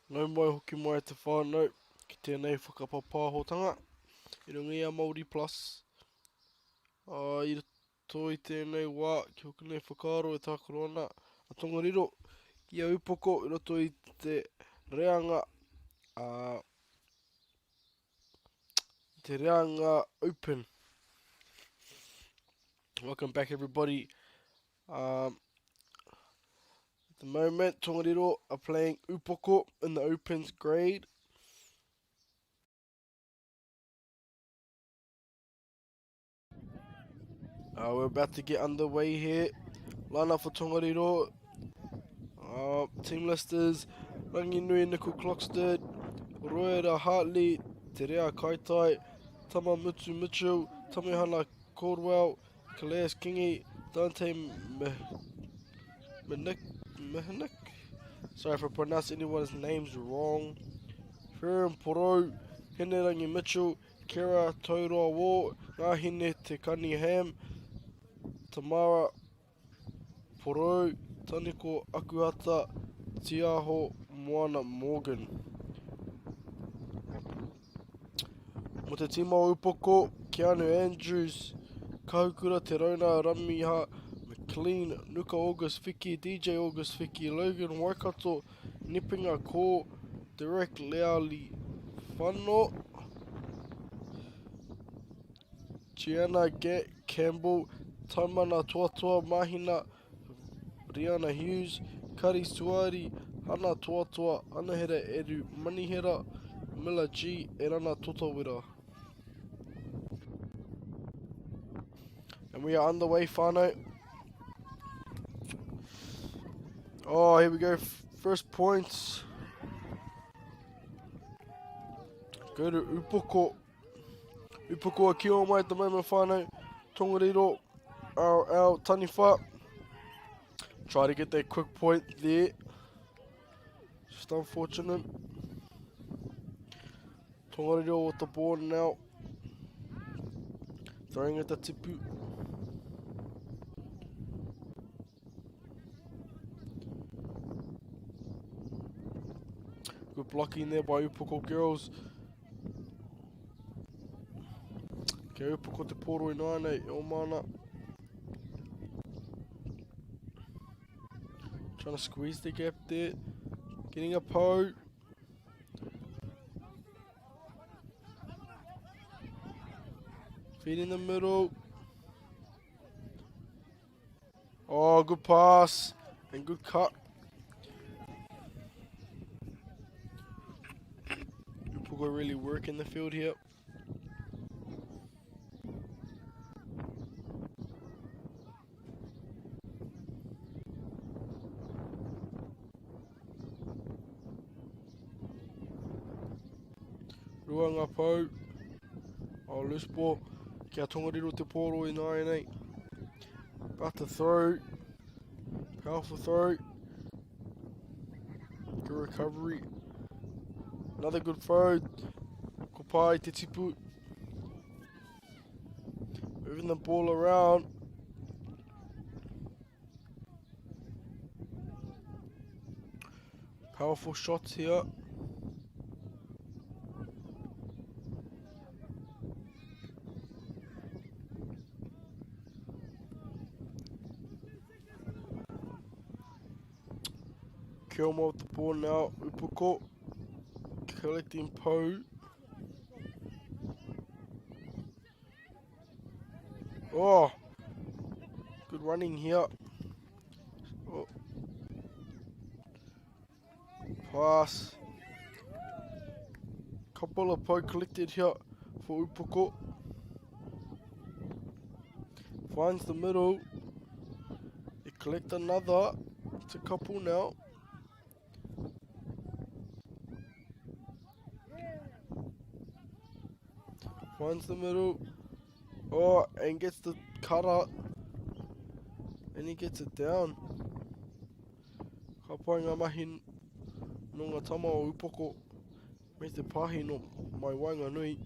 Nau mai hoki mai te whānau ki tēnei whakapapāhotanga i runga i a Māori Plus. I roto i tēnei wā ki hoki nei whakaaro e tākaro ana a Tongariro i a upoko i roto i te reanga Open. Welcome back everybody. At the moment, Tongariro are playing Upoko in the Opens grade. We're about to get underway here. Line up for Tongariro. Team listers, Ranginui Niku Clockstead, Roera Hartley, Te Rea Kaitai, Tama Mutu Mitchell, Tamihana Cordwell, Kaleas Kingi, Dante Mehnik. Sorry if I pronounce anyone's names wrong. Fearon Poro, Hinerangi Mitchell, Kira Taura War, Ngahine Te Cunningham, Tamara Poro, Taniko Akuhata, Tiaho Moana Morgan. Mo te tima o Upoko, Keanu Andrews, Kahukura Te Rauna Ramiha, McLean, Nuka August Fiki, DJ August Fiki, Logan Waikato, Nipinga Ko, Derek Leali Whano, Gianna Campbell, Taimana Tuatua Mahina, Rihanna Hughes, Kari Suari, Hana Tuatua, Anahera Eru Manihera, Mila G, e Rana Totawira. And we are underway, whānau. Oh, here we go. First points. Go to Upoko. Upoko a ki o mai at the moment whānau. Tongariro our Taniwha. Try to get that quick point there. Just unfortunate. Tongariro with the ball now. Throwing at the tipu. Good blocking there by Upoko girls. Okay, Upoko te poro i nāne, o mana. Trying to squeeze the gap there. Getting a po. Feet in the middle. Oh, good pass. And good cut. Upoko really working the field here. Ruanga po. Oh, loose ball. Kia Tongariro te poro i 9-8. About to throw. Powerful throw. Good recovery. Another good throw. Kopai te tipu. Moving the ball around. Powerful shots here. Kilmore with the ball now. Upoko collecting po. Oh, good running here. Oh. Pass. Couple of po collected here for Upoko. Finds the middle. They collect another. It's a couple now. Finds the middle. Oh, and gets the cutter. And he gets it down. Ka pai ngā mahi no ngā tama o Upoko. Me te pahi no mai wainga nui.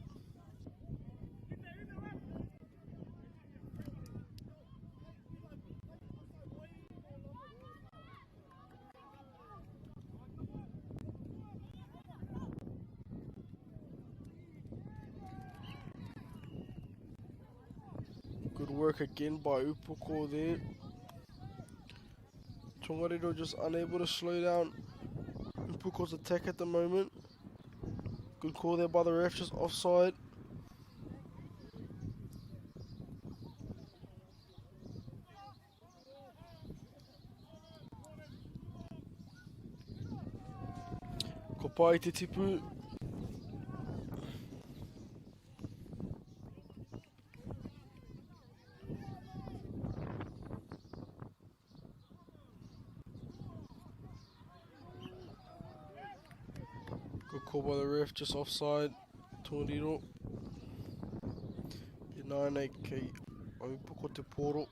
Good work again by Upoko there. Tongariro just unable to slow down Upoko's attack at the moment. Good call there by the ref, just offside. Kopai te tipu. Good call by the ref, just offside. Tongariro. 9-8 kei Upoko te poro.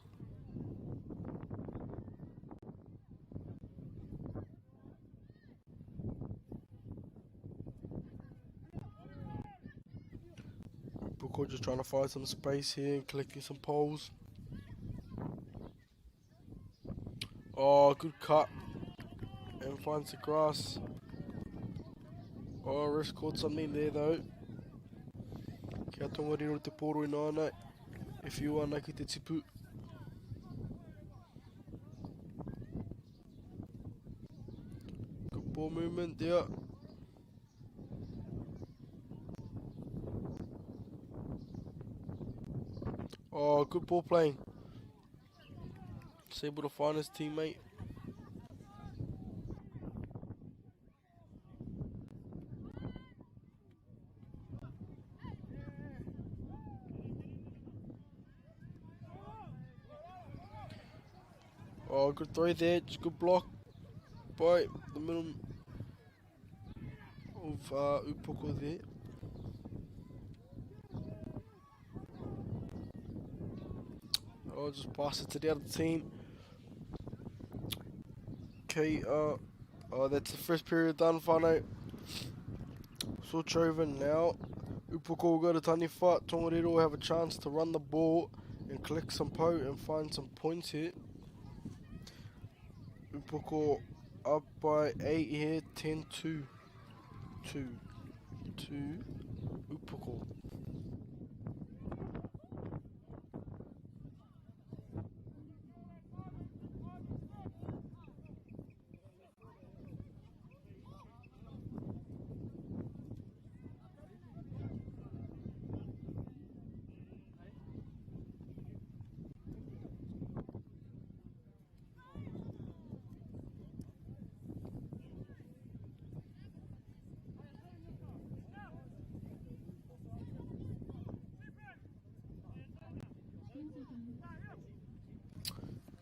Upoko just trying to find some space here and collecting some poles. Oh, good cut. And finds the grass. Oh, ref's caught something there though. Kia Tongariro te poro i nāna. If you are naki te tipu. Good ball movement there. Oh, good ball playing. He's able to find his teammate. Oh, good throw there, just good block by the middle of Upoko there. I'll just pass it to the other team. Okay, that's the first period done, whānau. Switch over now. Upoko will go to Taniwha. Tongariro will have a chance to run the ball and collect some po and find some points here. Upoko up by 8 here, 10-2. 2 Upoko.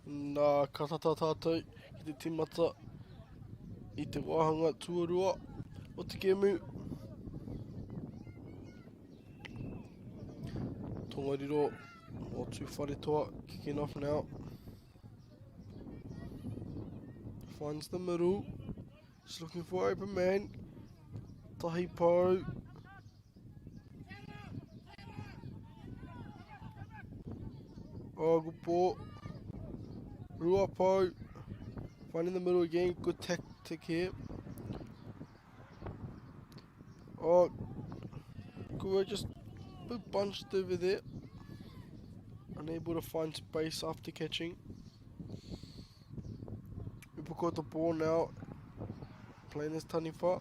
Nā katata tātou ki te timata I te wāhanga tuarua o te kemu. Tongariro o tū wharetoa kicking off now. Finds the middle. Just looking for open man. Tahi po. Oh, good ball. Ruapo. Finding the middle again. Good tactic here. Oh, good work. Just a bit bunched over there. Unable to find space after catching. Upoko got the ball now. Playing this Taniwha.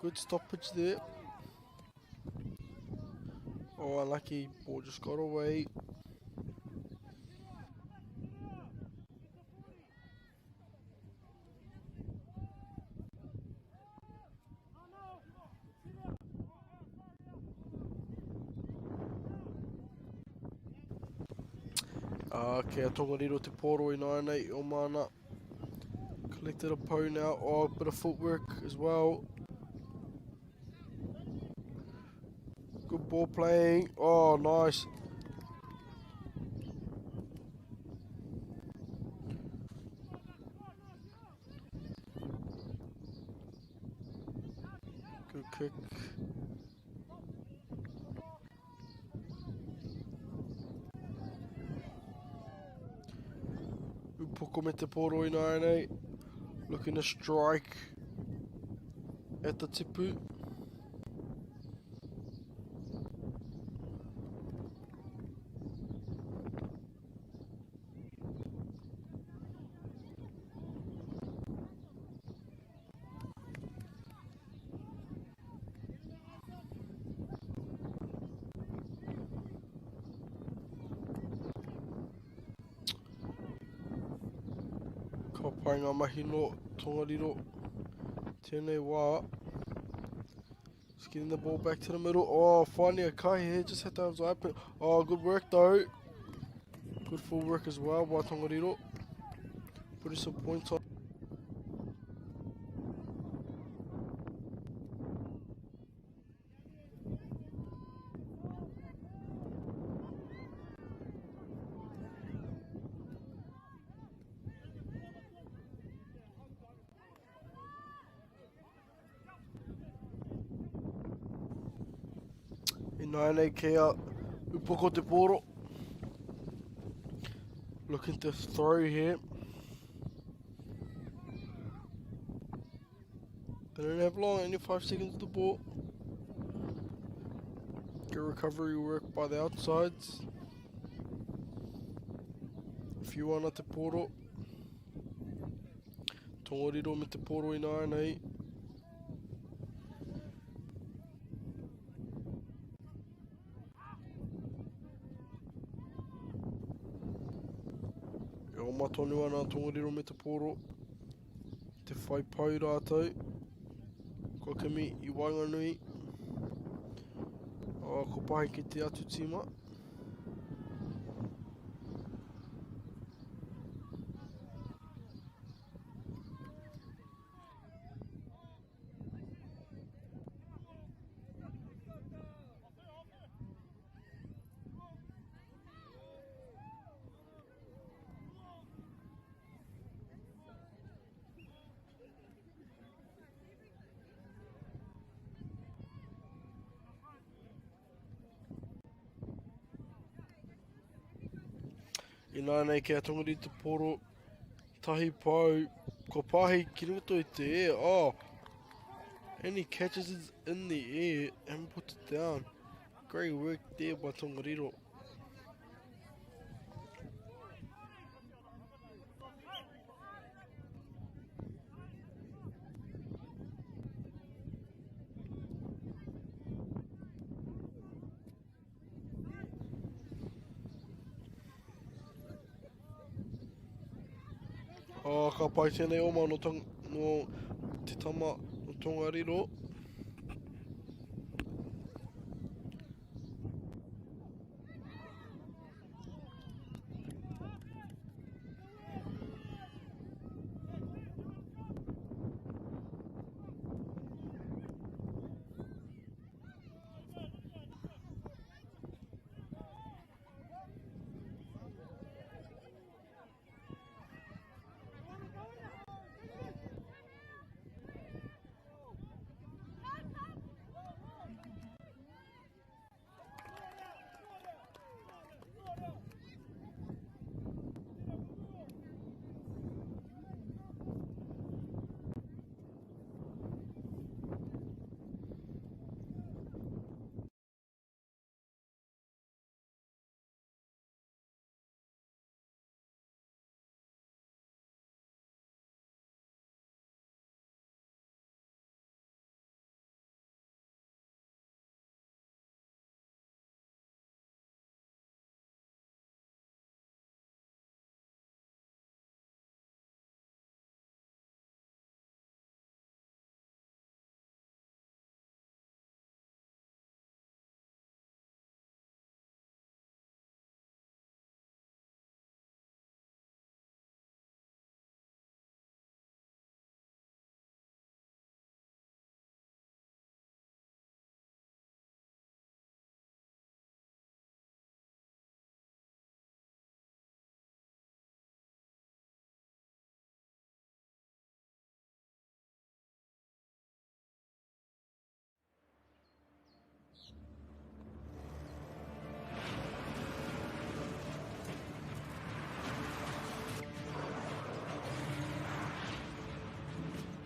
Good stoppage there. Oh, unlucky. Ball just got away. Okay, Tongariro te poro I nānei o mana. Collected a po now. Oh, a bit of footwork as well. Good ball playing. Oh, nice. Good kick. Upoko me te poro I nānei. Looking to strike at the tipu. Ka pai ngā mahi no Tongariro. Tēnei wā. Just getting the ball back to the middle. Oh, finding a kai here. Just had to have open. Oh, good work though. Good full work as well by Tongariro. Putting some points on. Nānei kia Upoko te poro. Looking to throw here. They don't have long, only 5 seconds of the ball. Good recovery work by the outsides. A few ana te poro. Tongariro me te poro I nānei. O matonu ana Tongariro me te poro. Te whai pau rātou. Ko kimi I Wainganui. O ko pahi ki te atu tima. I nā nei kia Tongariro Poro, tahi pau, ko pahi ki roto i te air. Oh, and he catches it in the air and puts it down. Great work there by Tongariro. Oh, ka pai tēnei oma no te tama no Tongariro.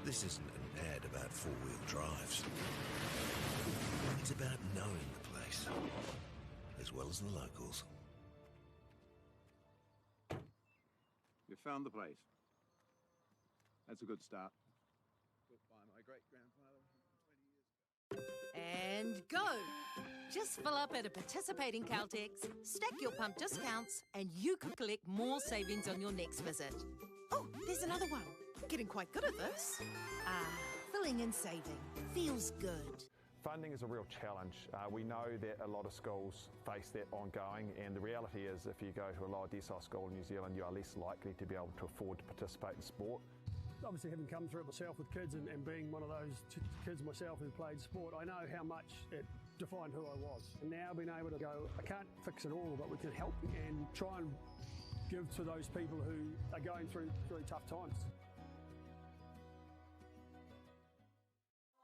This isn't an ad about four-wheel drives. It's about knowing the place, as well as the locals. You found the place. That's a good start. Built by my great-grandfather 20 years ago. And go! Just fill up at a participating Caltex, stack your pump discounts, and you could collect more savings on your next visit. Oh, there's another one. Getting quite good at this. Filling and saving. Feels good. Funding is a real challenge. We know that a lot of schools face that ongoing, and the reality is if you go to a lower decile school in New Zealand, you are less likely to be able to afford to participate in sport. Obviously, having come through it myself with kids and being one of those kids myself who played sport, I know how much it defined who I was. And now being able to go, I can't fix it all, but we can help and try and give to those people who are going through really tough times.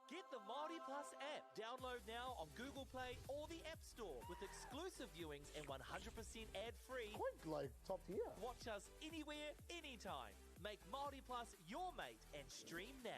Get the Māori Plus app. Download now on Google Play or the App Store with exclusive viewings and 100% ad-free. Quite like top tier. Watch us anywhere, anytime. Make Māori Plus your mate and stream now.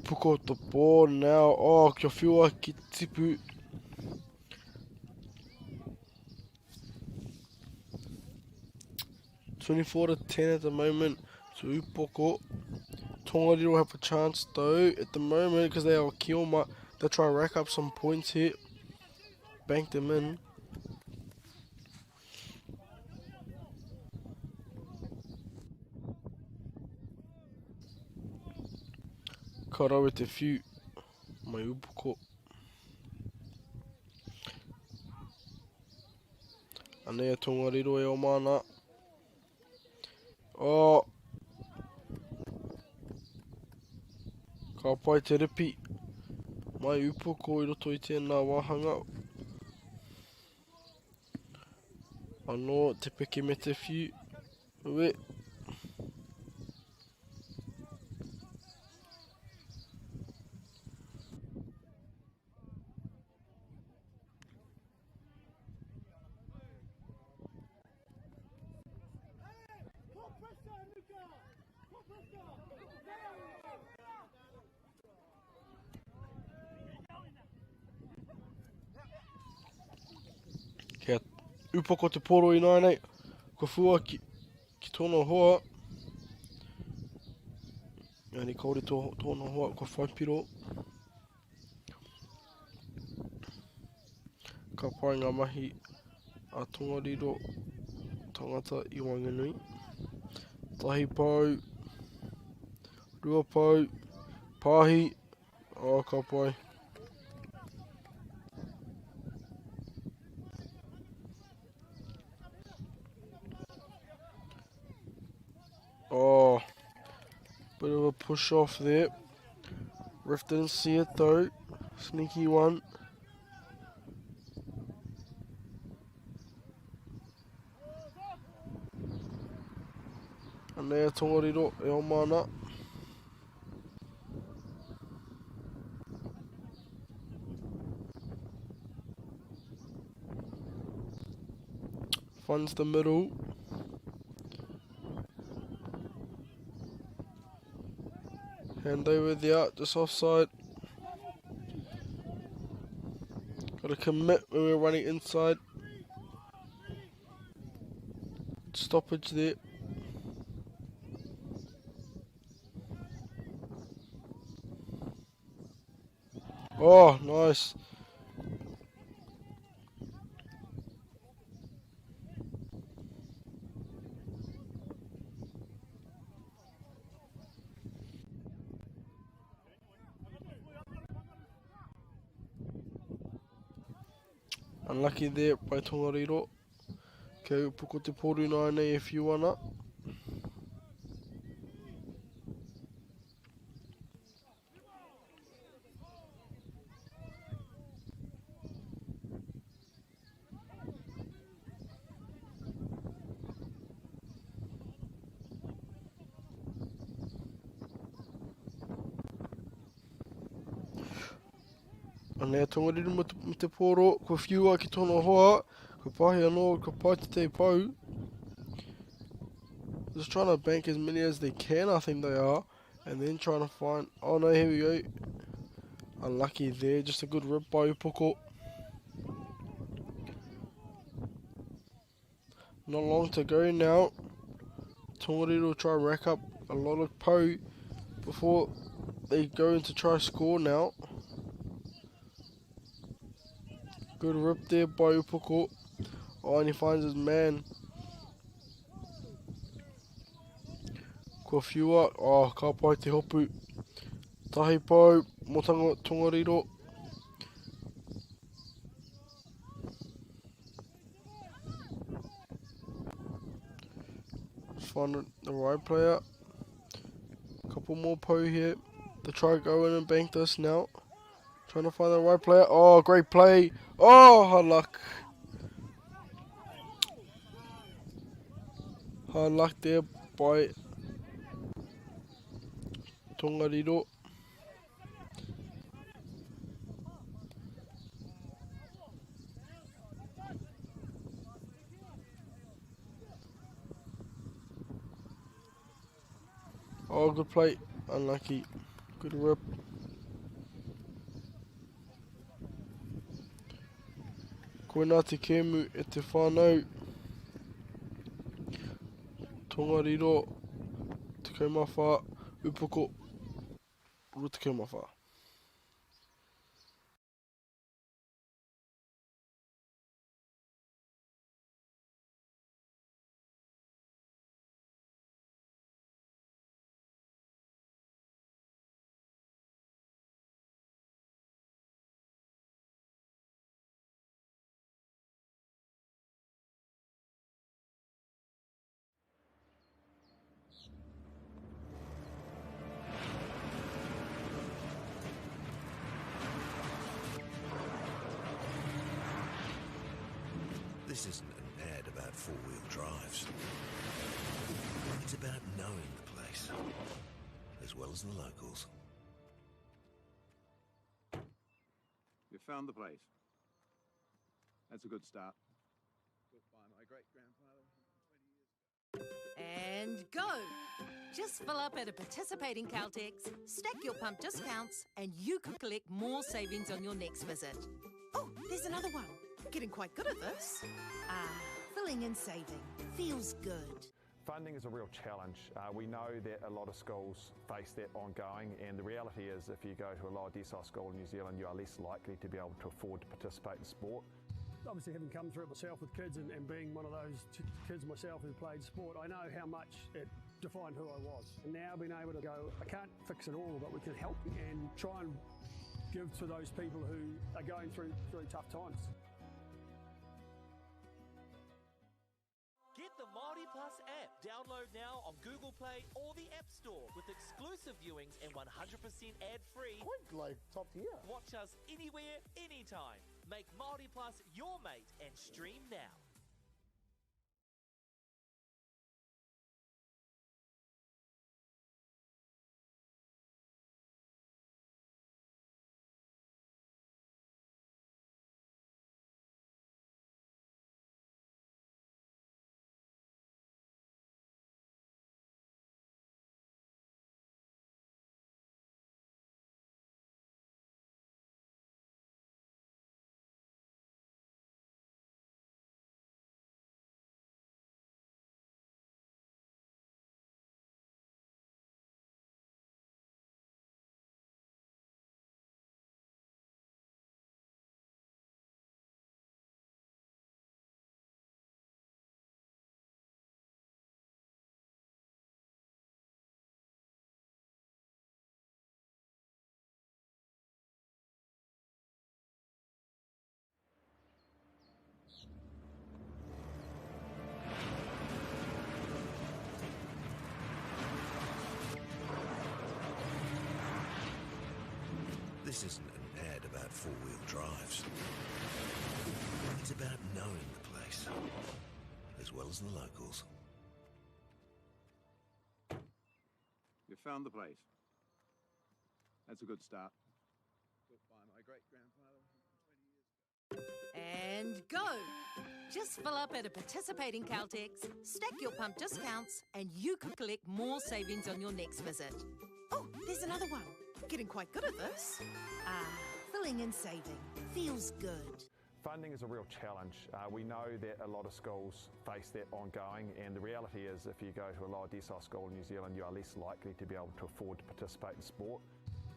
Upuko the ball now. Oh, kia whiua ki tipu. $24-10 at the moment to Upoko. Tongariro have a chance though at the moment because they are Kioma. They'll try to rack up some points here. Bank them in. Karawe te whiu. Mai Upoko. Anea Tongariro e o mana. Oh. Ka pai te ripi. Mai Upoko I roto I tēnā wāhanga. Anō te peke me te whiu. Ue. Kia Upoko te poro I nai nei. Ko whiua ki tōna hoa. Ngani kaore tōna hoa ko whaipiro. Ka pai ngā mahi a Tongariro tangata I Wanganui. Tahi pau. Rua pau. Pahi. Oh, ka pai. Oh, bit of a push off there. Ref didn't see it though. Sneaky one. Anea Tongariro e o mana. Funds the middle. Hand over there, just offside. Gotta commit when we're running inside. Stoppage there. Oh, nice. Unlucky there by Tongariro. Kei Upoko te poru nai nei e whiu ana. Anea Tongariro me te poro, ko whiua ki tōna hoa, ko pahi anō, ko pai te pau. Just trying to bank as many as they can, I think they are. And then trying to find, oh no, here we go. Unlucky there, just a good rip by Upoko. Not long to go now. Tongariro will try to rack up a lot of pau before they go in to try score now. Good rip there by Upoko. Oh, and he finds his man. Ko whiua. Oh, ka pai te hopu. Tahi pau. Motanga Tongariro. Just find the right player. Couple more pau here. They try to go in and bank this now. Trying to find the right player. Oh, great play. Oh, hard luck. Hard luck there by Tongariro. Oh, good play. Unlucky. Good rip. Koe nā te kēmu e te whānau. Tongariro, te kaumawha, upoko, uru te kaumawha. This isn't an ad about four-wheel drives. It's about knowing the place, as well as the locals. You found the place. That's a good start. Built by my great-grandfather 20 years ago. And go! Just fill up at a participating Caltex, stack your pump discounts, and you could collect more savings on your next visit. Oh, there's another one. Getting quite good at this. Filling and saving. Feels good. Funding is a real challenge. We know that a lot of schools face that ongoing, and the reality is if you go to a lower decile school in New Zealand, you are less likely to be able to afford to participate in sport. Obviously, having come through it myself with kids and being one of those kids myself who played sport, I know how much it defined who I was. And now being able to go, I can't fix it all, but we can help and try and give to those people who are going through really tough times. Get the Māori Plus app. Download now on Google Play or the App Store with exclusive viewings and 100% ad-free. Quite like top tier. Watch us anywhere, anytime. Make Māori Plus your mate and stream now. This isn't an ad about four-wheel drives. It's about knowing the place, as well as the locals. You found the place. That's a good start. Built by my great-grandfather 20 years ago. And go! Just fill up at a participating Caltex, stack your pump discounts, and you could collect more savings on your next visit. Oh, there's another one. Getting quite good at this. Filling and saving. Feels good. Funding is a real challenge. We know that a lot of schools face that ongoing, and the reality is if you go to a lower decile school in New Zealand, you are less likely to be able to afford to participate in sport.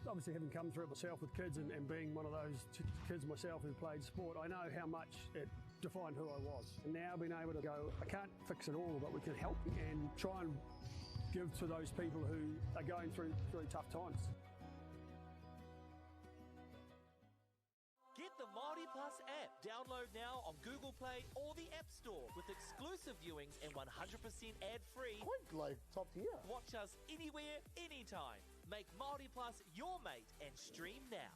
Obviously, having come through it myself with kids and being one of those kids myself who played sport, I know how much it defined who I was. And now being able to go, I can't fix it all, but we can help and try and give to those people who are going through really tough times. Get the Māori Plus app. Download now on Google Play or the App Store with exclusive viewings and 100% ad-free. Quite like top tier. Watch us anywhere, anytime. Make Māori Plus your mate and stream now.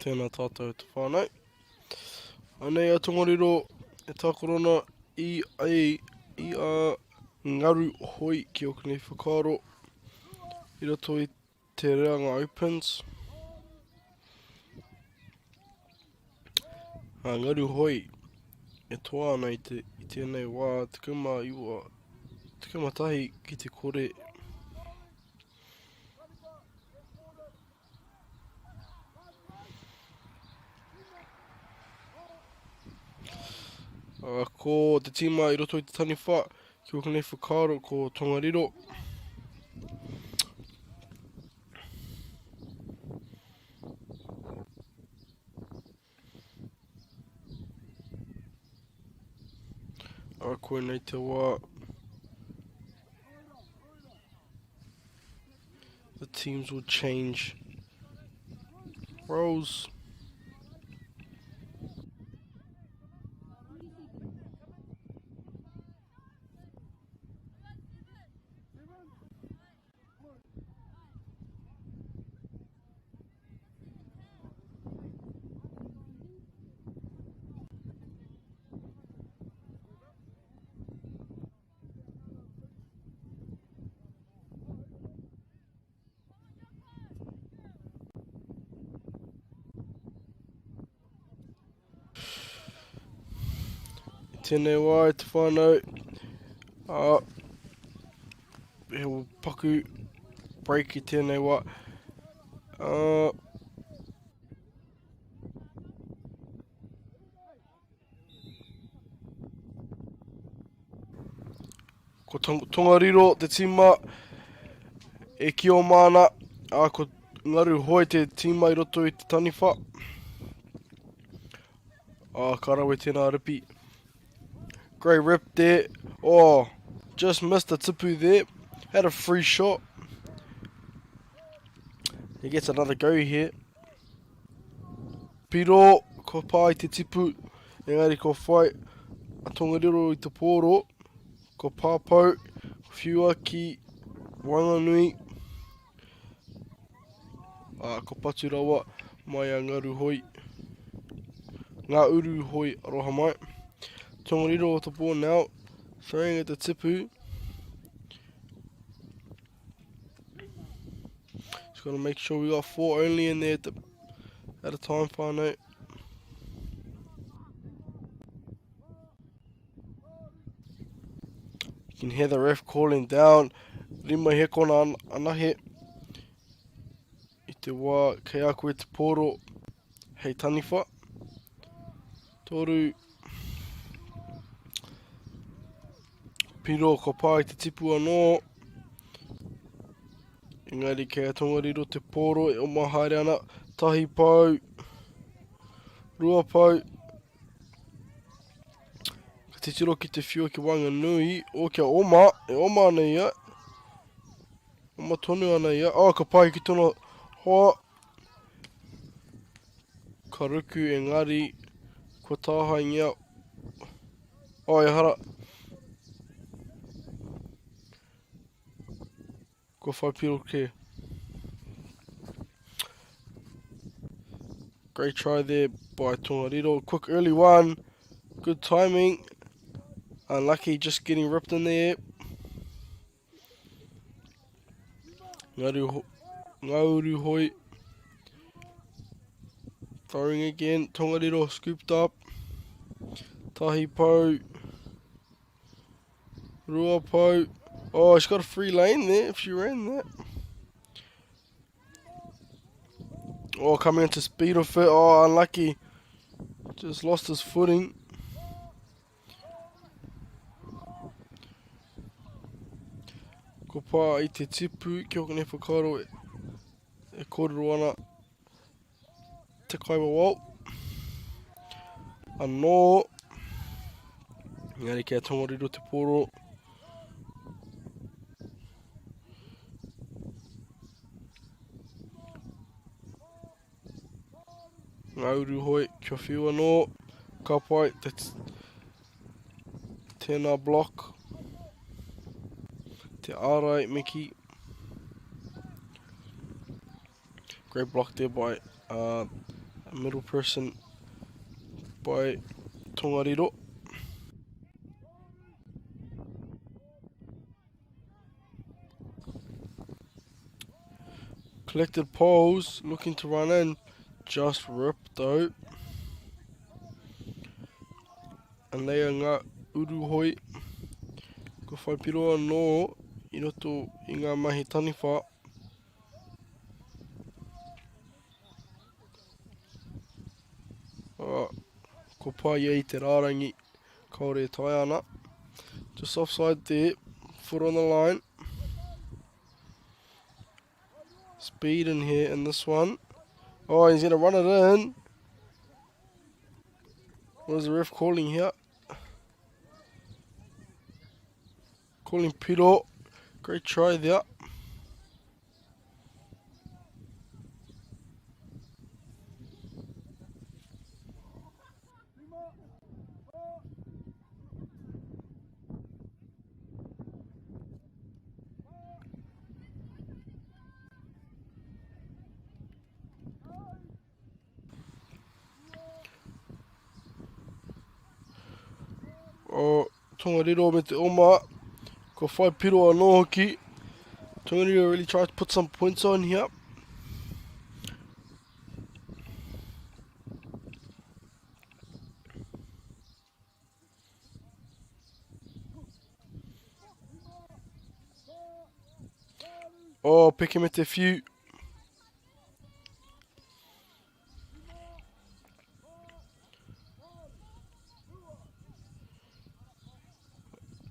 Tēnā tātou te whānau. Anei a Tongariro e tākorona i a ngaru hoi ki o kani whakaaro i rato i te Reanga Opens. A ngaru hoi e toa ana i tēnei wā tikuma iwa, tikuma tahi ki te kore. Ko te tima i roto i te taniwha, ki o kani whakaaro ko Tongariro. Koe nei te wā. The teams will change roles. Tēnei wā e te whānau. He o paku break I tēnei wā. Ko Tongariro te tima e ki o mana. Ko ngaru hoi te tima I roto I te taniwha. Karawe tēnā ripi. Great rip there. Oh, just missed the tipu there. Had a free shot. He gets another go here. Piro, ko pā I te tipu. Engari ko whai a Tongariro I te pōro. Ko pāpau, ko whiua ki Wanganui. Ko Paturawa mai a ngaru hoi. Ngā uru hoi aroha mai. Tongariro with the ball now, throwing at the tipu. Just got to make sure we got 4 only in there at a time, whānau. You can hear the ref calling down. Rima he kona anahe. I te wā kei aku e te pōro hei taniwha. Toru. Piro ko pā I te tipu anō. Engari kei a Tongariro te pōro e o mahaere ana. Tahi pau. Rua pau. Ka te tiro ki te whiua ki Wanganui. O kia oma. E oma ana ia. Oma tonu ana ia. Ka pā ki tono hoa. Ka ruku engari. Ko tāha ingia. E hara. Ko whai piro ke. Great try there by Tongariro. Quick early one. Good timing. Unlucky just getting ripped in there. Ngauru hoi. Throwing again. Tongariro scooped up. Tahi pau. Rua pau. She's got a free lane there if she ran that. Coming into speed of it. Unlucky. Just lost his footing. Ko pā I te tipu. Ki hoka ne whakaaro e kōrero ana. Te kaiwa wau. Anō. Ngari kia Tongariro te pōro. Ngauru hoi, kia whiua no. Ka pai, tēnā block. Te ārai, Mickey. Great block there by Middle person by Tongariro. Collected poles, looking to run in. Just ripped though. And leia ngā uruhoi. Ko whai piroa no i roto I ngā mahi taniwha. Ko pai e te rārangi kaore tai ana. Just offside there, foot on the line. Speed in here in this one. Oh, he's going to run it in. What is the ref calling here? Calling Piro. Great try there. Oh, Tongariro me te oma. Ko whai Piro anō hoki. Tongariro really tried to put some points on here. Oh, pick him at the few.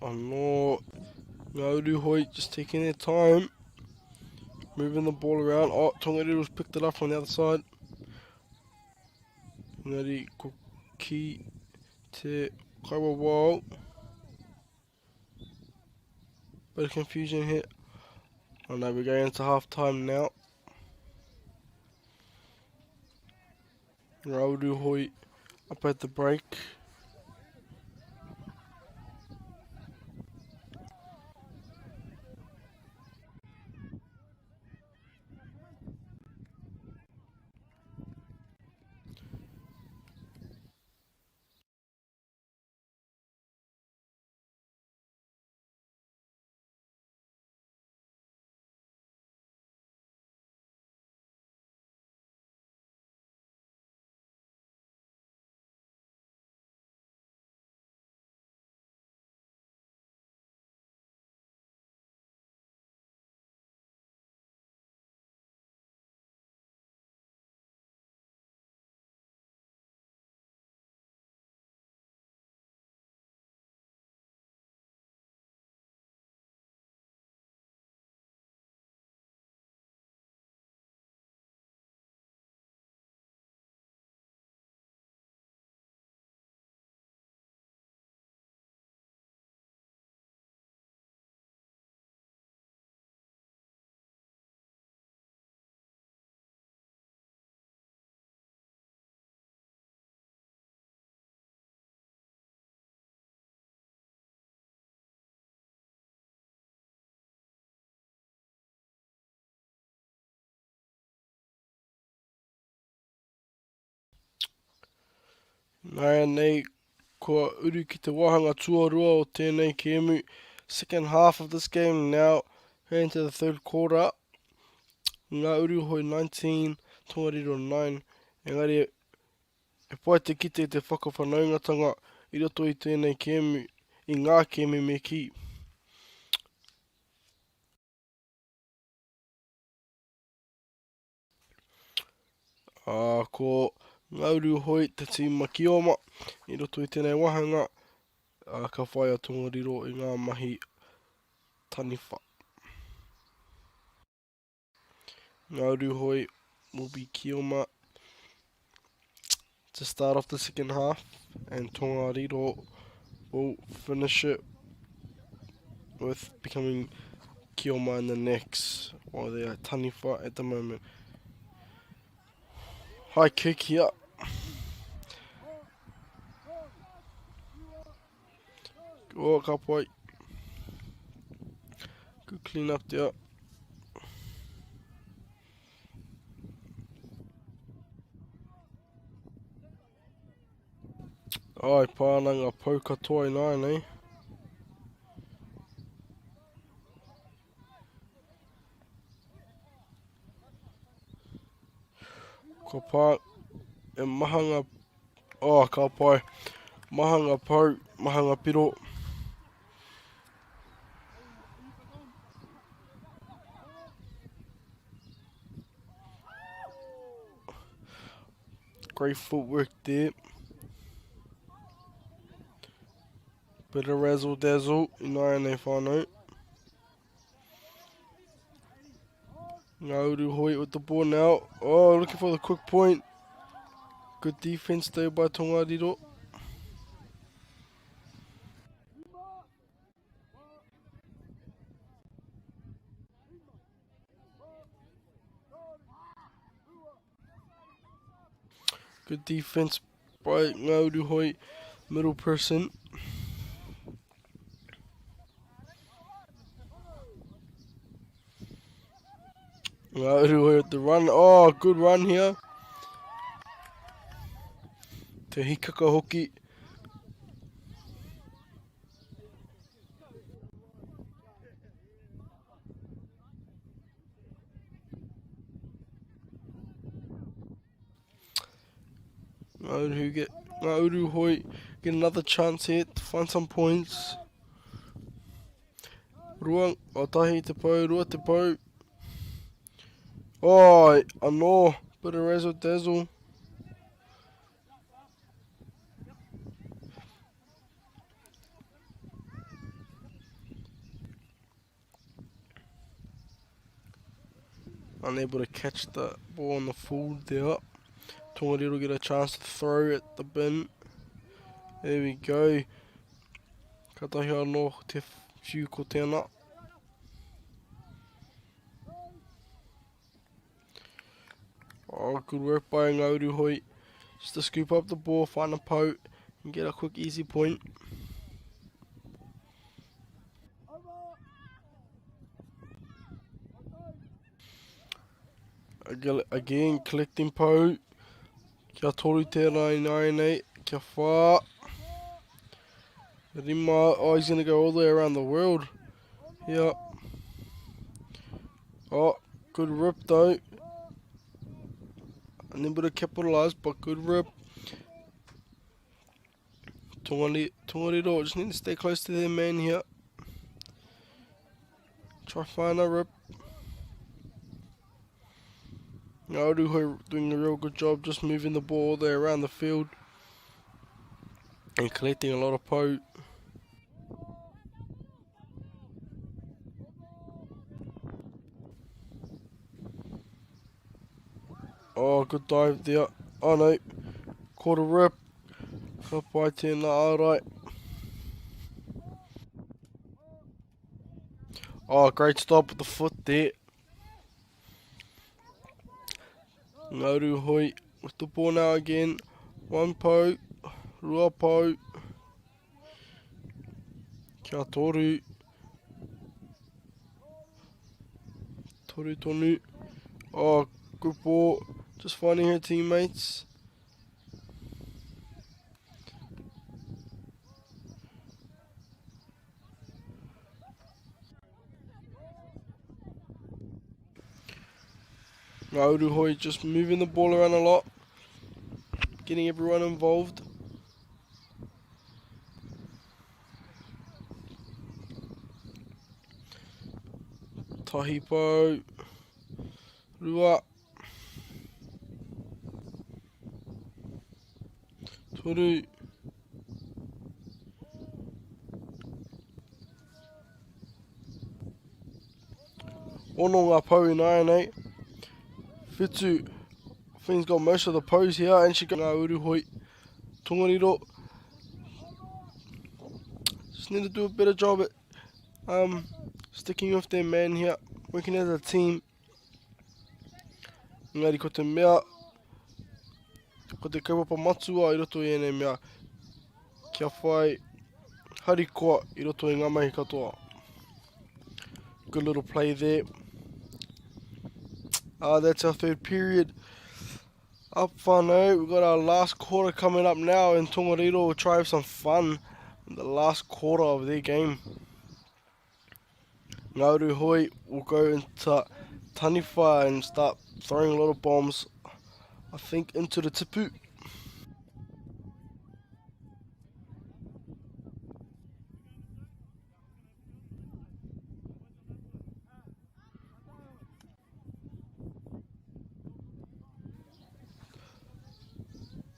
Oh no. Ngauruhoi just taking their time. Moving the ball around. Oh, Tongariro's picked it up on the other side. Ngari ko ki te kaiwa wao. Bit of confusion here. Oh no, we're going into half time now. Ngauruhoi up at the break. Nā nei, kua uru ki te wahanga tuarua o tēnei ki emu. Second half of this game now, heading into the third quarter. Ngā Uruhoi 19, Tongariro 9. Engari, e pai te kite te whakawhanaungatanga I roto I tēnei ki emu, I ngā ki emu me ki. Ko Ngā Uruhoi te tīma ki oma, I roto I tēnei wahanga, ka whai a Tongariro I ngā mahi taniwha. Ngā Uruhoi will be ki oma to start off the second half, and Tongariro will finish it with becoming ki oma in the next, while they are taniwha at the moment. High kick here. Oh, ka pai. Good clean up there. Ai, pānanga pau katoa i nāi, nei. Ko pā, e mahanga, ka pai, mahanga pau, mahanga piro. Great footwork there. Bit of razzle dazzle, nai nei whānau. Ngauru Hoi with the ball now. Oh, looking for the quick point. Good defense there by Tongariro. Good defense by Ngauru Hoi, middle person. Ngauru Hoi with the run. Oh, good run here. Te hikaka hoki. Ngauru Hoi get another chance here to find some points. Rua, o tahi te pau, rua te pau. Oh, anō, bit of razzle dazzle. Unable to catch the ball on the full there. Tongariro get a chance to throw at the bin. There we go. Katahi anō te whiu ko tēnā. Oh, good work by Ngauru Hoi. Just to scoop up the ball, find a pau, and get a quick easy point. Again, collecting pau. Kia toru tērā I nai nei. Kia whā. Rima. Oh, he's going to go all the way around the world. Yeah. Oh, good rip though. Unable to capitalise, but good rip. Tongariro just need to stay close to their man here. Try find a rip. Ngauru Hoi doing a real good job just moving the ball all the way around the field and collecting a lot of pau. Oh, good dive there. Oh no, caught a rip. Ka pai tēnā, alright. Oh, great stop with the foot there. Ngauru Hoi with the ball now again. One pau, rua pau. Kia toru. Toru tonu. Oh, good ball. Just finding her teammates. Ngauru Hoi just moving the ball around a lot. Getting everyone involved. Tahi pau. Rua. Toru. Ono ngā pau I nai nei. Whitu, I think he's got most of the pose here, and she got Ngauru Hoi. Tongariro just need to do a better job at sticking with their man here, working as a team. Ngari ko te mea, ko te kaupapa matua I roto I ene mea. Kia whai harikoa I roto I ngā mahi katoa. Good little play there. That's our third period. Up whānau, we've got our last quarter coming up now, and Tongariro will try have some fun in the last quarter of their game. Ngāuru Hoi will go into Taniwha and start throwing a lot of bombs, I think, into the tipu.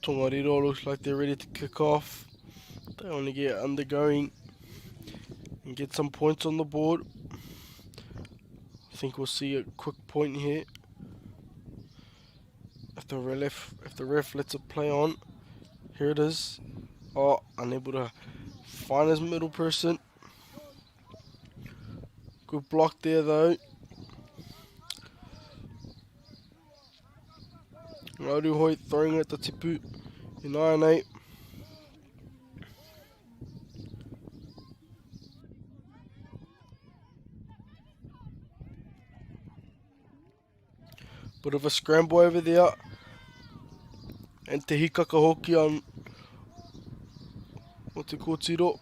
Tongariro looks like they're ready to kick off. They want to get undergoing and get some points on the board. I think we'll see a quick point here. If the ref lets it play on. Here it is. Oh, unable to find his middle person. Good block there though. Ngāuru Hoi throwing at the tipu in 9-8. Bit of a scramble over there. And te hikaka hoki on o te kōtiro.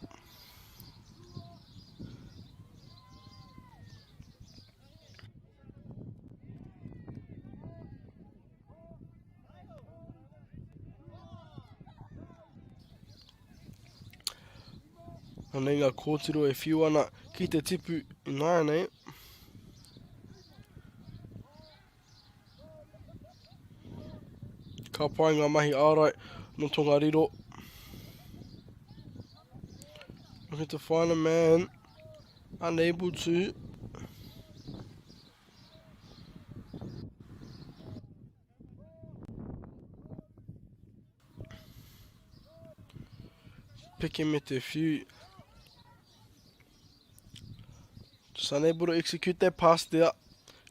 Anei ngā kōtiro e whiu ana ki te tipu i nāianei. Ka pai ngā mahi ārai no Tongariro. Looking to find a man. Unable to. Picking me te whiu. Just unable to execute that pass there.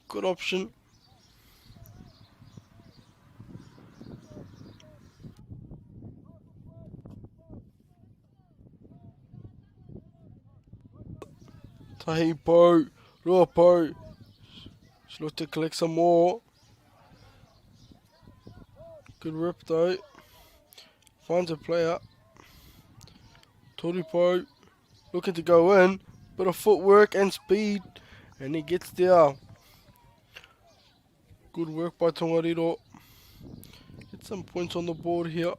Good option. Tahi po, rua po. Just look to collect some more. Good rip though. Finds a player. Toripo looking to go in. Bit of footwork and speed. And he gets there. Good work by Tongariro. Get some points on the board here.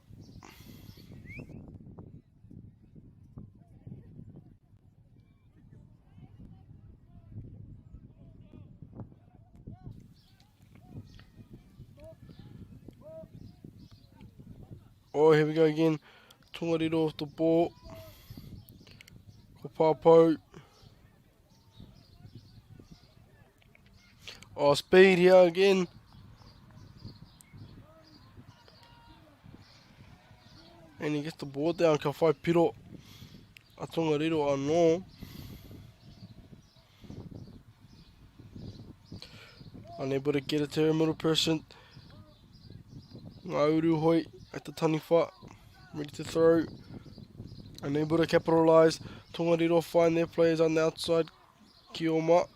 Oh, here we go again. Tongariro off the ball. Kopapo. Oh, speed here again. And he gets the ball down. Ka whai piro a Tongariro anō. Unable to get it to her middle person. Ngāuru Hoi at the Taniwha. Ready to throw. Unable to capitalise. Tongariro find their players on the outside. Kioma.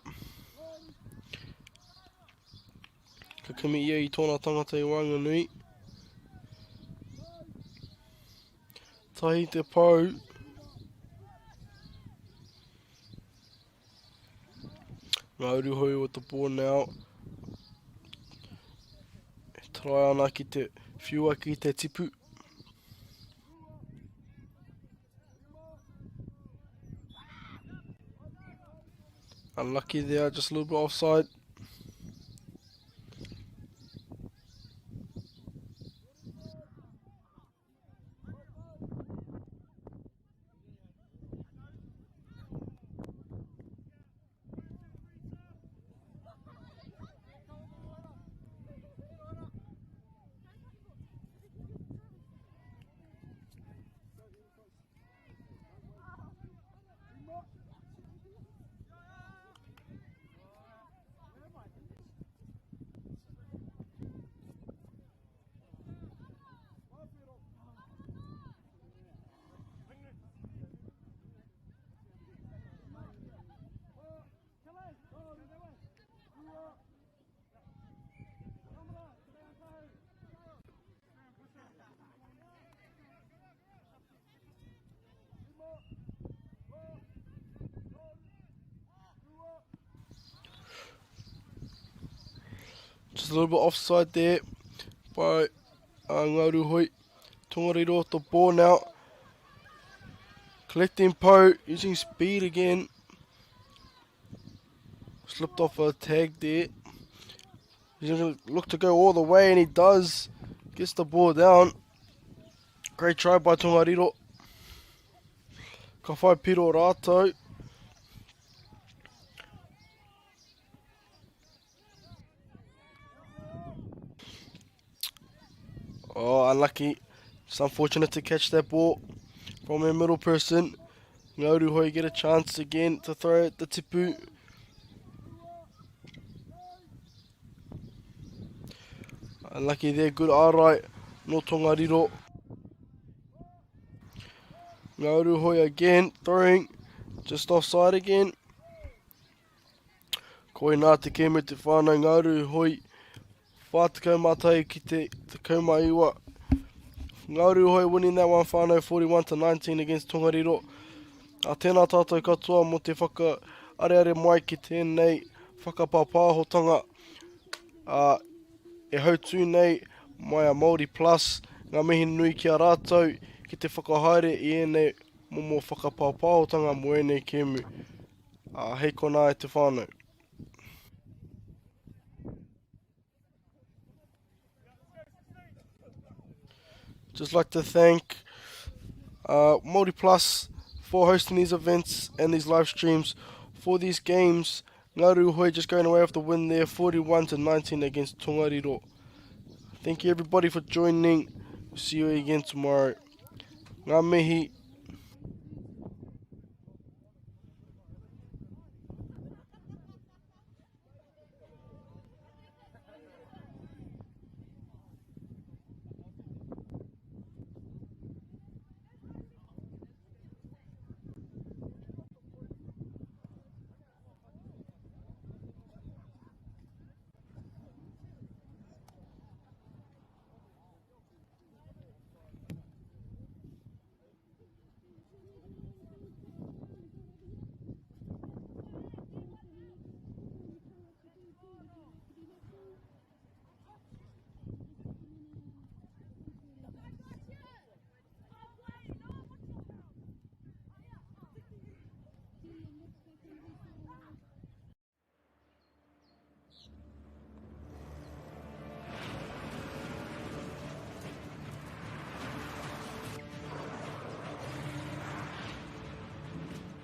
Ka kimi ia I tōna tangata I Wanganui. Tahi te pau. Ngāuru Hoi with the ball now. Try ana ki te whiua ki te tipu. Unlucky there, just a little bit offside. Just a little bit offside there by Ngauruhoi. Tongariro off the ball now. Collecting Po, using speed again. Slipped off a tag there. He's going to look to go all the way, and he does. Gets the ball down. Great try by Tongariro. Ka whai piro rātou. Oh, unlucky. It's unfortunate to catch that ball from a middle person. Ngauruhoi get a chance again to throw at the tipu. Unlucky there, good ārai no Tongariro. Ngauruhoi again, throwing just offside again. Koi nā te keme te whānau Ngauruhoi. Whātakau mātai ki te kaumaiwa. Ngauruhoi winning that one whānau 41-19 against Tongariro. A tēnā tātou katoa mo te whakaareare mai ki tēnei whakapāpāhotanga. E hautū nei mai a Māori Plus. Ngā mihi nui ki a rātou ki te whakahaere I ēnei momo whakapāpāhotanga mo ēnei kēmu. Hei kona e te whānau. Just like to thank Māori Plus for hosting these events and these live streams for these games. Ngauruhoi just going away with the win there, 41-19 against Tongariro. Thank you everybody for joining. See you again tomorrow. Ngā mihi.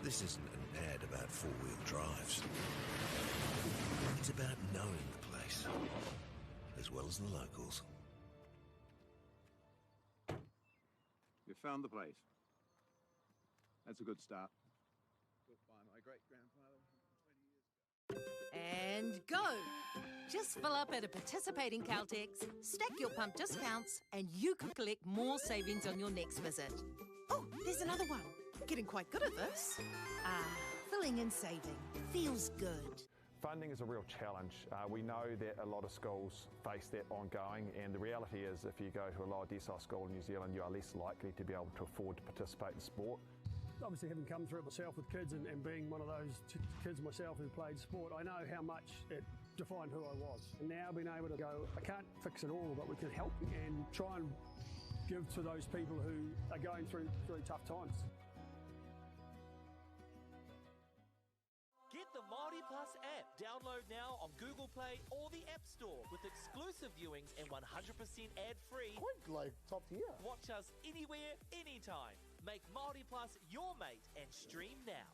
This isn't an ad about four-wheel drives. It's about knowing the place, as well as the locals. You found the place. That's a good start. Built by my great-grandfather 20 years ago. And go! Just fill up at a participating Caltex, stack your pump discounts, and you could collect more savings on your next visit. Oh, there's another one. Getting quite good at this. Filling and saving. Feels good. Funding is a real challenge. We know that a lot of schools face that ongoing, and the reality is if you go to a lower decile school in New Zealand, you are less likely to be able to afford to participate in sport. Obviously, having come through it myself with kids and being one of those kids myself who played sport, I know how much it defined who I was. And now being able to go, I can't fix it all, but we can help and try and give to those people who are going through tough times. Get the Māori Plus app. Download now on Google Play or the App Store with exclusive viewings and 100% ad-free. Quite like top tier. Watch us anywhere, anytime. Make Māori Plus your mate and stream now.